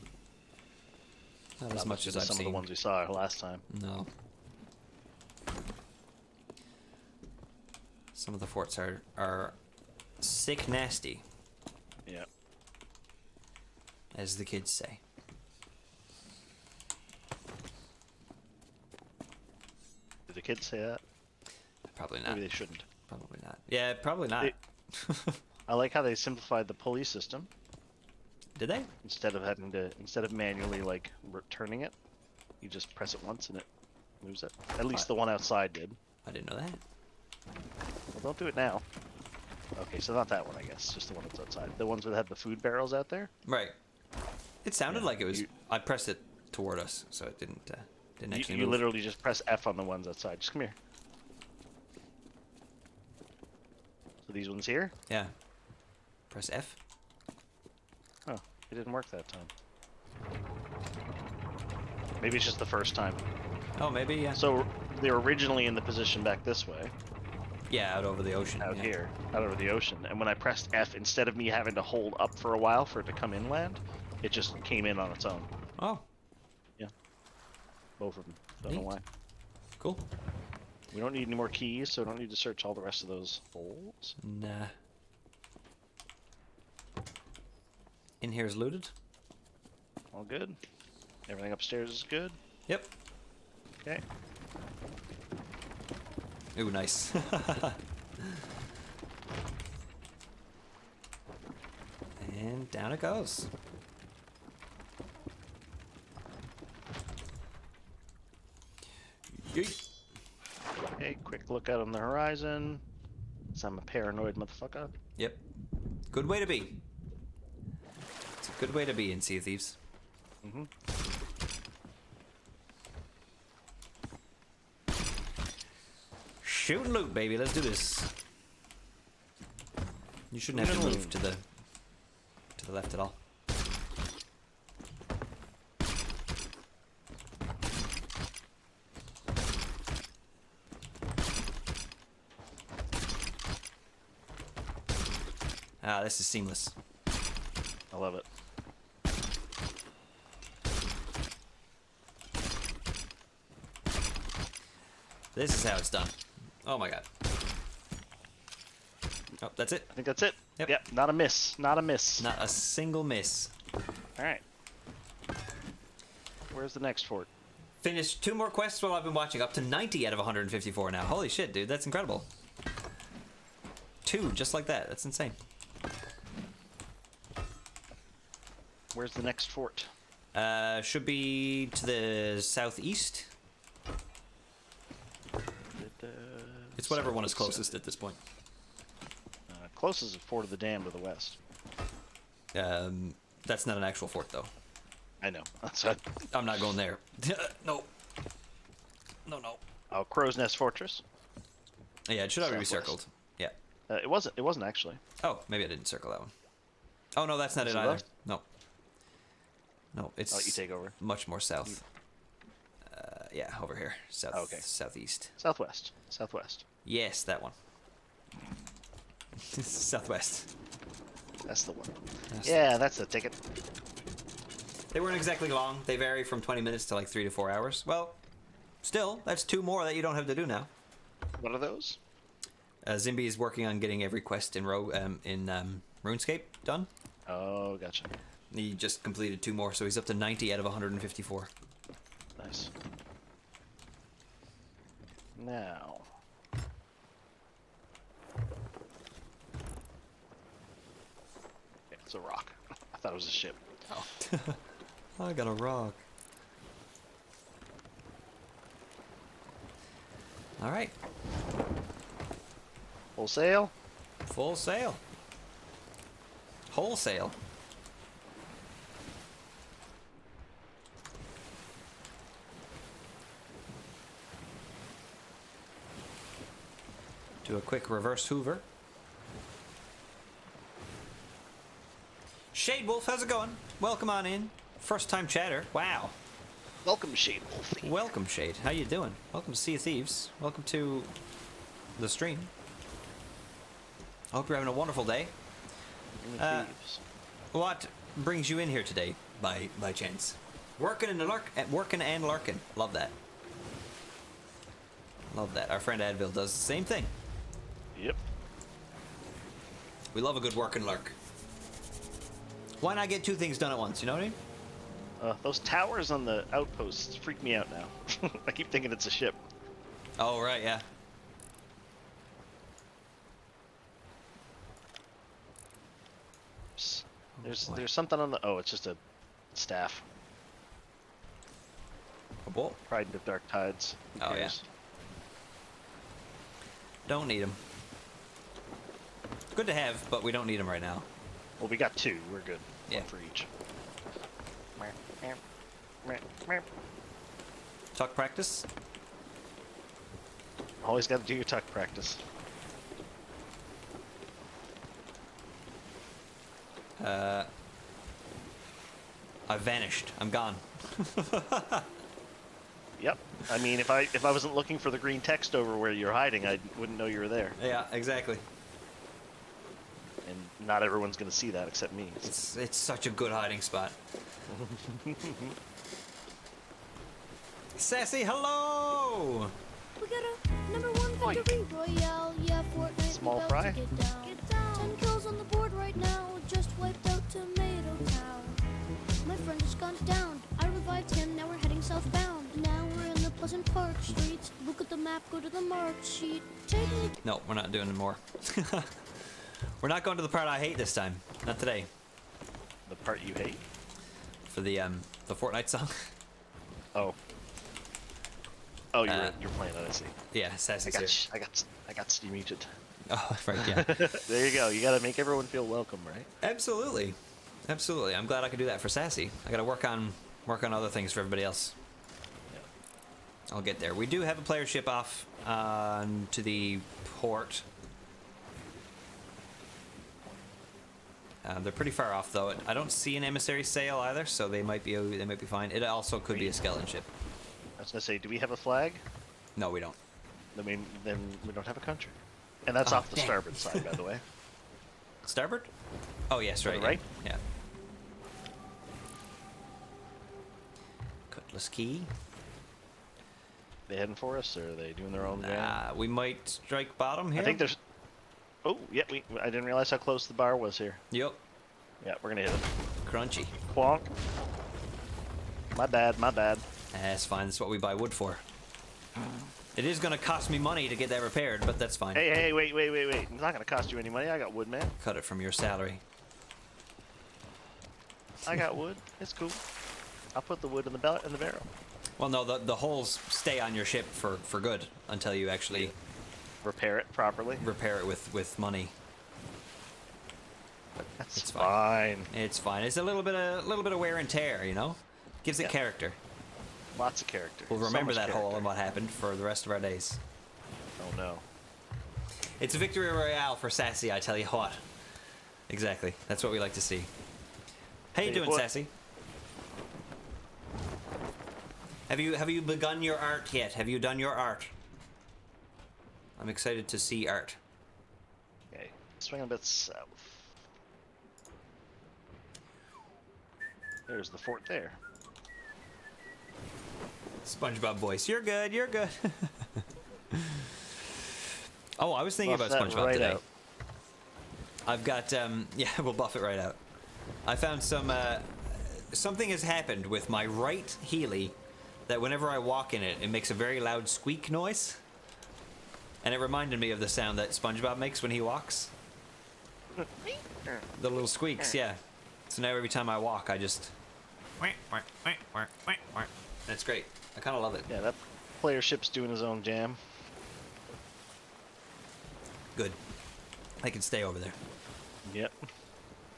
Not as much as I've some seen. of the ones we saw last time. No. Some of the forts are sick nasty, Yeah. as the kids say. Did the kids say that? Probably not. Maybe they shouldn't. Probably not. Yeah, probably not. I like how they simplified the pulley system. Did they? Instead of manually like returning it, you just press it once and it moves it. At least the one outside did. I didn't know that. Well, don't do it now. Okay, so not that one, I guess. Just the one that's outside. The ones that had the food barrels out there. Right. It sounded Yeah, like it was. you- I pressed it toward us, so it didn't actually You move. literally just press F on the ones outside. Just come here. So these ones here. Yeah. Press F. Oh, it didn't work that time. Maybe it's just the first time. Oh, maybe, yeah. So they were originally in the position back this way, Yeah, out over the ocean. out yeah. here, out over the ocean. And when I pressed F, instead of me having to hold up for a while for it to come inland, it just came in on its own. Oh, Both of them. Don't know Neat. why. cool. We don't need any more keys, so we don't need to search all the rest of those holes. Nah. In here is looted. All good. Everything upstairs is good. Yep. Okay. Ooh, nice. And down it goes. Yeet. Okay, quick look out on the horizon. 'Cause I'm a paranoid motherfucker. Yep. Good way to be. It's a good way to be in Sea of Thieves. Mm-hmm. Shoot and loot, baby. Let's do this. You shouldn't have Shoot to and move to the left at all. Ah, this is seamless. I love it. This is how it's done. Oh my god. Oh, that's it. I think that's it. Yep. Not a miss. Not a miss. Not a single miss. Alright. Where's the next fort? Finished 2 more quests while I've been watching. Up to 90 out of 154 now. Holy shit, dude. That's incredible. 2, just like that. That's insane. Where's the next fort? Should be to the southeast. It's whatever one is closest at this point. Closest is Fort of the Dam to the west. That's not an actual fort, though. I know. That's what... I'm not going there. No. No, no. Oh, Crow's Nest Fortress. Yeah, it should already be Southwest. circled. Yeah. It wasn't. It wasn't actually. Oh, maybe I didn't circle that one. Oh, no, that's not Is it it either. left? No. No, it's I'll let you take over. much more south. Yeah, over here. South, Okay. Southeast. Southwest. Southwest. Yes, that one. Southwest. That's the one. That's Yeah, that's the ticket. They weren't exactly long. They vary from 20 minutes to like 3 to 4 hours. Well, still, that's 2 more that you don't have to do now. What are those? Zimby is working on getting every quest in RuneScape done. Oh, gotcha. He just completed 2 more, so he's up to 90 out of 154. Nice. Now. Yeah, it's a rock. I thought it was a ship. Oh. I got a rock. All right. Full sail. Full sail. Wholesale. Do a quick reverse hoover. Shade Wolf, how's it going? Welcome on in. First time chatter. Wow. Welcome, Shade Wolf. Welcome, Shade. How you doing? Welcome to Sea of Thieves. Welcome to the stream. I hope you're having a wonderful day. Thieves. What brings you in here today, by chance? Working and lurking. Love that. Love that. Our friend Advil does the same thing. Yep. We love a good work and lurk. Why not get 2 things done at once? You know what I mean? Those towers on the outposts freak me out now. I keep thinking it's a ship. Oh right, yeah. There's something on the. Oh, it's just a staff. A bolt. Pride of Dark Tides. Who Oh, yeah. cares? Don't need them. Good to have, but we don't need them right now. Well, we got 2. We're good. Yeah. One for each. Tuck practice. Always got to do your tuck practice. I vanished. I'm gone. Yep. I mean, if I wasn't looking for the green text over where you're hiding, I wouldn't know you were there. Yeah, exactly. And not everyone's gonna see that except me. It's such a good hiding spot. Sassy, hello! We got a #1 victory royale, yeah, Fortnite. Small about fry? to get down. 10 kills on the board right now, just wiped out Tomato Town. My friend has gone down, I revived him, now we're heading southbound. Now we're in the Pleasant Park streets, look at the map, go to the mark sheet. Take me. No, we're not doing it more. We're not going to the part I hate this time. Not today. The part you hate? For the Fortnite song. Oh. Oh, you're playing that. I see. Yeah, Sassy's here. I got Steam muted. Oh, right, yeah. There you go. You gotta make everyone feel welcome, right? Absolutely. Absolutely. I'm glad I could do that for Sassy. I gotta work on other things for everybody else. Yeah. I'll get there. We do have a player ship off to the port. They're pretty far off though. I don't see an emissary sail either, so they might be fine. It also could be a skeleton ship. I was gonna say, do we have a flag? No, we don't. Then we don't have a country. And that's Oh, off the dang. starboard side, by the way. Starboard? Oh yes, right. the right? Yeah. Cutlass key. They heading for us, or are they doing their own game? We might strike bottom here. I think there's. Oh, yeah. I didn't realize how close the bar was here. Yep. Yeah, we're gonna hit it. Crunchy. Quonk. My bad. My bad. That's fine. That's what we buy wood for. It is gonna cost me money to get that repaired, but that's fine. Hey, wait. It's not gonna cost you any money. I got wood, man. Cut it from your salary. I got wood. It's cool. I'll put the wood in the barrel. Well, no, the holes stay on your ship for good until you actually Repair it properly. repair it with money. That's It's fine. It's fine. It's a little bit of wear and tear, you know. Gives it Yeah. character. Lots of character. We'll So remember much that hole character. and what happened for the rest of our days. Oh no. It's a victory royale for Sassy, I tell you what. Exactly. That's what we like to see. How you Hey, doing, boy. Sassy? Have you begun your art yet? Have you done your art? I'm excited to see art. Okay. Swing a bit south. There's the fort there. SpongeBob voice. You're good. You're good. Oh, I was thinking Buff about that SpongeBob right today. out. I've got yeah, we'll buff it right out. I found something has happened with my right Healy that whenever I walk in it, it makes a very loud squeak noise. And it reminded me of the sound that SpongeBob makes when he walks. The little squeaks, yeah. So now every time I walk, I just... That's great. I kind of love it. Yeah, that player ship's doing his own jam. Good. They can stay over there. Yep.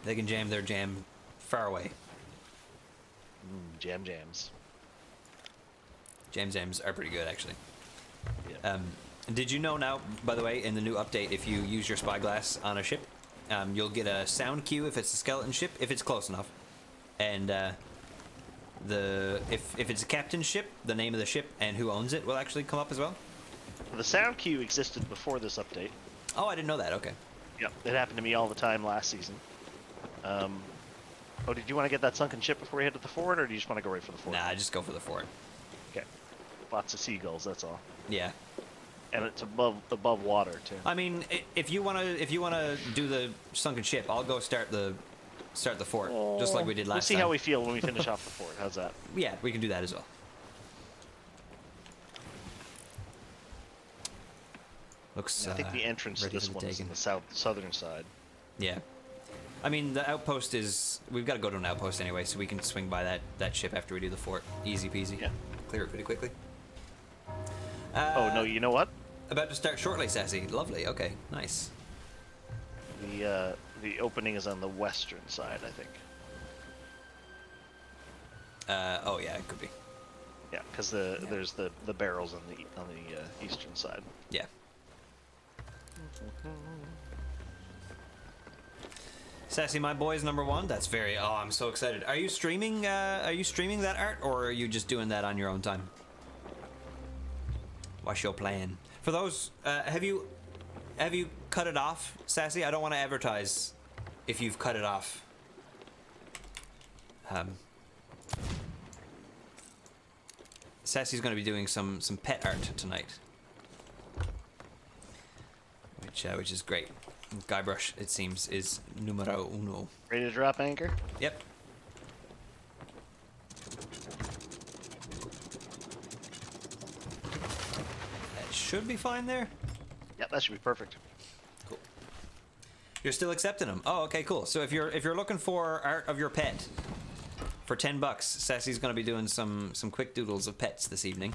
They can jam their jam far away. Jams. Jams are pretty good, actually. Yeah. Did you know now, by the way, in the new update, if you use your spyglass on a ship, you'll get a sound cue if it's a skeleton ship, if it's close enough. And if it's a captain's ship, the name of the ship and who owns it will actually come up as well. The sound cue existed before this update. Oh, I didn't know that. Okay. Yep. It happened to me all the time last season. Oh, did you want to get that sunken ship before we head to the fort, or do you just want to go right for the fort? Nah, just go for the fort. Okay. Lots of seagulls, that's all. Yeah. And it's above water too. I mean, if you wanna do the sunken ship, I'll go start the fort, just like we did last We'll see time. how we feel when we finish off the fort. How's that? Yeah, we can do that as well. Looks. I think the entrance to ready this for the one is taking. on the southern side. Yeah. I mean, the outpost is... We've got to go to an outpost anyway, so we can swing by that ship after we do the fort. Easy peasy. Yeah. Clear it pretty quickly. Oh no, you know what? About to start shortly, Sassy. Lovely. Okay, nice. The opening is on the western side, I think. Oh yeah, it could be. Yeah, because there's the barrels on the eastern side. Yeah. Sassy, my boy's #1. That's very... Oh, I'm so excited. Are you streaming that art, or are you just doing that on your own time? What's your plan? For those, have you cut it off, Sassy? I don't want to advertise if you've cut it off. Sassy's going to be doing some pet art tonight, which is great. Guybrush, it seems, is numero uno. Ready to drop anchor? Yep. That should be fine there. Yeah, that should be perfect. Cool. You're still accepting them. Oh, okay, cool. So if you're looking for art of your pet for $10, Sassy's going to be doing some quick doodles of pets this evening.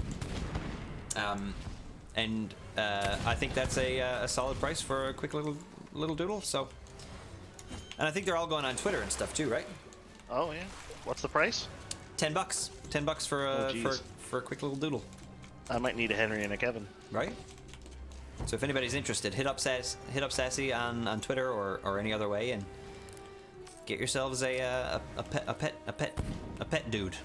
And I think that's a solid price for a quick little doodle. So, and I think they're all going on Twitter and stuff too, right? Oh yeah. What's the price? $10. $10 for Oh, geez. for a quick little doodle, I might need a Henry and a Kevin. right? So if anybody's interested, hit up Sassy on Twitter or any other way and get yourselves a pet dude.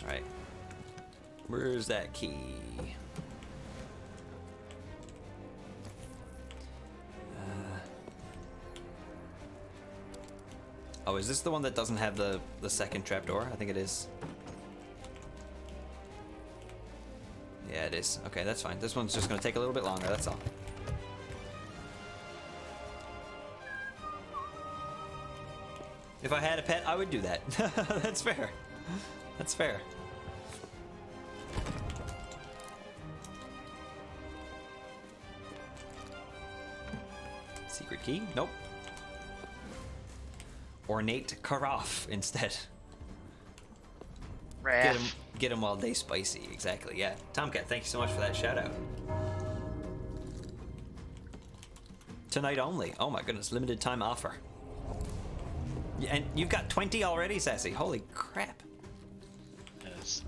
All right. Where's that key? Oh, is this the one that doesn't have the second trapdoor? I think it is. Yeah, it is. Okay, that's fine. This one's just going to take a little bit longer, that's all. If I had a pet, I would do that. That's fair. That's fair. Secret key? Nope. Ornate Carafe instead. Get him while they spicy. Exactly, yeah. Tomcat, thank you so much for that shout out. Tonight only. Oh my goodness, limited time offer. Yeah, and you've got 20 already, Sassy. Holy crap. Yes.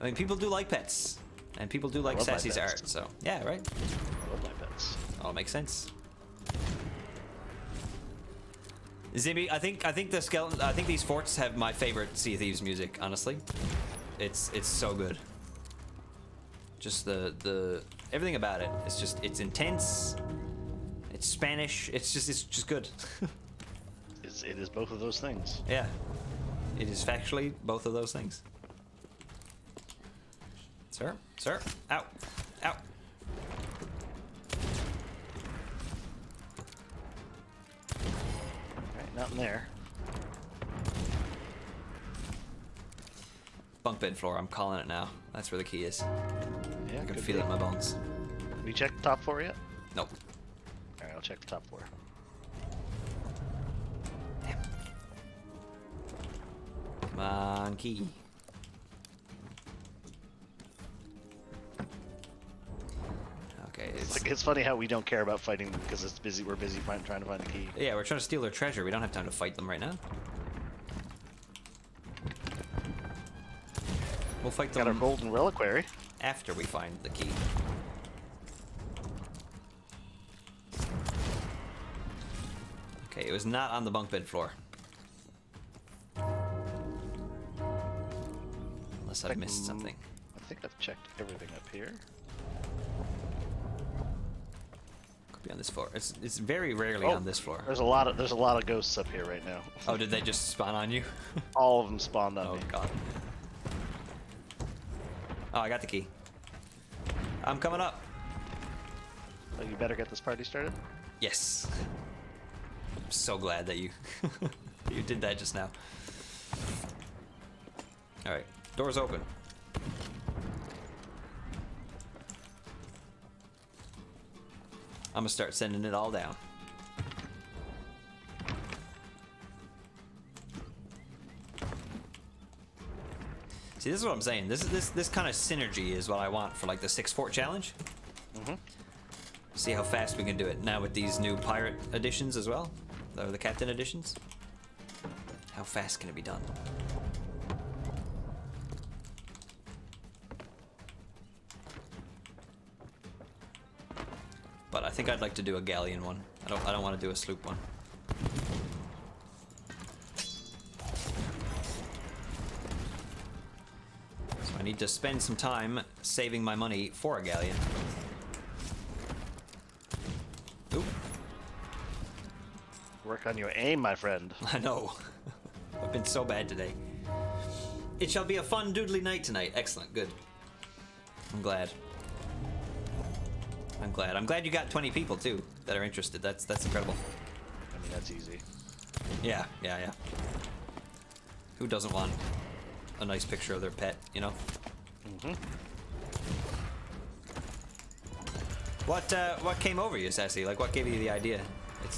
I mean, people do like pets. And people do like love my Sassy's pets. art, so yeah, right? I love my pets. All makes sense. Zimmy, I think the skeleton. I think these forts have my favorite Sea of Thieves music. Honestly, it's so good. Just the everything about it. It's intense. It's Spanish. It's just good. It is both of those things. Yeah, it is factually both of those things. Sir, out, out. Right, not in there. Bunk bed floor. I'm calling it now. That's where the key is. Yeah, I can could feel be. it in my bones. Have you checked the top floor yet? Nope. All right, I'll check the top floor. Damn. Come on, key. Okay, It's funny how we don't care about fighting them because it's busy. We're busy trying to find the key. yeah, we're trying to steal their treasure. We don't have time to fight them right now. We'll fight Got our them golden reliquary. after we find the key. Okay, it was not on the bunk bed floor. Unless I've missed something. I think I've checked everything up here. Could be on this floor. It's very rarely Oh, on this floor. There's a lot of ghosts up here right now. Oh, did they just spawn on you? All of them spawned on Oh me. god. Oh, I got the key. I'm coming up. Oh, you better get this party started. Yes. I'm so glad that you you did that just now. All right, doors open. I'm gonna start sending it all down. See, this is what I'm saying. This kind of synergy is what I want for like the 6 fort challenge. See how fast we can do it now with these new pirate editions as well, or the captain editions. How fast can it be done? But I think I'd like to do a galleon one. I don't want to do a sloop one. So I need to spend some time saving my money for a galleon. Oop. Work on your aim, my friend. I know. I've been so bad today. It shall be a fun doodly night tonight. Excellent. Good. I'm glad. I'm glad. I'm glad you got 20 people too that are interested. That's incredible. I mean, that's easy. Yeah. Who doesn't want a nice picture of their pet, you know? What came over you, Sassy? Like, what gave you the idea?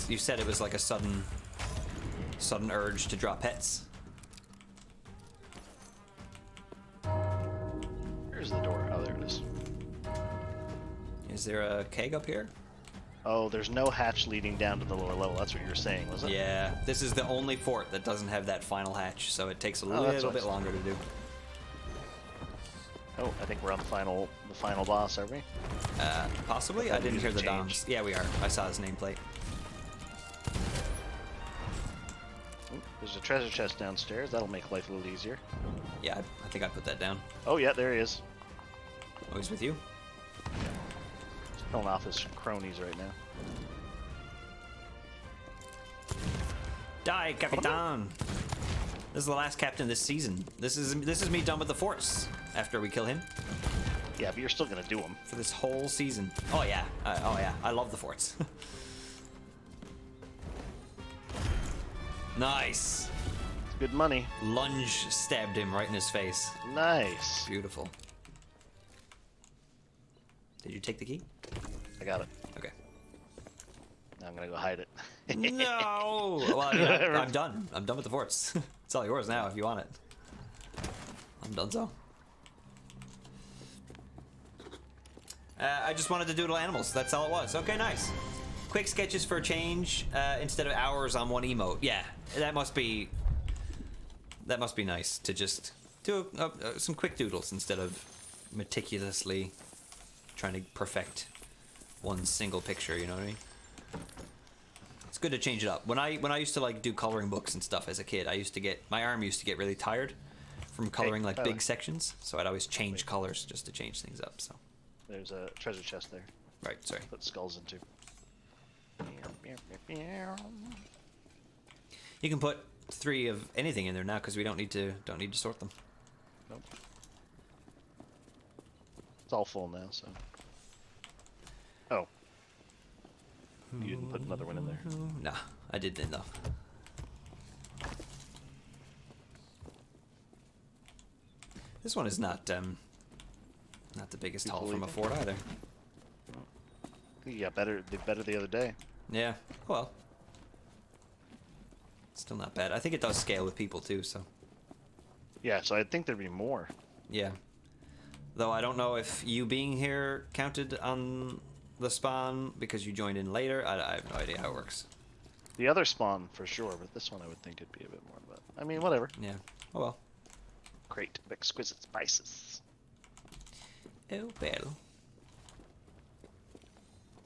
You said it was like a sudden urge to draw pets. Here's the door. Oh, there it is. Is there a keg up here? Oh, there's no hatch leading down to the lower level. That's what you were saying, was it? Yeah, this is the only fort that doesn't have that final hatch, so it takes a that's little what bit I longer to do. Oh, I think we're on the final boss, are we? Possibly? I didn't hear the Doms. Yeah, we are. I saw his nameplate. Ooh, there's a treasure chest downstairs. That'll make life a little easier. Yeah, I think I put that down. Oh, yeah, there he is. Oh, he's with you? He's killing off his cronies right now. Die, Capitan! This is the last captain this season. This is me done with the forts after we kill him Yeah, but you're still gonna do them. for this whole season. Oh yeah, I love the forts. Nice. It's good money. Lunge stabbed him right in his face. Nice. Beautiful. Did you take the key? I got it. Okay. Now I'm gonna go hide it. No! Well, I mean, I'm done. I'm done with the forts. It's all yours now if you want it. I'm done so. I just wanted to doodle animals. That's all it was. Okay, nice. Quick sketches for a change instead of hours on one emote. Yeah, that must be nice to just do some quick doodles instead of meticulously trying to perfect one single picture. You know what I mean? It's good to change it up. When I used to like do coloring books and stuff as a kid, my arm used to get really tired from coloring like big sections, so I'd always change colors just to change things up. So There's a treasure chest there. right, sorry. Put skulls into. You can put 3 of anything in there now because we don't need to sort them. Nope. It's all full now, so. Oh. You didn't put another one in there. Nah, I didn't though. This one is not the biggest haul from a fort either. You got better. Did better the other day. Yeah, well, still not bad. I think it does scale with people too, so. Yeah, so I think there'd be more. Yeah. Though I don't know if you being here counted on the spawn because you joined in later. I have no idea how it works. The other spawn for sure, but this one I would think it'd be a bit more. But I mean, whatever. Yeah. Oh well. Crate of exquisite spices. Oh well.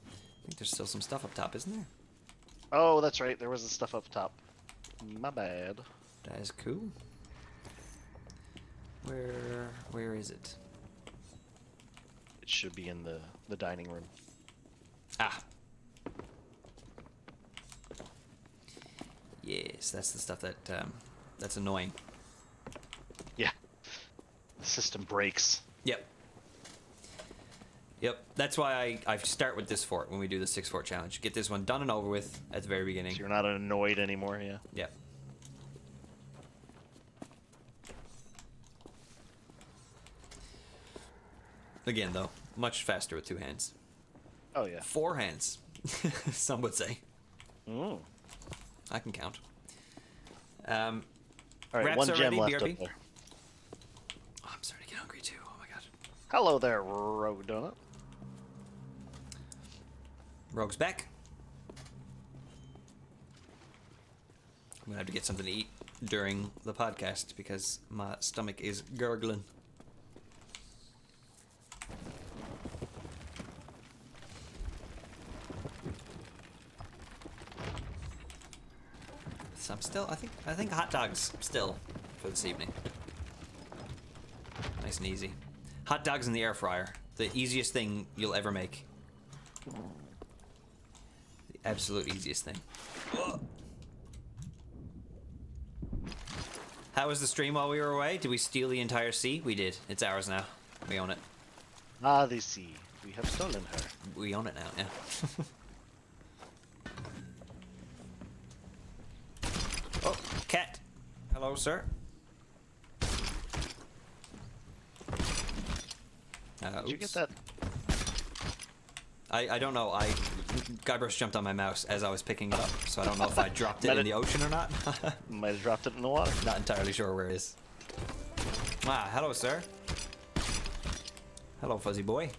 I think there's still some stuff up top, isn't there? Oh, that's right. There was the stuff up top. My bad. That is cool. Where is it? It should be in the dining room. Ah. Yes, that's the stuff that's annoying. Yeah. The system breaks. Yep. Yep. That's why I start with this fort when we do the 6 fort challenge. Get this one done and over with at the very beginning. So you're not annoyed anymore, yeah? Yep. Again, though, much faster with 2 hands. Oh, yeah. 4 hands, some would say. Mm. I can count. All right, Wraps one are gem ready, left BRB? up there. Oh, I'm starting to get hungry too. Oh my god. Hello there, Rogue Donut. Rogue's back. I'm gonna have to get something to eat during the podcast because my stomach is gurgling. So I'm still, I think hot dogs still for this evening. Nice and easy. Hot dogs in the air fryer. The easiest thing you'll ever make. The absolute easiest thing. How was the stream while we were away? Did we steal the entire sea? We did. It's ours now. We own it. Ah, the sea. We have stolen her. We own it now, yeah. Oh, cat. Hello, sir. Did you get Oops. that? I don't know. Guybrush jumped on my mouse as I was picking it up, so I don't know if I dropped it in the ocean or not. Might have dropped it in the water. Not entirely sure where it is. Ah, hello, sir. Hello, fuzzy boy.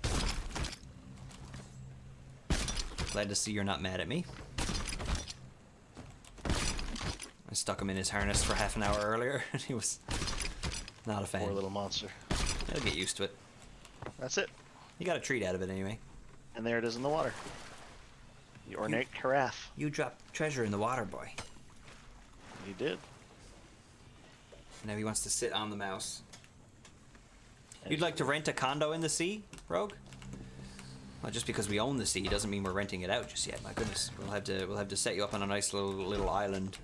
Glad to see you're not mad at me. I stuck him in his harness for half an hour earlier, and he was not a fan. Poor little monster. He'll get used to it. That's it. You got a treat out of it anyway. And there it is in the water. The ornate carafe. You dropped treasure in the water, boy. He did. Now he wants to sit on the mouse. You'd like to rent a condo in the sea, Rogue? Well, just because we own the sea doesn't mean we're renting it out just yet. My goodness, we'll have to set you up on a nice little island.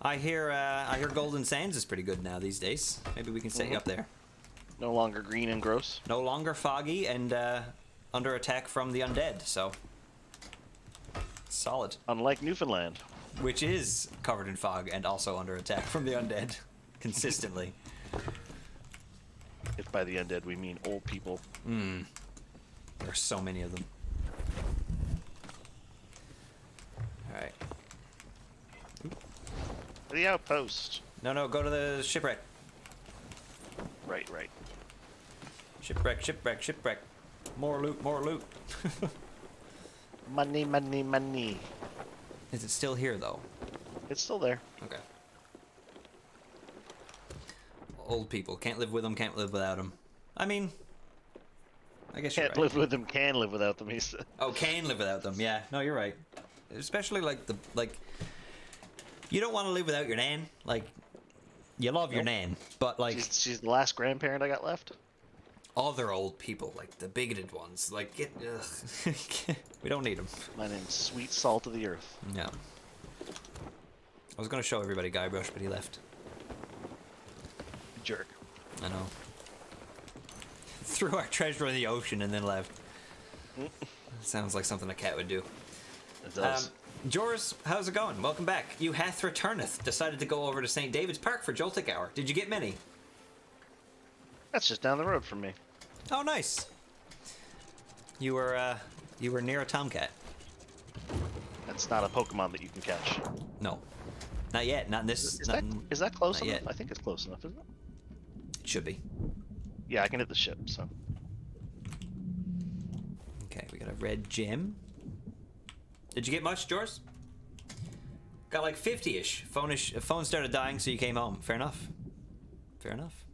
I hear Golden Sands is pretty good now these days. Maybe we can set you up there. No longer green and gross. No longer foggy and under attack from the undead. So Solid. Unlike Newfoundland. Which is covered in fog and also under attack from the undead. Consistently. If by the undead we mean old people. There are so many of them. Alright. The outpost. No, go to the shipwreck. Right. Shipwreck. More loot. Money. Is it still here, though? It's still there. Okay. Old people. Can't live with them, can't live without them. I mean, I guess you're Can't right. live with them, can live without them, he said. Oh, can live without them. Yeah, no, you're right. Especially, you don't want to live without your nan. Like, you love your nan, but, like... She's the last grandparent I got left. Other old people, like the bigoted ones, like, ugh. We don't need them. My name's Sweet Salt of the Earth. No. I was going to show everybody Guybrush, but he left. Jerk. I know. Threw our treasure in the ocean and then left. Sounds like something a cat would do. It does. Joris, how's it going? Welcome back. You hath returneth. Decided to go over to St. David's Park for Joltic Hour. Did you get many? That's just down the road from me. Oh, nice. You were near a tomcat. That's not a Pokemon that you can catch. No, not yet. Not in this. Is that close not enough? yet. I think it's close enough, isn't it? It should be. Yeah, I can hit the ship, so. Okay, we got a red gem. Did you get much, Joris? Got like 50-ish. Phone started dying, so you came home. Fair enough. Fair enough.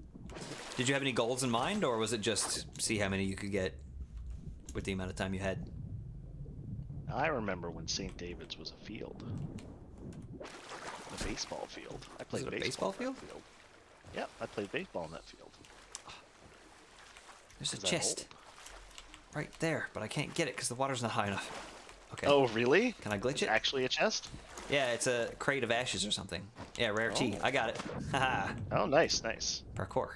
Did you have any goals in mind, or was it just see how many you could get with the amount of time you had? I remember when St. David's was a field. A baseball field. I played Was it a baseball field? in that field. Yep, I played baseball in that field. There's a 'Cause I'm chest right there, but I can't get it because the water's not high enough. Okay. Oh, really? Can I glitch It's it? actually a chest? Yeah, it's a crate of ashes or something. Yeah, rare tea. Oh. I got it. Haha. Oh, nice. Parkour.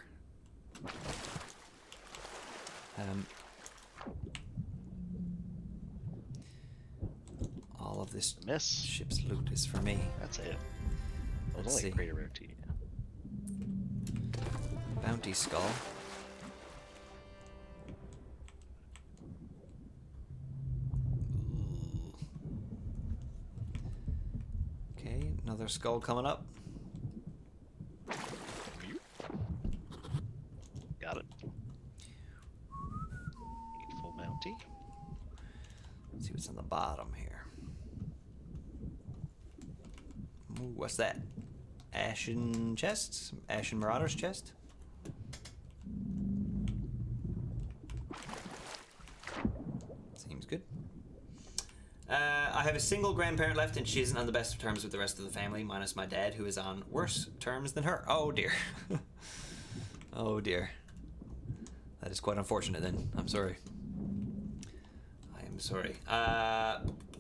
All of this Miss. ship's loot is for me. That's it. Let's Only see. a crate of rare tea. Bounty skull. Okay, another skull coming up. Got it. Need full bounty. Let's see what's on the bottom here. Ooh, what's that? Ashen chest? Ashen Marauder's chest? Seems good. I have a single grandparent left, and she isn't on the best of terms with the rest of the family, minus my dad, who is on worse terms than her. Oh dear. Oh dear. That is quite unfortunate then. I'm sorry. I am sorry.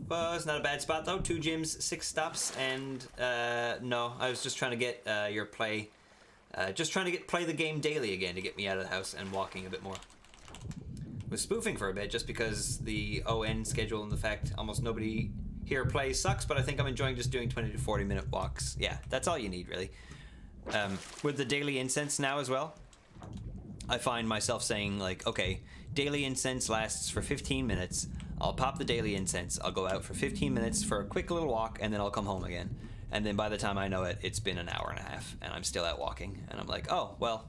Well, it's not a bad spot though. 2 gyms, 6 stops, and no, I was just trying to get your play. Just trying to play the game daily again to get me out of the house and walking a bit more. Was spoofing for a bit just because the ON schedule and the fact almost nobody here plays sucks, but I think I'm enjoying just doing 20 to 40 minute walks. Yeah, that's all you need really. With the daily incense now as well, I find myself saying like, okay, daily incense lasts for 15 minutes. I'll pop the daily incense, I'll go out for 15 minutes for a quick little walk, and then I'll come home again. And then by the time I know it, it's been an hour and a half, and I'm still out walking. And I'm like, oh, well,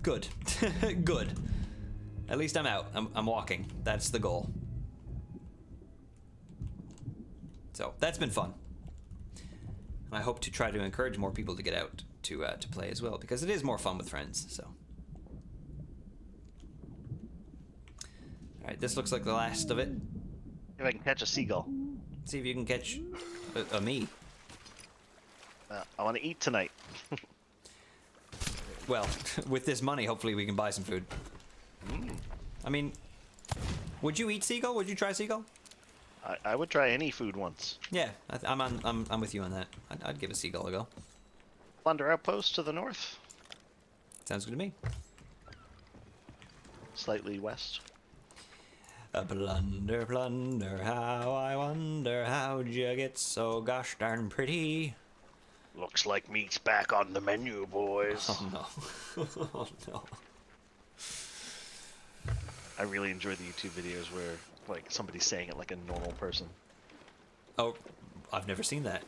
good. Good. At least I'm out. I'm walking. That's the goal. So that's been fun. And I hope to try to encourage more people to get out to play as well, because it is more fun with friends. So, all right, this looks like the last of it. If I can catch a seagull. See if you can catch a me. I want to eat tonight. Well, with this money, hopefully we can buy some food. I mean, would you eat seagull? Would you try seagull? I would try any food once. Yeah, I'm with you on that. I'd give a seagull a go. Plunder outpost to the north. Sounds good to me. Slightly west. A blunder, blunder, how I wonder how'd you get so gosh darn pretty? Looks like meat's back on the menu, boys. Oh no. Oh no. I really enjoy the YouTube videos where like somebody's saying it like a normal person. Oh, I've never seen that.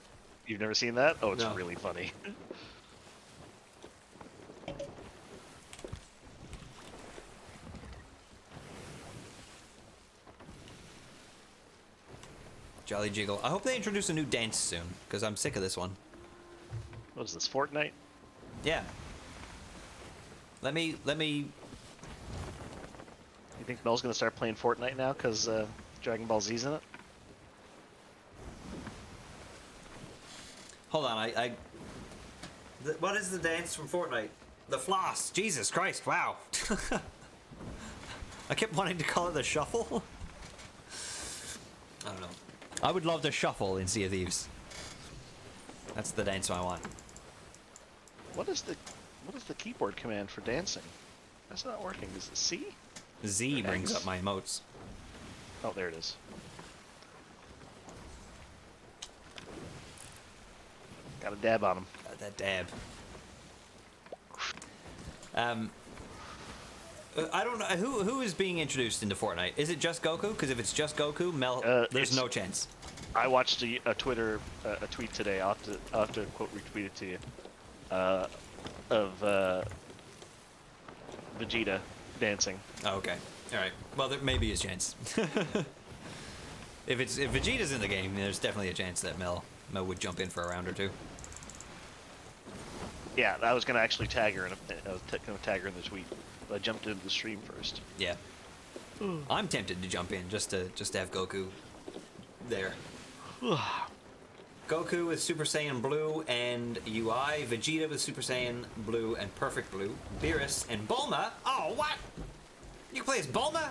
You've never seen that? Oh, it's No. really funny. Jolly Jiggle. I hope they introduce a new dance soon, because I'm sick of this one. What is this, Fortnite? Yeah. Let me. You think Mel's gonna start playing Fortnite now because Dragon Ball Z's in it? Hold on, what is the dance from Fortnite? The floss. Jesus Christ! Wow. I kept wanting to call it the shuffle. I don't know. I would love to shuffle in Sea of Thieves. That's the dance I want. What is the keyboard command for dancing? That's not working. Is it C? Z brings X. up my emotes. Oh, there it is. Got a dab on him. That dab. I don't know who is being introduced into Fortnite. Is it just Goku? Because if it's just Goku, Mel, there's no chance. I watched a Twitter a tweet today. I'll have to quote retweet it to you. Of Vegeta dancing. Oh, okay. All right. Well, there may be a chance. if Vegeta's in the game, there's definitely a chance that Mel would jump in for a round or two. Yeah, I was gonna actually tag her gonna tag her in the tweet, but I jumped into the stream first. Yeah. I'm tempted to jump in just to have Goku there. Goku with Super Saiyan Blue and UI, Vegeta with Super Saiyan Blue and Perfect Blue, Beerus and Bulma. Oh, what? You can play as Bulma?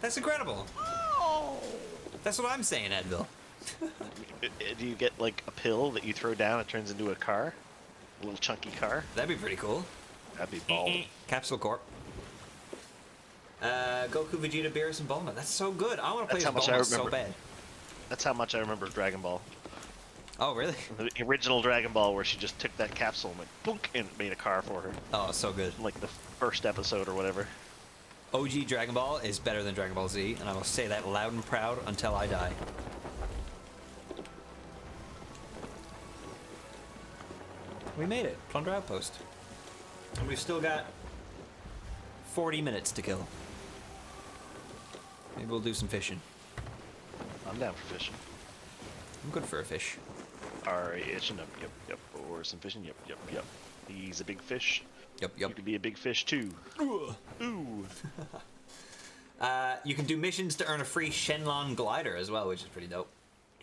That's incredible. Oh. That's what I'm saying, Advil. Do you get like a pill that you throw down? It turns into a car, a little chunky car. That'd be pretty cool. That'd be bald. Capsule Corp. Goku, Vegeta, Beerus, and Bulma. That's so good. I want to play That's as how much I Bulma so remember. bad. That's how much I remember Dragon Ball. Oh, really? The original Dragon Ball, where she just took that capsule and went boink and made a car for her. Oh, so good. Like the first episode or whatever. OG Dragon Ball is better than Dragon Ball Z, and I will say that loud and proud until I die. We made it. Plunder Outpost. And we've still got 40 minutes to kill. Maybe we'll do some fishing. I'm down for fishing. I'm good for a fish. R-A-H-N-M, yep. Or some fishing, yep. He's a big fish. Yep. You could be a big fish too. Ooh. You can do missions to earn a free Shenlong glider as well, which is pretty dope.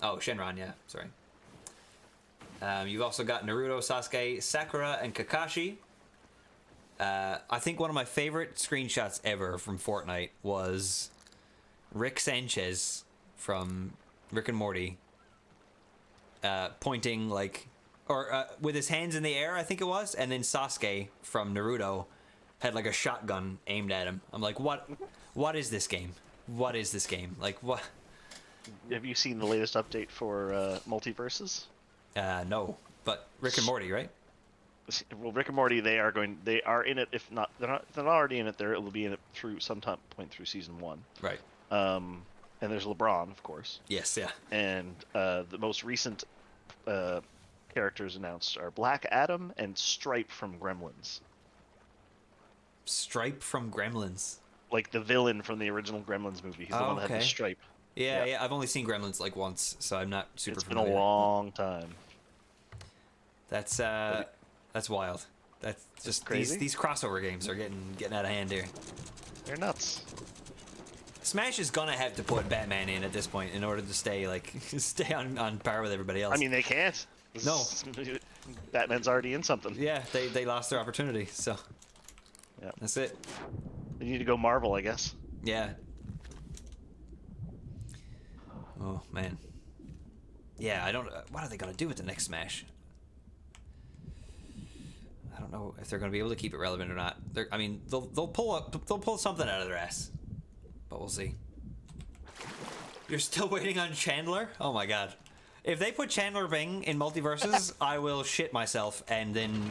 Oh, Shenron, yeah, sorry. You've also got Naruto, Sasuke, Sakura, and Kakashi. I think one of my favorite screenshots ever from Fortnite was Rick Sanchez from Rick and Morty pointing like, or with his hands in the air, I think it was, and then Sasuke from Naruto had like a shotgun aimed at him. I'm like, what is this game? What is this game? Like, what? Have you seen the latest update for Multiverses? No, but Rick and Morty, right? Well, Rick and Morty, they are in it. If not, they're not already in it. It will be in it through point through season 1. Right. And there's LeBron, of course. Yes, yeah. And the most recent characters announced are Black Adam and Stripe from Gremlins. Stripe from Gremlins. Like the villain from the original Gremlins movie. He's the one that had the stripe. Yeah. I've only seen Gremlins like once, so I'm not super familiar. It's been a long time. That's wild. That's just crazy. These crossover games are getting out of hand here. They're nuts. Smash is gonna have to put Batman in at this point in order to stay on par with everybody else. I mean, they can't. No. Batman's already in something. Yeah, they lost their opportunity, so Yeah. that's it. They need to go Marvel, I guess. Yeah. Oh man. Yeah, I don't. What are they gonna do with the next Smash? I don't know if they're going to be able to keep it relevant or not. I mean, they'll pull something out of their ass, but we'll see. You're still waiting on Chandler? Oh my god! If they put Chandler Bing in Multiverses, I will shit myself. And then,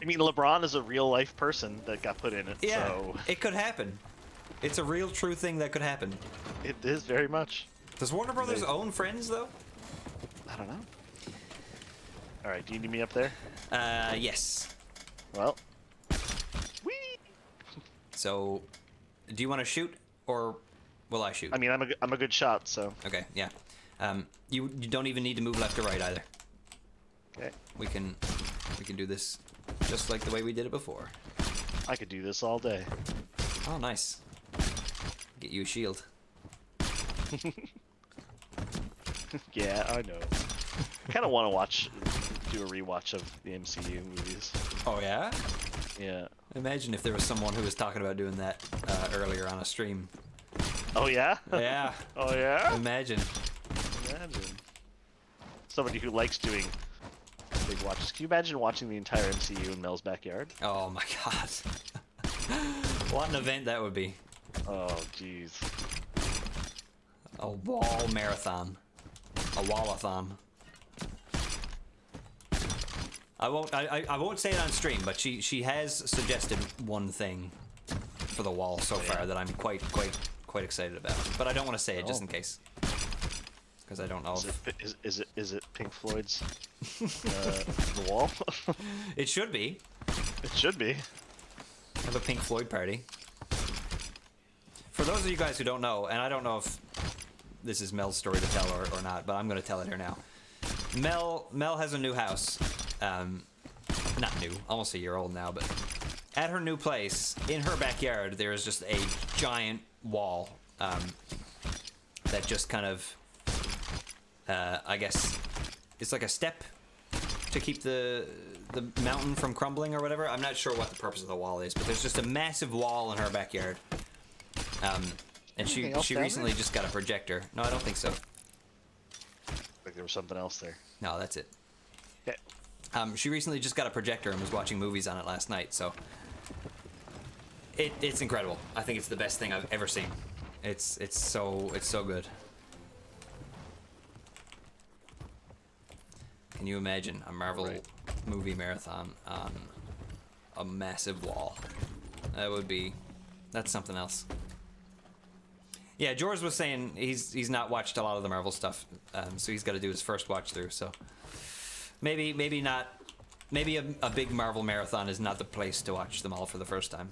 I mean, LeBron is a real life person that got put in it. yeah, So it could happen. It's a real, true thing that could happen. it is very much. Does Warner Brothers own Friends though? I don't know. All right, do you need me up there? Yes. Well, whee! So, do you want to shoot, or will I shoot? I mean, I'm a good shot, so Okay, yeah. You don't even need to move left or right either. okay. We can do this just like the way we did it before. I could do this all day. Oh, nice. Get you a shield. Yeah, I know. I kind of want to do a rewatch of the MCU movies. Oh yeah? Yeah. Imagine if there was someone who was talking about doing that earlier on a stream. Oh yeah? Yeah. Oh yeah? Imagine. Imagine. Somebody who likes doing big watches. Can you imagine watching the entire MCU in Mel's backyard? Oh my god. What an event that would be. Oh jeez. A wall marathon. A wallathon. I won't say it on stream, but she has suggested one thing for the wall so far that I'm quite excited about. But I don't want to say it just in case, because I don't know. Is it Pink Floyd's The Wall? It should be. It should be. Have a Pink Floyd party. For those of you guys who don't know, and I don't know if this is Mel's story to tell or not, but I'm going to tell it here now. Mel has a new house. Not new, almost a year old now, but at her new place, in her backyard, there is just a giant wall that just kind of, I guess, it's like a step to keep the mountain from crumbling or whatever. I'm not sure what the purpose of the wall is, but there's just a massive wall in her backyard. And she recently just got a projector. No, I don't think so. Like there was something else there. No, that's it. Okay. She recently just got a projector and was watching movies on it last night, so it's incredible. I think it's the best thing I've ever seen. It's so good. Can you imagine a Marvel movie marathon on a massive wall? That's something else. Yeah, George was saying he's not watched a lot of the Marvel stuff, so he's got to do his first watch through. So maybe a big Marvel marathon is not the place to watch them all for the first time.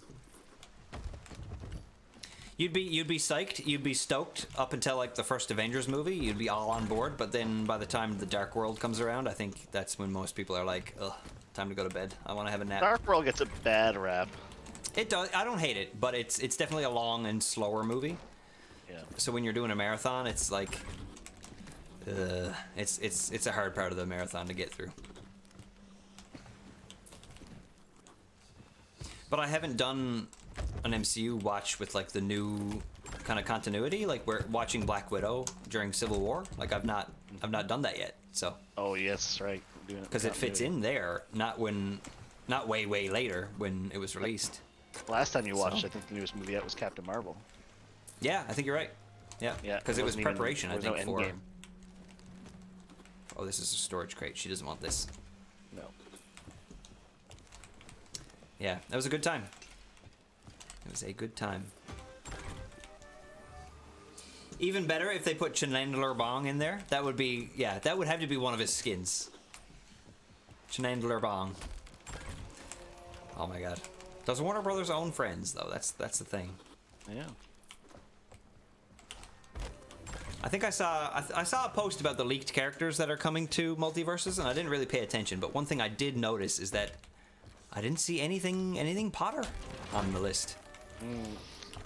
You'd be psyched, you'd be stoked up until like the first Avengers movie. You'd be all on board, but then by the time the Dark World comes around, I think that's when most people are like, ugh, time to go to bed. I want to have a nap. Dark World gets a bad rap. It does. I don't hate it, but it's definitely a long and slower movie. Yeah. So when you're doing a marathon, it's like, it's a hard part of the marathon to get through. But I haven't done an MCU watch with like the new kind of continuity, like we're watching Black Widow during Civil War. Like I've not done that yet. So. Oh yes, right. Because it fits in there, not way later when it was released. Last time you watched, I think the newest movie out was Captain Marvel. Yeah, I think you're right. Yeah, because it was preparation, I think, for... Oh, this is a storage crate. She doesn't want this. No. Yeah, that was a good time. It was a good time. Even better if they put Chandler Bong in there. That would be... Yeah, that would have to be one of his skins. Chandler Bong. Oh my god. Does Warner Brothers own Friends, though? That's the thing. Yeah. I think I saw a post about the leaked characters that are coming to Multiverses, and I didn't really pay attention. But one thing I did notice is that I didn't see anything Potter on the list,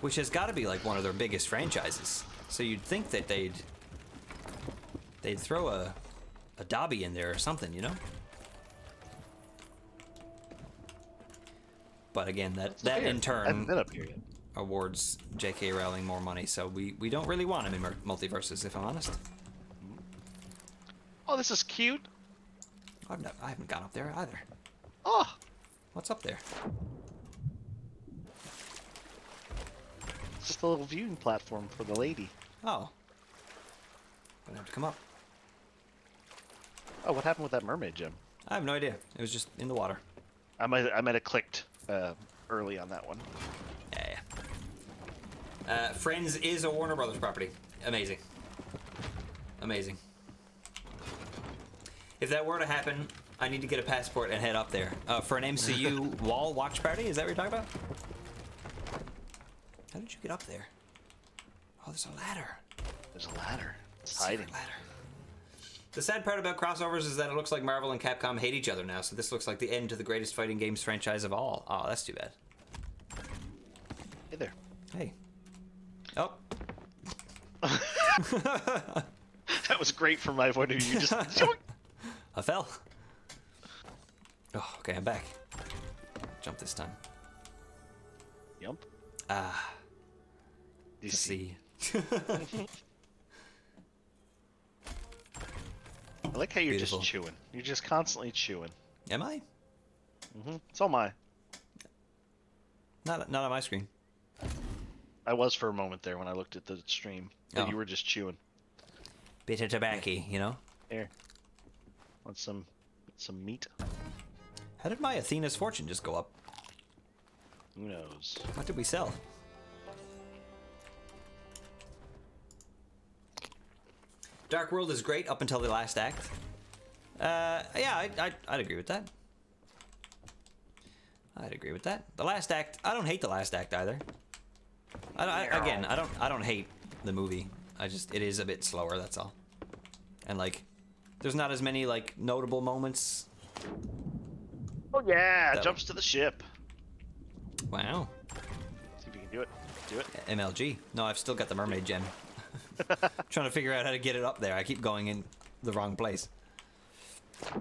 which has got to be like one of their biggest franchises. So you'd think that they'd throw a Dobby in there or something, you know? But again, that in turn. I haven't been up here yet. Awards J.K. Rowling more money, so we don't really want him in Multiverses, if I'm honest. Oh, this is cute. I haven't gone up there either. Oh, What's up there? It's just a little viewing platform for the lady. Oh. Gonna have to come up. Oh, what happened with that mermaid gem? I have no idea. It was just in the water. I might have clicked early on that one. Yeah, yeah. Friends is a Warner Brothers property. Amazing. Amazing. If that were to happen, I need to get a passport and head up there. For an MCU wall watch party? Is that what you're talking about? How did you get up there? Oh, there's a ladder. There's a ladder. It's Secret hiding. ladder. The sad part about crossovers is that it looks like Marvel and Capcom hate each other now, so this looks like the end to the greatest fighting games franchise of all. Oh, that's too bad. Hey there. Hey. Oh. That was great from my point of view. You just I fell. Oh, okay, I'm back. Jump this time. Yump. Ah. You To see. I like how you're Beautiful. just chewing. You're just constantly chewing. Am I? So am I. Not on my screen. I was for a moment there when I looked at the stream. But Oh. you were just chewing. Bit of tobacco, you know? Here. Want some meat? How did my Athena's fortune just go up? Who knows? What did we sell? Dark World is great up until the last act. Yeah, I'd agree with that. I'd agree with that. The last act, I don't hate the last act either. I don't hate the movie. It is a bit slower, that's all. And like, there's not as many like notable moments. Oh yeah! That Jumps to the ship. Wow. See if you can do it. Do it. MLG. No, I've still got the mermaid gem. Trying to figure out how to get it up there. I keep going in the wrong place.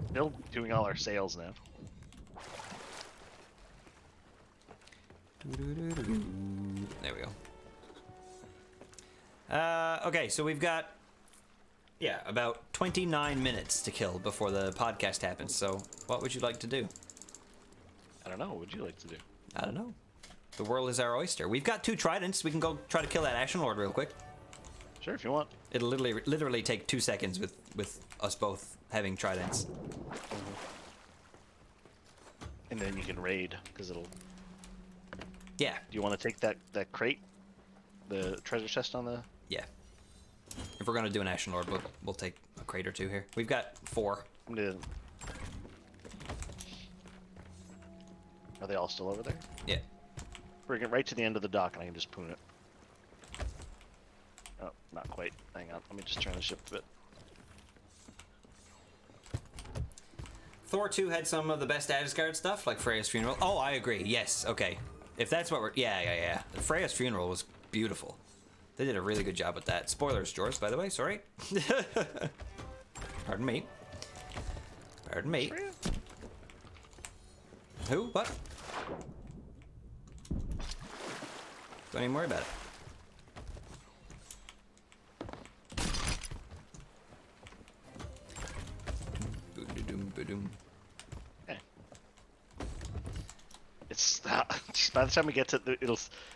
Still doing all our sales now. There we go. Okay, so we've got, about 29 minutes to kill before the podcast happens. So what would you like to do? I don't know. What would you like to do? I don't know. The world is our oyster. We've got 2 tridents. We can go try to kill that Ashen Lord real quick. Sure, if you want. It'll literally take 2 seconds with us both having tridents. And then you can raid, because it'll... Yeah, Do you want to take that crate? The treasure chest on the... yeah. If we're gonna do an Ashen Lord, we'll take a crate or 2 here. We've got 4. I'm gonna... Are they all still over there? Yeah. Bring it right to the end of the dock and I can just poon it. Oh, not quite. Hang on, let me just turn the ship a bit. Thor 2 had some of the best Asgard stuff, like Freya's funeral. Oh, I agree. Yes, okay. If that's what we're... Yeah. Freya's funeral was beautiful. They did a really good job with that. Spoilers, George, by the way. Sorry. Pardon me. Pardon me. Who? What? Don't even worry about it. Boom. Okay. It's by the time we get to the,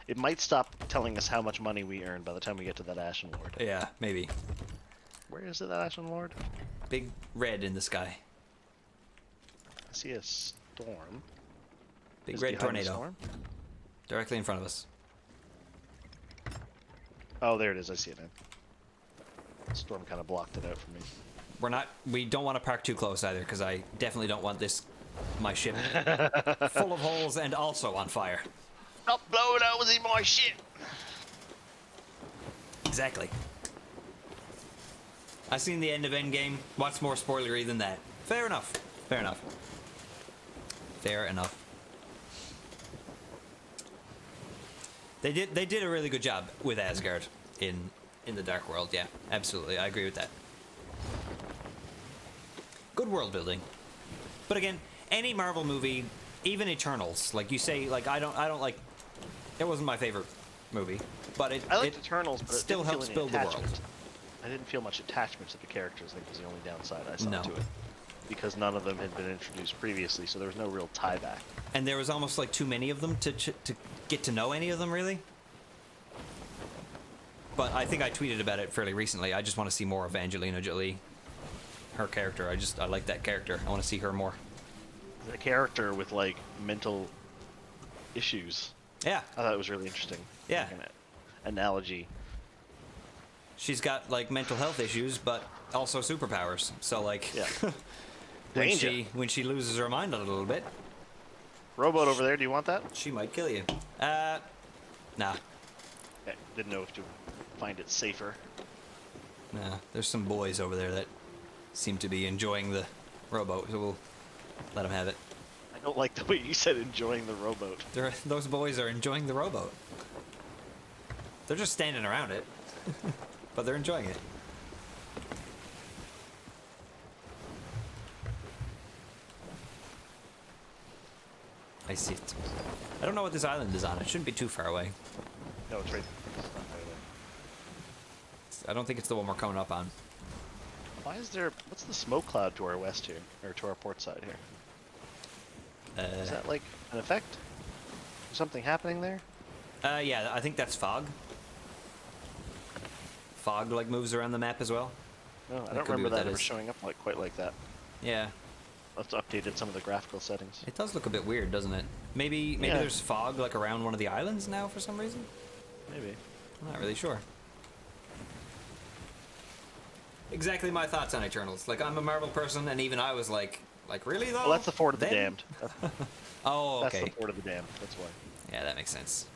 it might stop telling us how much money we earn by the time we get to that Ashen Lord. Yeah, maybe. Where is it, that Ashen Lord? Big red in the sky. I see a storm. Big Is it red behind the tornado. storm? Directly in front of us. Oh, there it is. I see it now. The storm kind of blocked it out for me. We don't want to park too close either, because I definitely don't want my ship full of holes and also on fire. Stop blowing holes in my shit! Exactly. I've seen the end of Endgame. What's more spoilery than that? Fair enough. Fair enough. Fair enough. They did a really good job with Asgard in the Dark World. Yeah, absolutely. I agree with that. Good world building. But again, any Marvel movie, even Eternals, like you say, like I don't like. It wasn't my favorite movie, but I liked it Eternals, but still it didn't helps feel any build the world. attachment. I didn't feel much attachment to the characters. I think was the only downside I saw No. to it. because none of them had been introduced previously, so there was no real tie back. And there was almost like too many of them to get to know any of them, really. But I think I tweeted about it fairly recently. I just want to see more of Angelina Jolie. Her character, I like that character. I want to see her more. The character with like mental issues. Yeah. I thought it was really interesting. Yeah. Like an analogy. She's got like mental health issues, but also superpowers. So like, Yeah. when Danger. she loses her mind a little bit, Rowboat over there, do you want that? she might kill you. Nah. Didn't know if to find it safer. Nah. There's some boys over there that seem to be enjoying the rowboat, so we'll let them have it. I don't like the way you said enjoying the rowboat. Those boys are enjoying the rowboat. They're just standing around it, but they're enjoying it. I see it. I don't know what this island is on. It shouldn't be too far away. No, it's right. It's not right I don't think it's the one we're coming up on. there. Why is there? What's the smoke cloud to our west here, or to our port side here? Is that like an effect? Is something happening there? Yeah, I think that's fog. Fog like moves around the map as well. No, I That don't could be remember what that that ever is. showing up like quite like that. Yeah, Let's updated some of the graphical settings. it does look a bit weird, doesn't it? Maybe Yeah. there's fog like around one of the islands now for some reason. Maybe. I'm not really sure. Exactly my thoughts on Eternals. Like, I'm a Marvel person, and even I was like really though? Well, that's the Fort of the Them? Damned. Oh, That's okay. the Fort of the Damned. That's why. Yeah, that makes sense.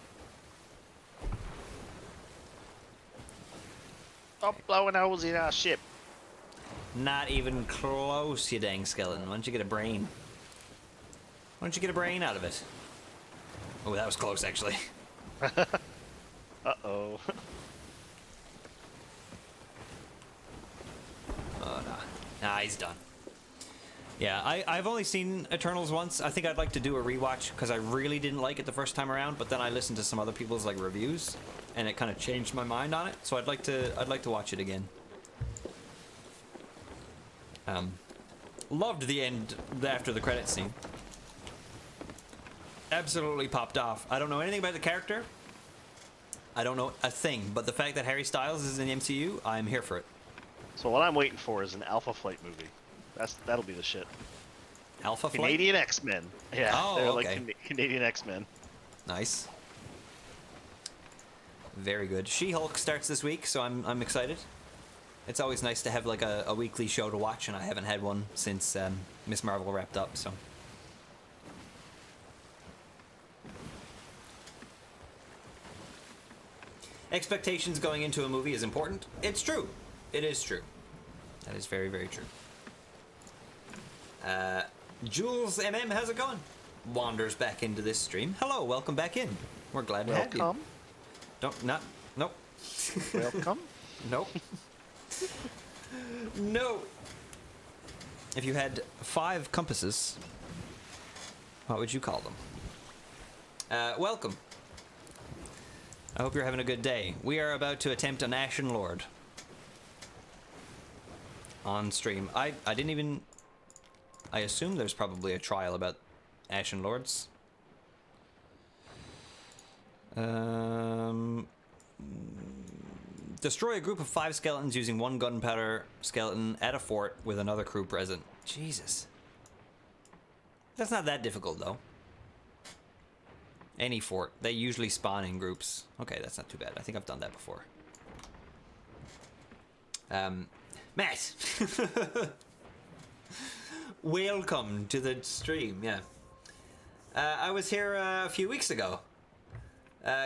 Stop blowing holes in our ship. Not even close, you dang skeleton. Why don't you get a brain? Why don't you get a brain out of it? Oh, that was close, actually. Uh-oh. Oh, no. Nah, he's done. Yeah, I've only seen Eternals once. I think I'd like to do a rewatch because I really didn't like it the first time around. But then I listened to some other people's like reviews, and it kind of changed my mind on it. So I'd like to watch it again. Loved the end after the credits scene. Absolutely popped off. I don't know anything about the character. I don't know a thing, but the fact that Harry Styles is in the MCU, I'm here for it. So what I'm waiting for is an Alpha Flight movie. That'll be the shit. Alpha Flight? Canadian X-Men. Yeah, Oh, they're okay. like Canadian X-Men. Nice. Very good. She-Hulk starts this week, so I'm excited. It's always nice to have like a weekly show to watch, and I haven't had one since Miss Marvel wrapped up, so. Expectations going into a movie is important. It's true. It is true. That is very, very true. Jules MM, how's it going? Wanders back into this stream. Hello, welcome back in. We're glad to have you. Welcome. Nope. Welcome. Nope. No. If you had 5 compasses, what would you call them? Welcome. I hope you're having a good day. We are about to attempt an Ashen Lord on stream. I didn't even... I assume there's probably a trial about Ashen Lords. Destroy a group of 5 skeletons using 1 gunpowder skeleton at a fort with another crew present. Jesus. That's not that difficult, though. Any fort. They usually spawn in groups. Okay, that's not too bad. I think I've done that before. Matt! Welcome to the stream, yeah. I was here a few weeks ago.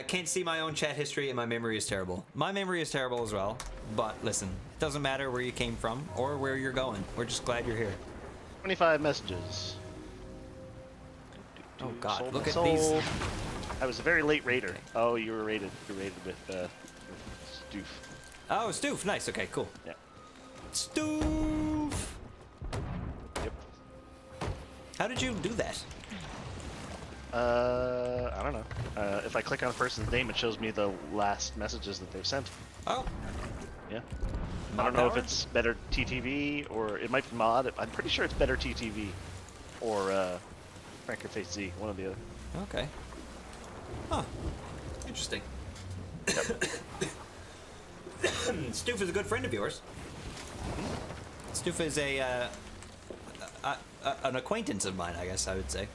Can't see my own chat history and my memory is terrible. My memory is terrible as well, but listen, it doesn't matter where you came from or where you're going. We're just glad you're here. 25 messages. Oh god, Sold look and at these. sold. I was a very late raider. Oh, you were raided. You're raided with Stoof. Oh, Stoof, nice, okay, cool. Yeah. Stoof! Yep. How did you do that? I don't know. If I click on a person's name, it shows me the last messages that they've sent. Oh, Yeah. I don't know if power? it's better TTV or it might be mod. I'm pretty sure it's better TTV or Frank or Face Z, one or the other. Okay. Huh. Interesting. Stoof is a good friend of yours. Stoof is an acquaintance of mine, I guess I would say.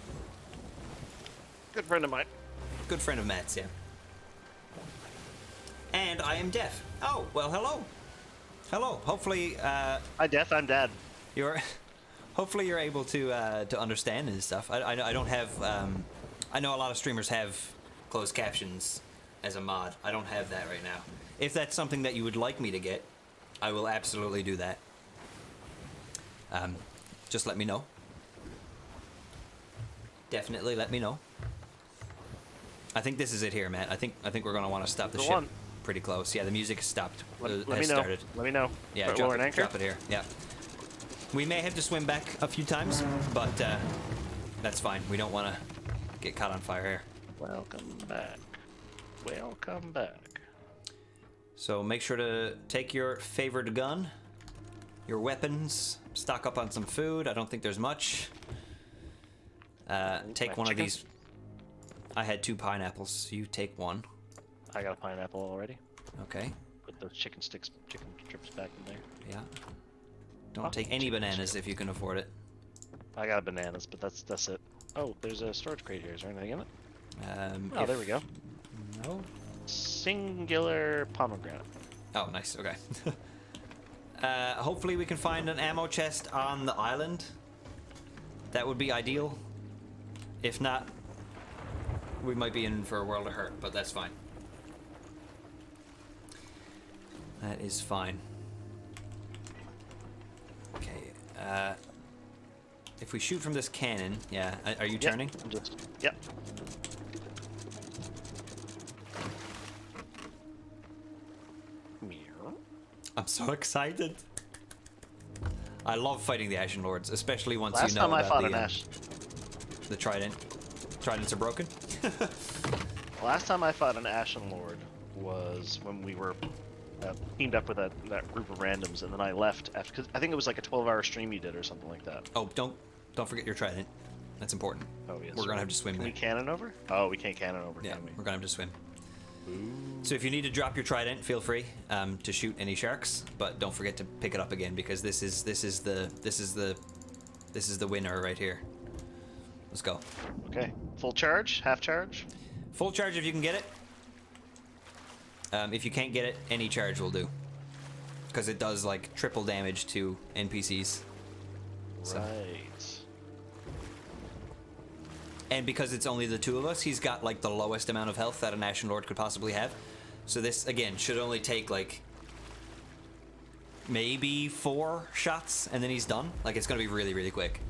Good friend of mine. Good friend of Matt's, yeah. And I am deaf. Oh, well, hello. Hello. Hopefully, Hi, Death. I'm Dad. you're hopefully you're able to understand and stuff. I don't have I know a lot of streamers have closed captions as a mod. I don't have that right now. If that's something that you would like me to get, I will absolutely do that. Just let me know. Definitely let me know. I think this is it here, Matt. I think we're gonna want to stop the ship one. pretty close. Yeah, the music has stopped. Let me has know. started. Let me know. Yeah, Lower an drop anchor. it here. Yeah. We may have to swim back a few times, but that's fine. We don't want to get caught on fire here. Welcome back. Welcome back. So make sure to take your favorite gun, your weapons, stock up on some food. I don't think there's much. Take My one chicken? of these. I had 2 pineapples. You take one. I got a pineapple already. Okay. Put those chicken strips back in there. Yeah. Don't Oh, take any chicken bananas strip. if you can afford it. I got bananas, but that's it. Oh, there's a storage crate here. Is there anything in it? Oh, If- there we go. No. Singular pomegranate. Oh, nice. Okay. Hopefully we can find an ammo chest on the island. That would be ideal. If not, we might be in for a world of hurt, but that's fine. That is fine. Okay. If we shoot from this cannon, yeah. Are you turning? I'm just. Yep. Meow. I'm so excited. I love fighting the Ashen Lords, especially once Last you know time I about fought the, an Ash. the trident. Tridents are broken. Last time I fought an Ashen Lord was when we were teamed up with that group of randoms, and then I left after. Cause I think it was like a 12-hour stream you did or something like that. Oh, don't forget your trident. That's important. Oh yes. We're gonna have to swim Can there. we cannon over? Oh, we can't cannon over. Yeah, Can we? we're gonna have to swim. So if you need to drop your trident, feel free to shoot any sharks, but don't forget to pick it up again because this is the winner right here. Let's go. Okay. Full charge? Half charge? Full charge if you can get it. If you can't get it, any charge will do. Because it does like triple damage to NPCs. So- Right. And because it's only the 2 of us, he's got like the lowest amount of health that an Ashen Lord could possibly have. So this, again, should only take like maybe 4 shots and then he's done. Like it's gonna be really, really quick.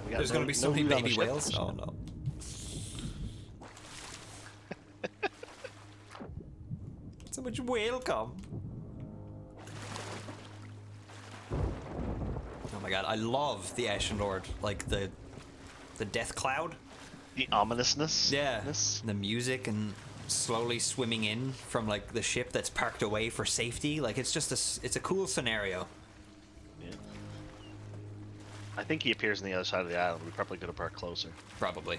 We got There's gonna be so no many loot on the baby ship. whales. Oh no. So much whale come. Oh my god, I love the Ashen Lord. Like the death cloud. The ominousness. Yeah. The music and slowly swimming in from like the ship that's parked away for safety. Like it's just it's a cool scenario. Yeah. I think he appears on the other side of the island. We probably could have parked closer. Probably.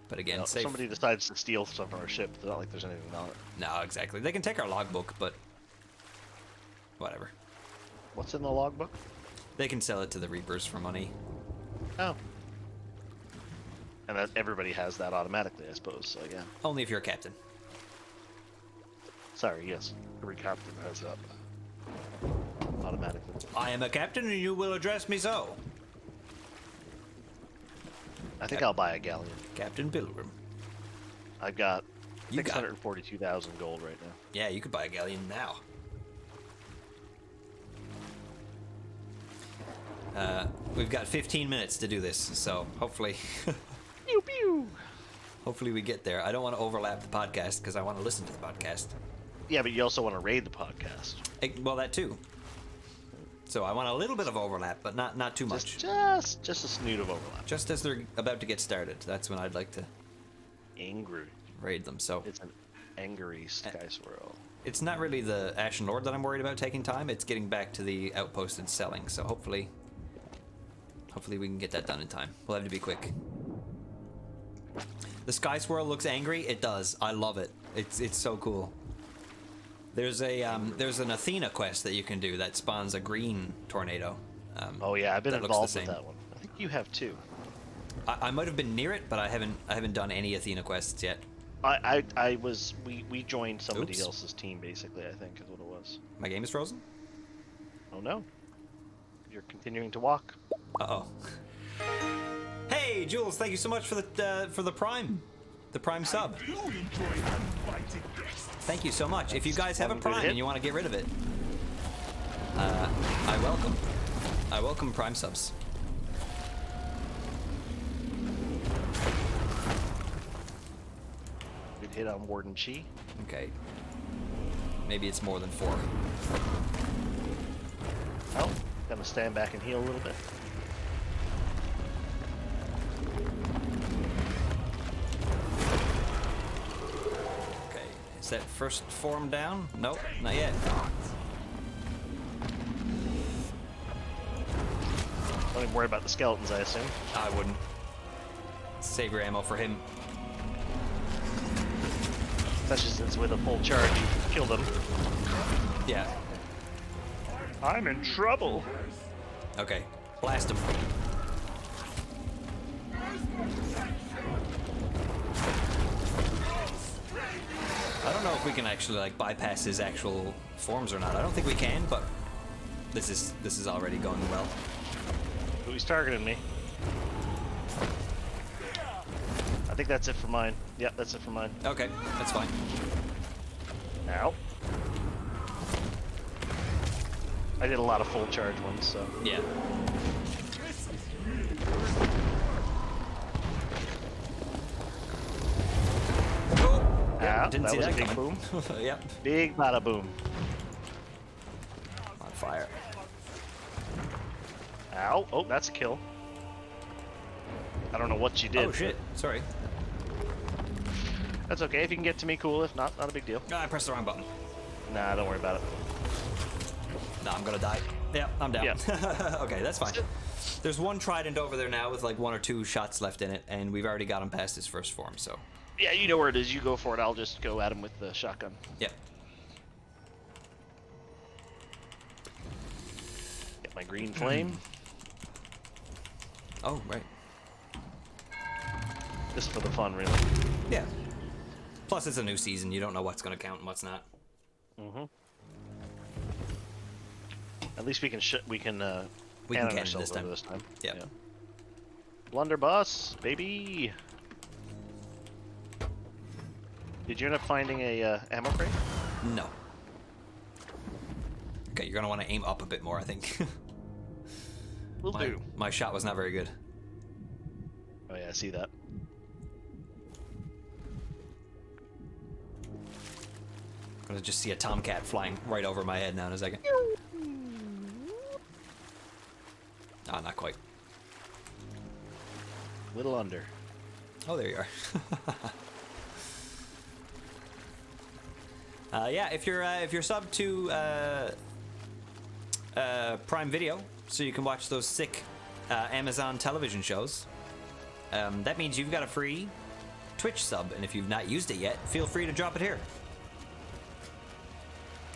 But again, If safe. somebody decides to steal stuff from our ship, it's not like there's anything on it. No, exactly. They can take our logbook, but whatever. What's in the logbook? They can sell it to the Reapers for money. Oh. And that everybody has that automatically, I suppose. So yeah. Only if you're a captain. Sorry, yes. Every captain has that automatically. I am a captain and you will address me so. I think I'll buy a galleon. Captain Pilgrim. I've got You got- 642,000 gold right now. Yeah, you could buy a galleon now. We've got 15 minutes to do this, so hopefully, Pew pew. hopefully we get there. I don't want to overlap the podcast because I want to listen to the podcast. Yeah, but you also want to raid the podcast. Well, that too. So I want a little bit of overlap, but not too much. Just a snoot of overlap. Just as they're about to get started, that's when I'd like to Angry. raid them. So It's an angry Sky Swirl. it's not really the Ashen Lord that I'm worried about taking time. It's getting back to the outpost and selling. So hopefully we can get that done in time. We'll have to be quick. The Sky Swirl looks angry. It does. I love it. It's so cool. There's an Athena quest that you can do that spawns a green tornado. Oh yeah, I've been that looks the involved with same. that one. I think you have too. I might have been near it, but I haven't done any Athena quests yet. We joined somebody Oops. else's team basically. I think is what it was. My game is frozen? Oh no, you're continuing to walk. Uh-oh. Hey, Jules, thank you so much for the Prime sub. Thank you so much. If you guys have a One good Prime hit. and you want to get rid of it, I welcome Prime subs. Good hit on Warden Chi. Okay. Maybe it's more than 4. Oh, gonna stand back and heal a little bit. Okay. Is that first form down? Nope, not yet. Don't even worry about the skeletons, I assume. I wouldn't. Save your ammo for him. Especially since with a full charge, you killed him. Yeah. I'm in trouble. Okay. Blast him. I don't know if we can actually like bypass his actual forms or not. I don't think we can, but this is already going well. Who's targeting me? I think that's it for mine. Yep, that's it for mine. Okay, that's fine. Ow. I did a lot of full charge ones, so. Yeah. Yeah, Didn't that see was that a big coming. boom. Yep. Big bada boom. On fire. Ow. Oh, that's a kill. I don't know what you did. Oh shit. Sorry. That's okay. If you can get to me, cool. If not, not a big deal. No, I pressed the wrong button. Nah, don't worry about it. No, I'm gonna die. Yeah, I'm down. Yeah. Okay, that's fine. There's one trident over there now with like 1 or 2 shots left in it, and we've already got him past his first form, so. Yeah, you know where it is. You go for it. I'll just go at him with the shotgun. Yep. Get my green flame. Oh, right. Just for the fun, really. Yeah. Plus, it's a new season. You don't know what's gonna count and what's not. Mm-hmm. At least we can We can cannon cannon ourselves this over time. this time. Yep. Yeah. Blunderbuss, baby. Did you end up finding a ammo crate? No. Okay, you're gonna want to aim up a bit more, I think. Will do. My shot was not very good. Oh yeah, I see that. I'm gonna just see a tomcat flying right over my head now in a second. Ah, not quite. Little under. Oh, there you are. Yeah, if you're subbed to Prime Video, so you can watch those sick Amazon television shows, that means you've got a free Twitch sub, and if you've not used it yet, feel free to drop it here.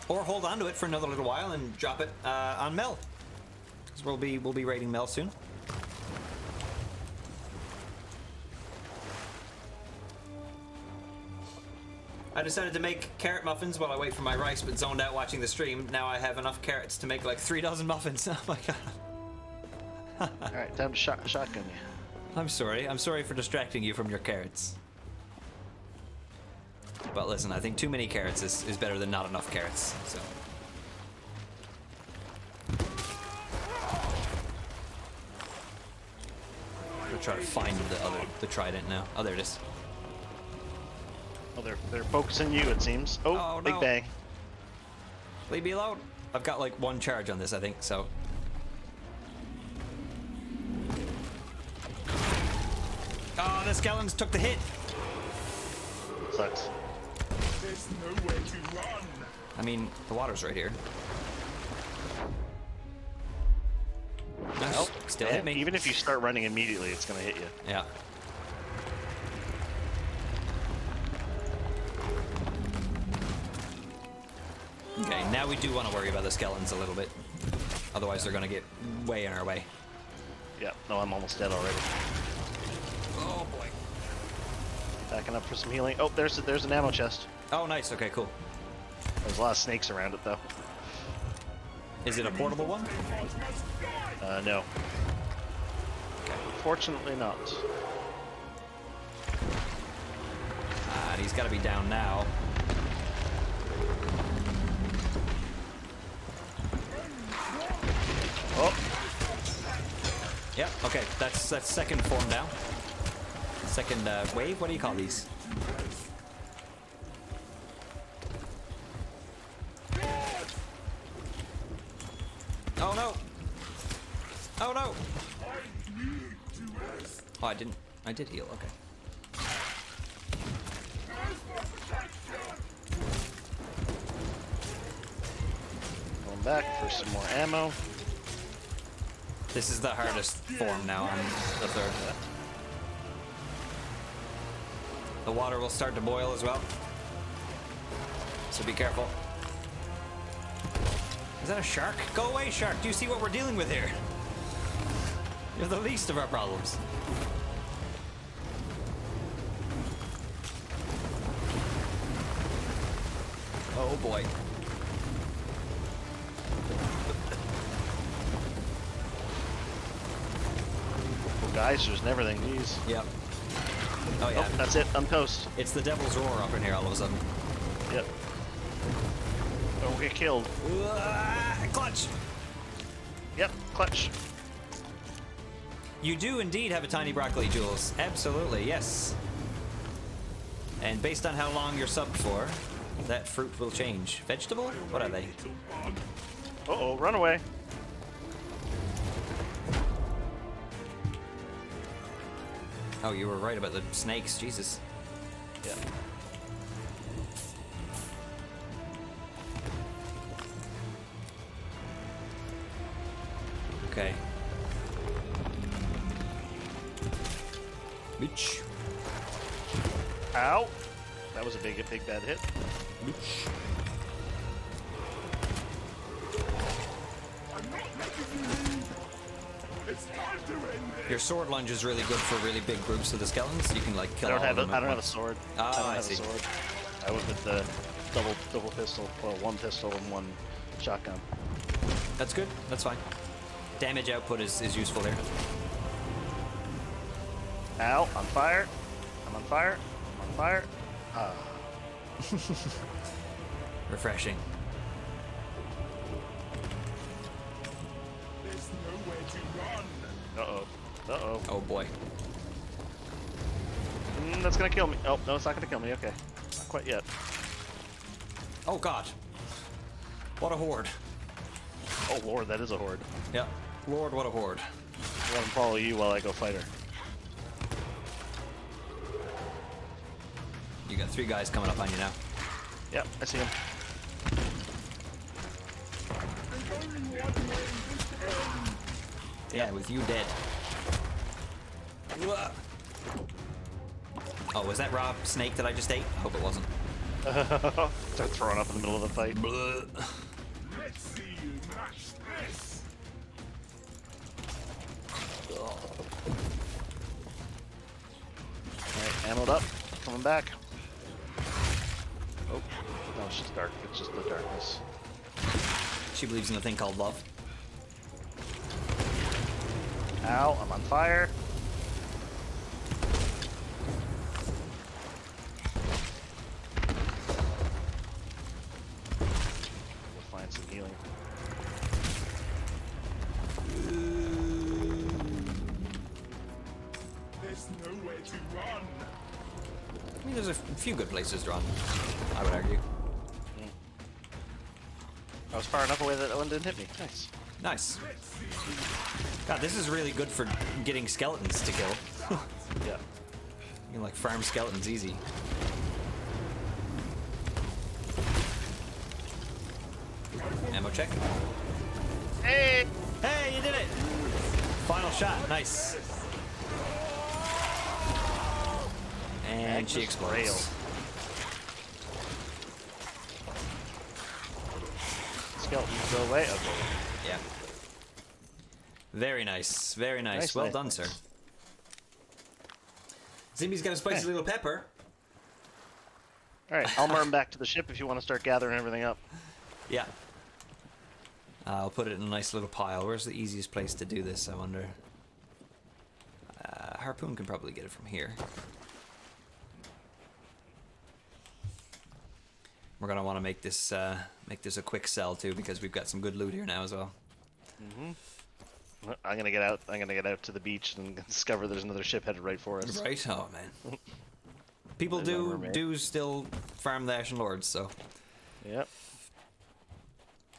Or hold on to it for another little while and drop it on Mel, because we'll be raiding Mel soon. I decided to make carrot muffins while I wait for my rice, but zoned out watching the stream. Now I have enough carrots to make like 3 dozen muffins. Oh my god. Alright, time to shotgun you. I'm sorry. I'm sorry for distracting you from your carrots. But listen, I think too many carrots is better than not enough carrots, so. I'm gonna try to find the trident now. Oh, there it is. Oh, they're focusing you, it seems. Oh, Oh, big no. bang. Leave me alone. I've got like 1 charge on this, I think, so. Oh, the skeletons took the hit. sucks. There's nowhere to run. I mean, the water's right here. Nice. Well, Still hit me. Even if you start running immediately, it's gonna hit you. Yeah. Okay, now we do want to worry about the skeletons a little bit. Otherwise, they're gonna get way in our way. Yeah. No, I'm almost dead already. Oh boy. Backing up for some healing. Oh, there's an ammo chest. Oh, nice. Okay, cool. There's a lot of snakes around it though. Is it a portable one? No. Fortunately not. And he's got to be down now. Oh, Yep. Okay, that's second form down. Second wave. What do you call these? Oh no! Oh no! Oh, I didn't. I did heal. Okay. going back for some more ammo. This is the hardest form now on the third. The water will start to boil as well. So be careful. Is that a shark? Go away, shark. Do you see what we're dealing with here? You're the least of our problems. Oh boy. Oh, geysers and everything. Jeez. Yep. Oh yeah. Oh, that's it. I'm toast. It's the devil's roar up in here all of a sudden. Yep. Don't get killed. Clutch! Yep. Clutch. You do indeed have a tiny broccoli, Jules. Absolutely, yes. And based on how long you're subbed for, that fruit will change. Vegetable? What are they? Uh-oh, run away. Oh, you were right about the snakes. Jesus. Yeah. Okay. Bitch. Ow. That was a big bad hit. Bitch. Your sword lunge is really good for really big groups of the skeletons. You can like kill all of them. I don't have a sword. Ah, I don't I have see. a sword. I went with the double pistol. Well, one pistol and one shotgun. That's good. That's fine. Damage output is useful there. Ow, on fire. I'm on fire. I'm on fire. Ah. Refreshing. There's nowhere to run. Uh-oh. Uh-oh. Oh boy. That's gonna kill me. Oh, no, it's not gonna kill me. Okay. Not quite yet. Oh god. What a horde. Oh, Lord, that is a horde. Yeah. Lord, what a horde. I'm gonna follow you while I go fight her. You got 3 guys coming up on you now. Yep, I see him. Yeah, with you dead. Uah. Oh, was that raw snake that I just ate? I hope it wasn't. Start throwing up in the middle of the fight. Blah. Let's see you match this. Alright, ammoed up. Coming back. Oh, no, it's just dark. It's just the darkness. She believes in a thing called love. Ow, I'm on fire. We'll find some healing. There's nowhere to run. I mean, there's a few good places to run, I would argue. I was far enough away that one didn't hit me. Nice. Nice. God, this is really good for getting skeletons to kill. Yeah. You can like farm skeletons easy. check. Hey! Hey, you did it! Final shot, nice. And she Magnus explodes. Rail. Skeletons go away. Okay. Yeah. Very nice, very nice. Nice, Well nice, done, nice. sir. Zimby's got a spicy little pepper. All right, I'll march back to the ship if you want to start gathering everything up. Yeah. I'll put it in a nice little pile. Where's the easiest place to do this, I wonder? Harpoon can probably get it from here. We're gonna want to make this a quick sell too, because we've got some good loot here now as well. I'm gonna get out. I'm gonna get out to the beach and discover there's another ship headed right for us. Right? Oh man. People There's one do mermaid. still farm the Ashen Lords, so Yep.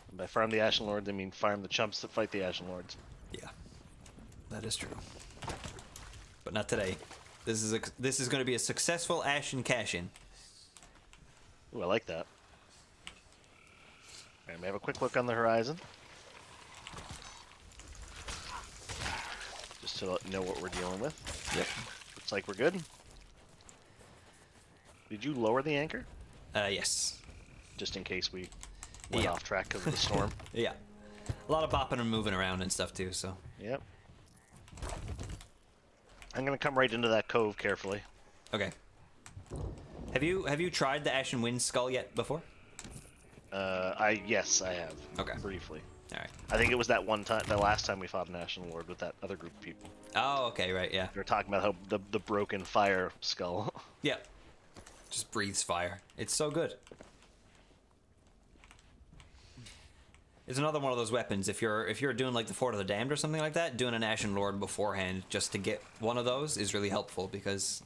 And by farm the Ashen Lords, I mean farm the chumps that fight the Ashen Lords. yeah, that is true. But not today. This is going to be a successful Ashen cash-in. Ooh, I like that. All right, we have a quick look on the horizon. Just to know what we're dealing with. Yep. Looks like we're good. Did you lower the anchor? Yes. Just in case we went Yeah. off track because of the storm. Yeah. A lot of bopping and moving around and stuff too, so. Yep. I'm gonna come right into that cove carefully. Okay. Have you tried the Ashen Wind skull yet before? Yes, I have. Okay. Briefly. All right. I think it was that one time, the last time we fought an Ashen Lord with that other group of people. Oh, okay, right, yeah. They were talking about how the broken fire skull. Yeah. Just breathes fire. It's so good. It's another one of those weapons. If you're doing like the Fort of the Damned or something like that, doing an Ashen Lord beforehand just to get one of those is really helpful because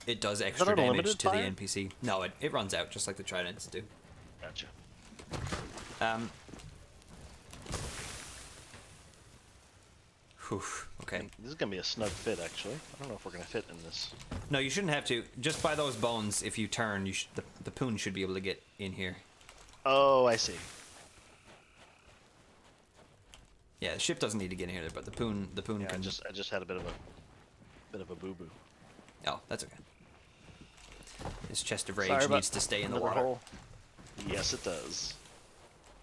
it does extra an damage unlimited to fire? the NPC. No, it runs out just like the Tridents do. Gotcha. Whew, okay. This is gonna be a snug fit, actually. I don't know if we're gonna fit in this. No, you shouldn't have to. Just by those bones, if you turn, the poon should be able to get in here. Oh, I see. Yeah, the ship doesn't need to get in here, but the poon Yeah, can. I just had a bit of a boo boo. Oh, that's okay. His chest of rage Sorry about needs to stay in the another water. hole. Yes, it does.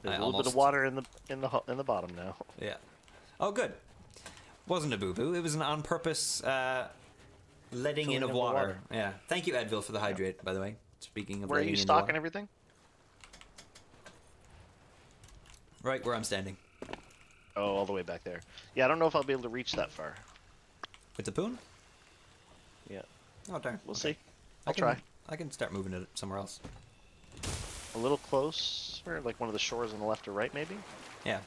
There's I a little bit almost- of water in the bottom now. Yeah. Oh, good. Wasn't a boo boo. It was an on purpose letting in Filling of of the water. water. Yeah. Thank you, Advil, for the hydrate. By the way, speaking of Where are letting you in the stocking water. everything? Right where I'm standing Oh, all the way back there. Yeah, I don't know if I'll be able to reach that far. with the poon. Yeah, Oh darn. we'll Okay. see. I'll try. I can start moving it somewhere else. A little closer, like one of the shores on the left or right, maybe. Yeah.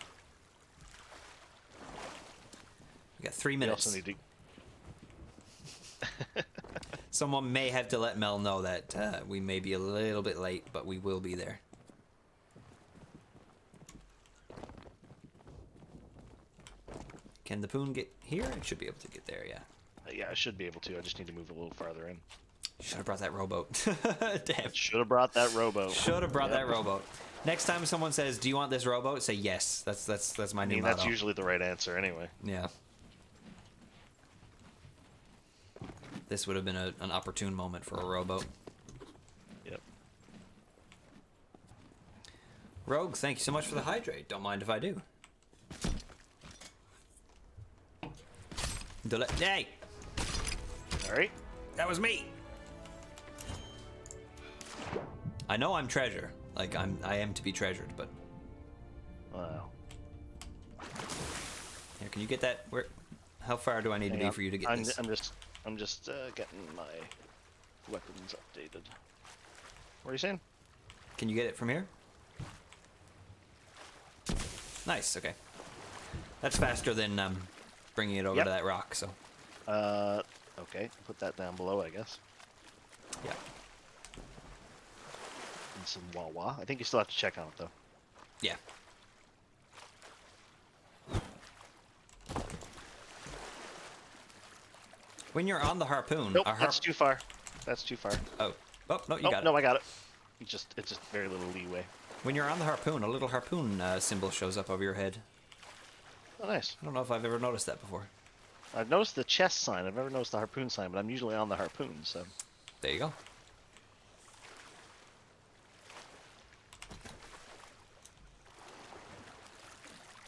We got 3 We minutes. also need to. Someone may have to let Mel know that we may be a little bit late, but we will be there. Can the poon get here? It should be able to get there, yeah. Yeah, I should be able to. I just need to move a little farther in. Should have brought that rowboat. Damn. Should have brought that rowboat. Should have brought Yep. that rowboat. Next time someone says, "Do you want this rowboat?" Say yes. That's my I new mean, motto. that's usually the right answer anyway. Yeah. This would have been an opportune moment for a rowboat. Yep. Rogue, thank you so much for the hydrate. Don't mind if I do. Hey, All right. that was me. I know I'm treasure. Like I am to be treasured, but Wow. here, can you get that? Where? How far do I need to Hang be on. for you to get this? I'm just getting my weapons updated. What are you saying? Can you get it from here? Nice. Okay. That's faster than bringing it over Yep. to that rock. So Okay. Put that down below, I guess. yeah. And some wah-wah. I think you still have to check on it, though. Yeah. When you're on the harpoon, Nope, a harp. that's too far. That's too far. Oh, no, you Oh, got no, it. I got it. It's just very little leeway. When you're on the harpoon, a little harpoon symbol shows up over your head. Oh, nice. I don't know if I've ever noticed that before. I've noticed the chest sign. I've never noticed the harpoon sign, but I'm usually on the harpoon, so. There you go.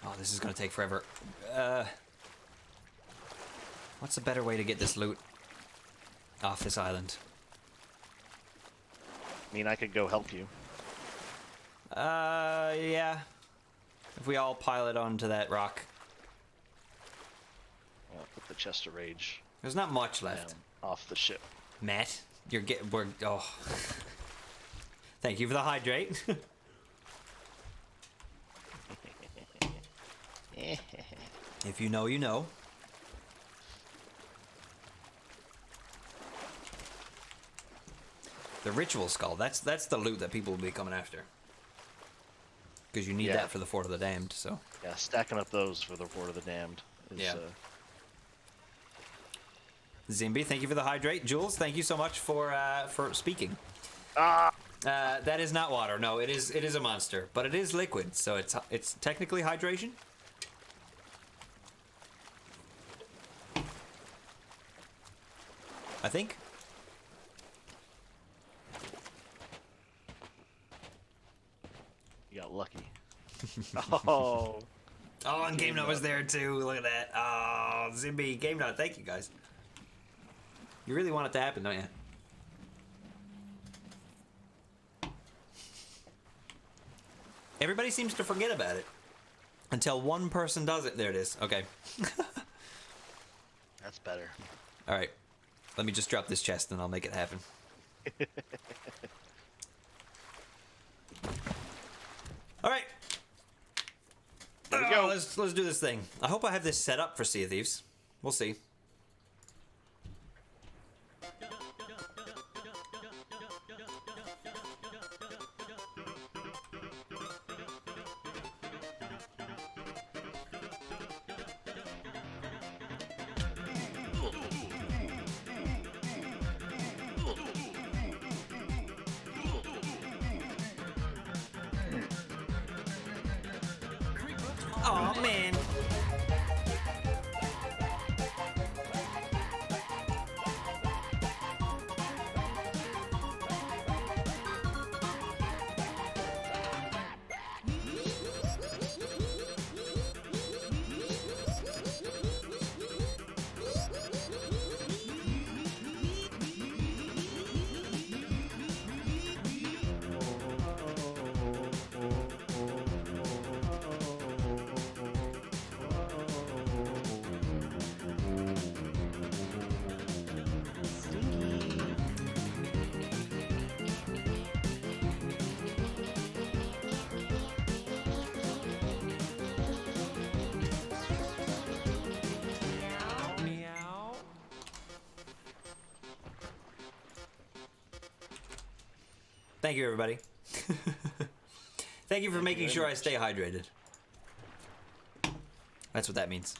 Oh, this is gonna take forever. What's a better way to get this loot off this island? I mean, I could go help you. Yeah. If we all pile it onto that rock. I'll put the chest of rage There's not much left. down off the ship. Matt, you're getting... Oh. Thank you for the hydrate. If you know, you know. The ritual skull, that's the loot that people will be coming after. Because you need Yeah. that for the Fort of the Damned, so... Yeah, stacking up those for the Fort of the Damned is, Yeah. Zimby, thank you for the hydrate. Jules, thank you so much for speaking. That is not water. No, it is a monster, but it is liquid, so it's technically hydration. I think. you got lucky. Oh. Oh, and Game Nut was there too. Look at that. Oh, Zimby, Game Nut, thank you guys. You really want it to happen, don't you? Everybody seems to forget about it. Until one person does it. There it is. Okay. That's better. Alright. Let me just drop this chest and I'll make it happen. Alright. There we go. Let's do this thing. I hope I have this set up for Sea of Thieves. We'll see. Oh man. Thank you, everybody. Thank you for making sure I stay hydrated. That's what that means.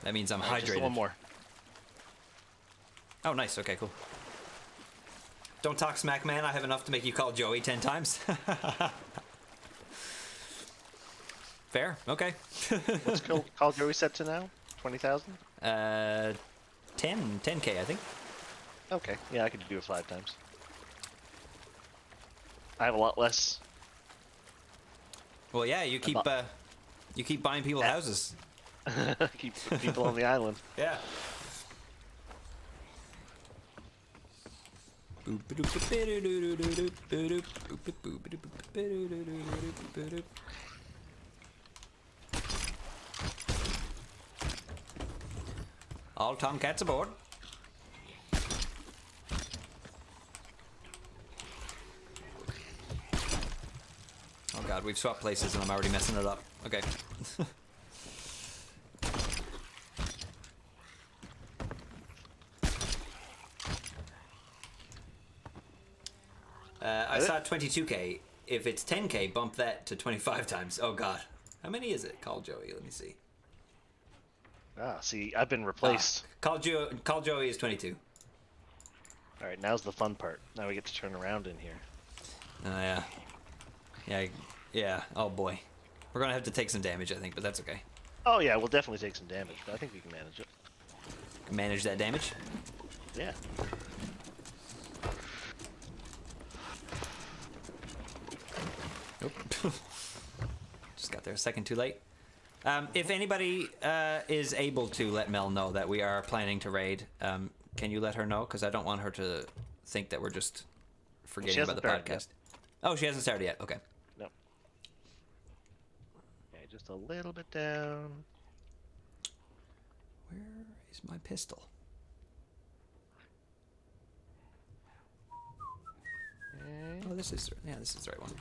That means I'm hydrated. Just one more. Oh, nice. Okay, cool. Don't talk smack, man. I have enough to make you call Joey 10 times. Fair. Okay. What's Call Joey set to now? 20,000? 10K, I think. Okay. Yeah, I could do it 5 times. I have a lot less. Well, yeah, you keep buying people houses. Keep people on the island. Yeah. All Tomcats aboard. Oh god, we've swapped places and I'm already messing it up. Okay. I saw 22K. If it's 10K, bump that to 25 times. Oh god. How many is it? Call Joey, let me see. See, I've been replaced. Call Joey is 22. Alright, now's the fun part. Now we get to turn around in here. Oh, yeah. Yeah. Oh, boy. We're gonna have to take some damage, I think, but that's okay. Oh yeah, we'll definitely take some damage, but I think we can manage it. Manage that damage. Yeah. Nope. Just got there a second too late. If anybody is able to let Mel know that we are planning to raid, can you let her know? Because I don't want her to think that we're just forgetting about the hasn't started podcast. Oh, she hasn't started yet. Okay. No. Okay, just a little bit down. Where is my pistol? Okay. Oh, this is the right one.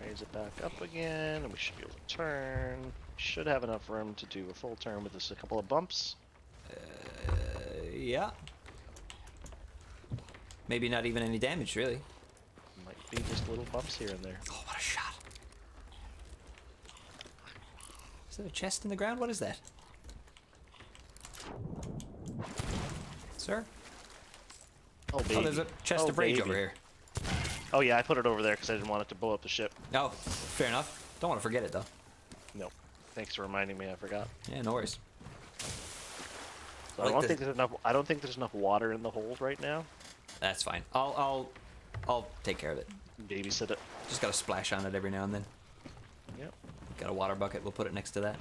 Raise it back up again, and we should be able to turn. Should have enough room to do a full turn with just a couple of bumps. Yeah. Maybe not even any damage, really. Might be just little bumps here and there. Oh, what a shot. Is that a chest in the ground? What is that? Sir? Oh, baby. Oh, there's a chest of rage baby. over here. Oh, yeah, I put it over there because I didn't want it to blow up the ship. Oh, fair enough. Don't want to forget it, though. No. Thanks for reminding me, I forgot. Yeah, no worries. So I I like don't the- think there's enough. I don't think there's enough water in the hold right now. That's fine. I'll take care of it. Babysit it. Just gotta splash on it every now and then. Yep. Got a water bucket. We'll put it next to that.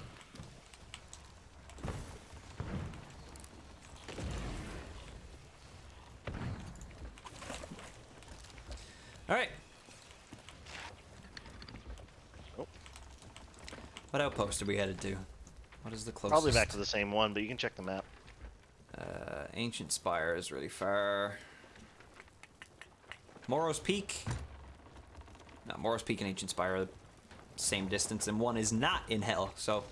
All right. Oh. What outpost are we headed to? What is the closest? Probably back to the same one, but you can check the map. Ancient Spire is really far. Morrow's Peak. No, Morrow's Peak and Ancient Spire are the same distance, and one is not in hell, so.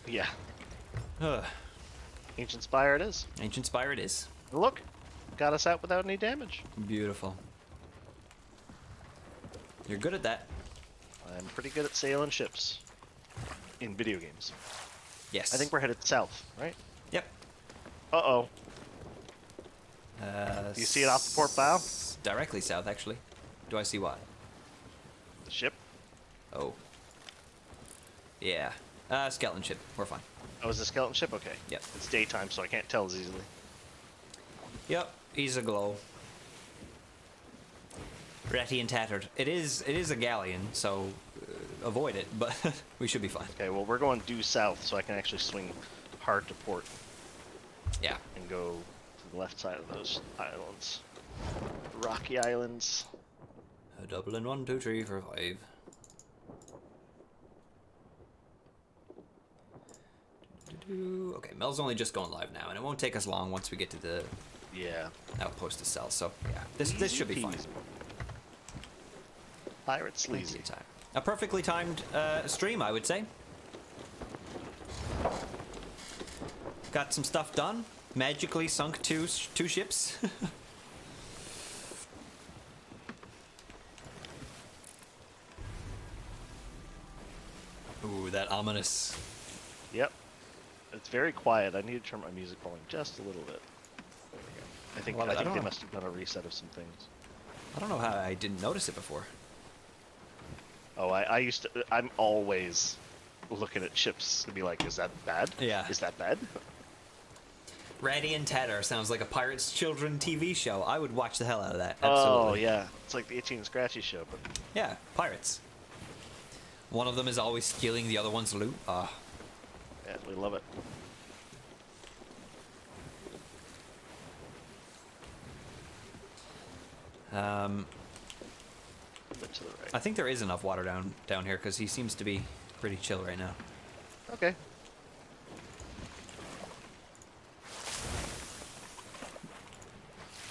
Yeah. Ugh. Ancient Spire it is. Ancient Spire it is. Look, got us out without any damage. Beautiful. You're good at that. I'm pretty good at sailing ships in video games. Yes. I think we're headed south, right? Yep. Uh-oh. You see it off the port bow? Directly south, actually. Do I see what? The ship? Oh. Yeah. Skeleton ship. We're fine. Oh, is it a skeleton ship? Okay. Yep. It's daytime, so I can't tell as easily. Yep. He's a glow. Ratty and tattered. It is a galleon, so avoid it, but we should be fine. Okay, well, we're going due south, so I can actually swing hard to port Yeah. and go to the left side of those islands. Rocky Islands. A double in 1, 2, 3, 4, 5. Okay, Mel's only just going live now, and it won't take us long once we get to the Yeah. outpost to sell. So yeah, this should be fine. Easy peasy. Pirate Plenty sleazy. of time. A perfectly timed stream, I would say. Got some stuff done. Magically sunk two ships. Ooh, that ominous. Yep. It's very quiet. I need to turn my music volume just a little bit. There we go. I think, Well, I I think don't they know. must have done a reset of some things. I don't know how I didn't notice it before. Oh, I used to. I'm always looking at ships to be like, is that bad? Yeah. Is that bad? Ratty and Tatter sounds like a Pirates Children TV show. I would watch the hell out of that. Oh, Absolutely. yeah. It's like the Itchy and Scratchy show, but Yeah, pirates. One of them is always stealing the other one's loot. Ah. yeah, we love it. Bit to the right. I think there is enough water down here because he seems to be pretty chill right now. Okay.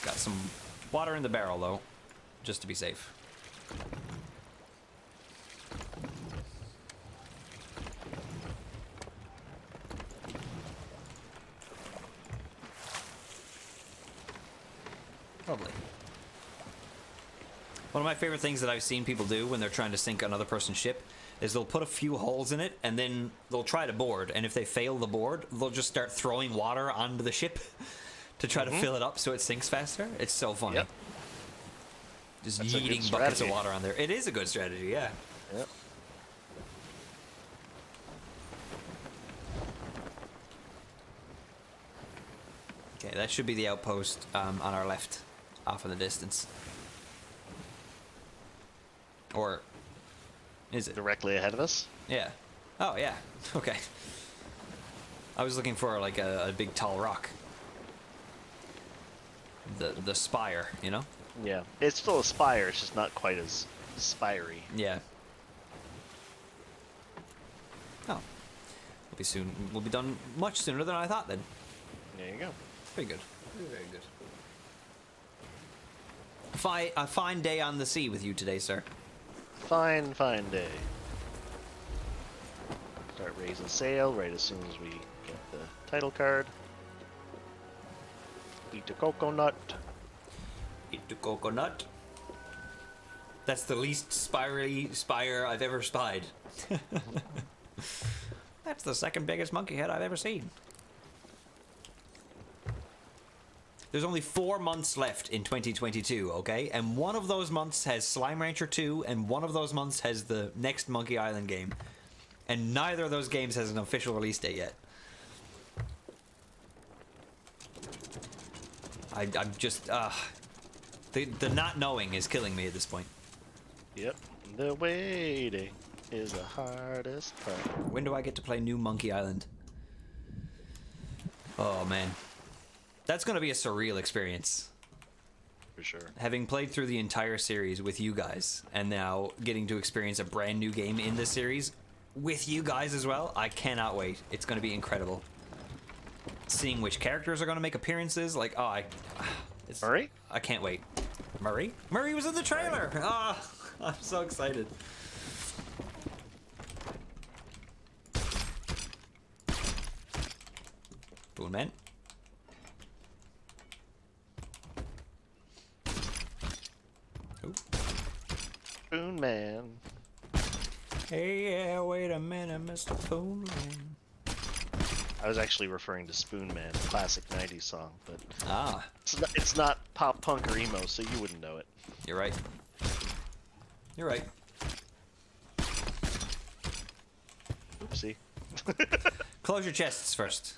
Got some water in the barrel though, just to be safe. Lovely. One of my favorite things that I've seen people do when they're trying to sink another person's ship is they'll put a few holes in it and then they'll try to board, and if they fail the board, they'll just start throwing water onto the ship to try to fill it up so it sinks faster. It's so funny. Yep. Just That's a good yeeting buckets of strategy. water on there. It is a good strategy, yeah. Yep. Okay, that should be the outpost on our left, off in the distance. Or is it? Directly ahead of us. Yeah. Oh, yeah. Okay. I was looking for like a big tall rock. The spire, you know? Yeah, it's still a spire. It's just not quite as spiry. Yeah. Oh. We'll be soon. We'll be done much sooner than I thought then. There you go. Very good. Very good. A fine day on the sea with you today, sir. Fine, fine day. Start raising sail right as soon as we get the title card. Eat a coconut. Eat the coconut. That's the least spire I've ever spied. That's the second biggest monkey head I've ever seen. There's only 4 months left in 2022, okay? And one of those months has Slime Rancher 2, and one of those months has the next Monkey Island game. And neither of those games has an official release date yet. I'm just, the not knowing is killing me at this point. Yep. The waiting is the hardest part. When do I get to play New Monkey Island? Oh, man. That's going to be a surreal experience. For sure. Having played through the entire series with you guys, and now getting to experience a brand new game in this series with you guys as well, I cannot wait. It's going to be incredible. Seeing which characters are going to make appearances, like, Murray? I can't wait. Murray? Murray was in the trailer! Ah, I'm so excited. Boon Man. Ooh. Spoon Man. Hey, yeah, wait a minute, Mr. Boon Man. I was actually referring to Spoon Man, a classic 90s song, but Ah, it's not pop punk or emo, so you wouldn't know it. you're right. You're right. Oopsie. Close your chests first.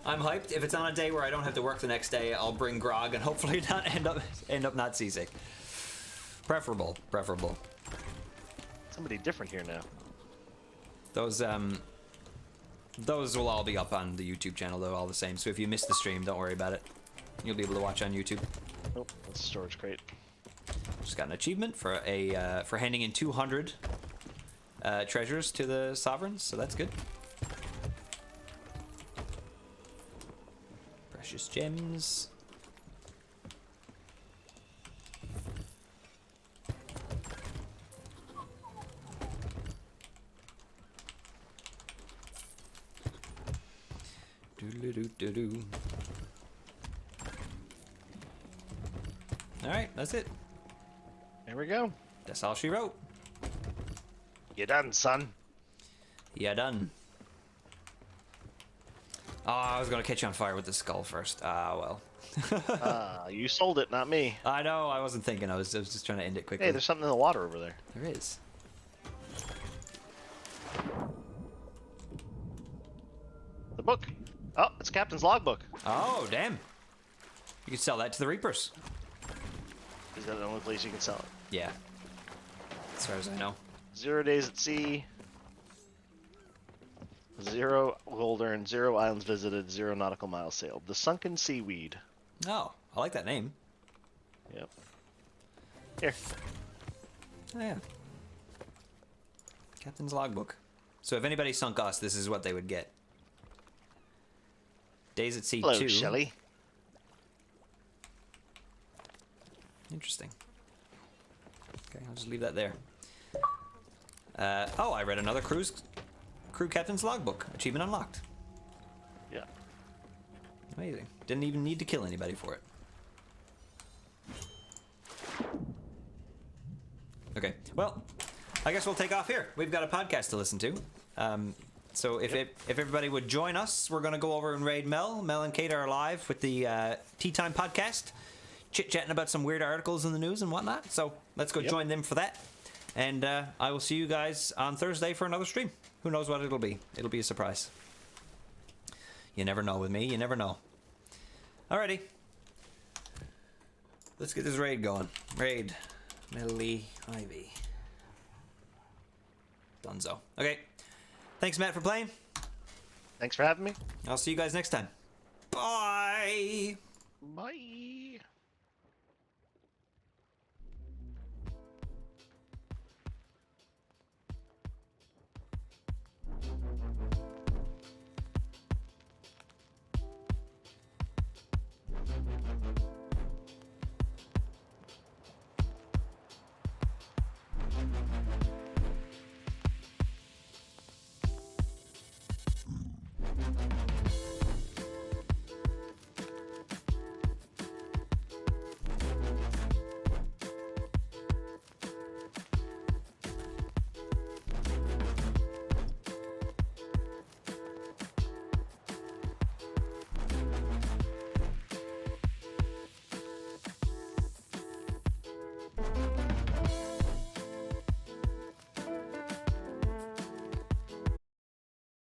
I'm hyped. If it's on a day where I don't have to work the next day, I'll bring grog and hopefully not end up not seasick. Preferable. Somebody different here now. Those will all be up on the YouTube channel though, all the same. So if you missed the stream, don't worry about it. You'll be able to watch on YouTube. Oh, that's a storage crate. Just got an achievement for for handing in 200 treasures to the sovereigns, so that's good. Precious gems. Doodle-doo-doo-doo. All right, that's it. There we go. That's all she wrote. You done, son? Yeah, done. Oh, I was gonna catch you on fire with the skull first. Ah, well. You sold it, not me. I know. I wasn't thinking. I was just trying to end it quickly. Hey, there's something in the water over there. There is. The book. Oh, it's Captain's logbook. Oh, damn. You could sell that to the Reapers. Is that the only place you can sell it? Yeah. As far as I know. 0 days at sea. 0 gold earned, 0 islands visited, 0 nautical miles sailed. The sunken seaweed. Oh, I like that name. Yep. Here. Oh, yeah. Captain's logbook. So if anybody sunk us, this is what they would get. Days at Sea Hello, 2. Shelley. Interesting. Okay, I'll just leave that there. Oh, I read another crew captain's logbook. Achievement unlocked. Yeah. Amazing. Didn't even need to kill anybody for it. Okay, well, I guess we'll take off here. We've got a podcast to listen to. So if everybody would join us, we're gonna go over and raid Mel. Mel and Kate are live with the Tea Time podcast, chit-chatting about some weird articles in the news and whatnot. So let's go join them for that. And I will see you guys on Thursday for another stream. Who knows what it'll be? It'll be a surprise. You never know with me. You never know. Alrighty. Let's get this raid going. Raid. Medley Ivy. Dunzo. Okay. Thanks, Matt, for playing. Thanks for having me. I'll see you guys next time. Bye. Bye.